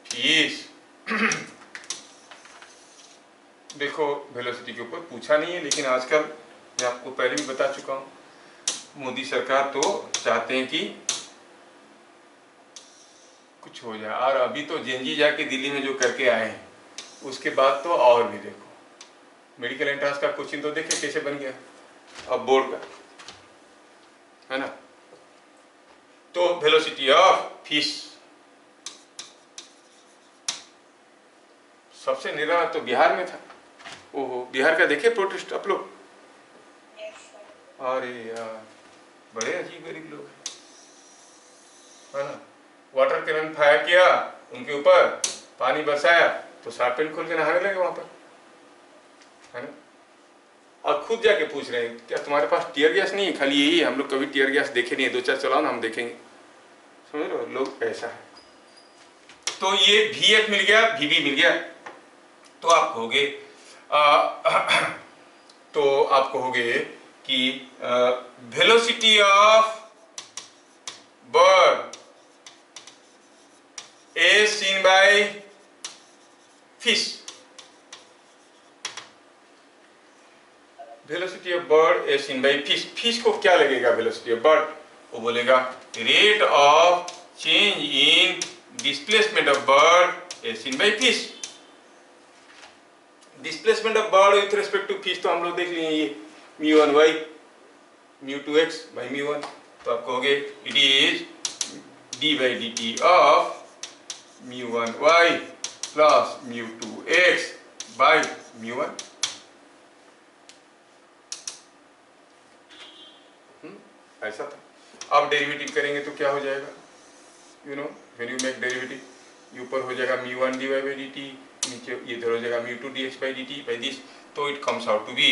fish. देखो वेलोसिटी के ऊपर पूछा नहीं है, लेकिन आजकल मैं आपको पहले भी बता चुका हूँ, मोदी सरकार तो चाहते हैं कि कुछ हो जाए। और अभी तो जेएनजी जाके दिल्ली में जो करके आए हैं, उसके बाद तो और भी देखो, मेडिकल एंट्रेंस का क्वेश्चन तो देखे कैसे बन गया, अब बोर्ड का, है ना। तो वेलोसिटी ऑफ फिश सबसे निरा तो बिहार में था। ओहो, बिहार का देखे प्रोटेस्ट आप लोग? Yes, sir. अरे यार, बड़े अजीब गरीब लोग हैं, है ना। वाटर कैनन फायर किया उनके ऊपर, पानी बरसाया तो शार्ट पैंट खोल के नहाने लगे वहां पर, है ना। और खुद जाके पूछ रहे हैं क्या तुम्हारे पास टीयर गैस नहीं है? खाली यही है, हम लोग कभी टीयर गैस देखे नहीं है, 2-4 चलाओ ना हम देखेंगे। समझ लो, लोग ऐसा है। तो ये VF मिल गया, VB मिल गया, तो आप कहोगे कि velocity of bird as seen by fish, velocity of bird as seen by fish. Fish को क्या लगेगा वेलोसिटी ऑफ बर्ड? वो बोलेगा rate of change in displacement of bird as seen by fish. Displacement of bird with respect to fish तो हम लोग देख लिए, ये μ1y μ2x बाई μ1, तो आप कहोगे it is d/dt of μ1y plus μ2x by μ1। ऐसा था। अब डेरिवेटिव करेंगे तो क्या हो जाएगा? You know, when you make derivative, ऊपर हो जाएगा μ1 dy/dt, नीचे इधर हो जाएगा μ2 dx/dt बाई दिस, तो it comes out to be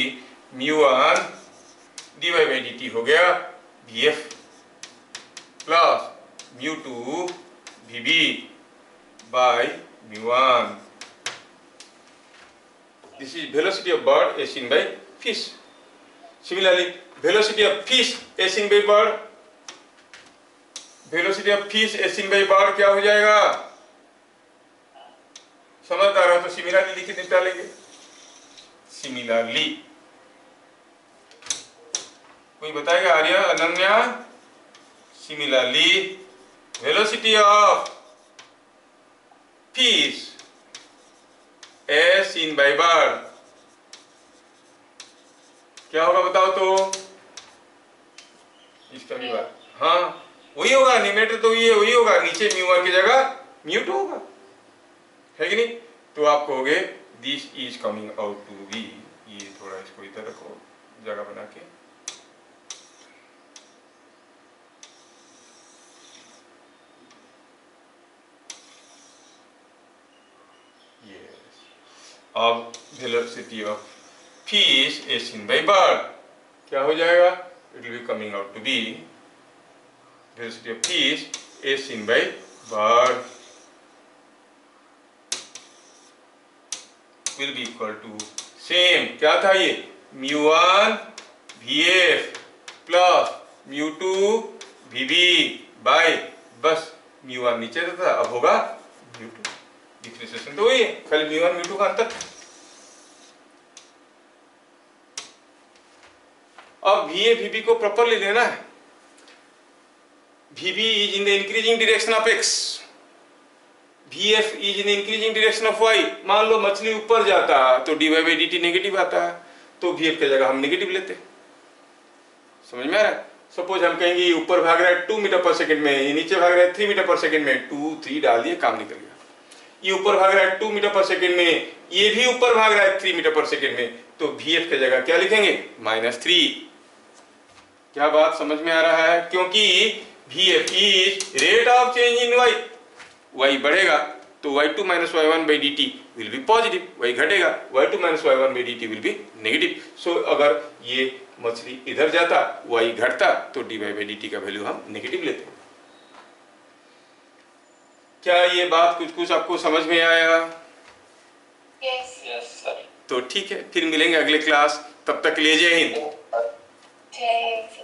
μ1 dy/dt हो गया vf plus μ2 vb by μ1। This is velocity of bird as seen by fish. Similarly velocity of fish as seen by bird, velocity of fish as seen by bird क्या हो जाएगा? समझदार हो तो similarly लिख के निपटा लेंगे। सिमिलरली कोई बताएगा? Arya, Ananya? Similarly velocity of fish as seen by bird क्या होगा बताओ तो? इसका भी बात, हाँ वही होगा, न्यूमरेटर तो ये वही होगा, नीचे μ1 की जगह μ2 होगा, है कि नहीं। तो आप कहोगे this is coming out to be, ये थोड़ा इसको इधर रखो जगह बना के, अब velocity of fish as seen by bird क्या हो जाएगा? It will be coming out to be velocity of fish as seen by bird will be equal to same, क्या था ये? μ1 vf प्लस μ2 vb बाय, बस μ1 नीचे रहता था, अब होगा μ2। डिफरेंशिएशन तो वही है, खाली μ1 μ2 का अंतर। अब va vb को प्रॉपरली लेना है। vb is in the increasing direction of x, vf is in the increasing direction of y। मान लो मछली ऊपर जाता तो dy/dt नेगेटिव आता है, तो vf की जगह हम नेगेटिव लेते। समझ में आ रहा है? सपोज हम कहेंगे ये ऊपर भाग रहा है 2 मीटर पर सेकंड में, ये नीचे भाग रहा है 3 मीटर पर सेकंड में, 2 3 डाल दिए, काम निकल गया। ये ऊपर भाग रहा है 2 मीटर पर सेकंड में, ये भी ऊपर भाग रहा है 3 मीटर पर सेकंड में, तो vf की जगह क्या लिखेंगे? -3। क्या बात समझ में आ रहा है? क्योंकि vf is rate of change in y, y बढ़ेगा तो y2 - y1/dt will be positive, y घटेगा y2 - y1/dt will be negative. सो अगर ये मछली इधर जाता, y घटता, तो dy/dt का वैल्यू हम नेगेटिव लेते। क्या ये बात कुछ कुछ आपको समझ में आया? Yes. Yes sir. तो ठीक है, फिर मिलेंगे अगले क्लास, तब तक के लिए जय हिंद। Jay.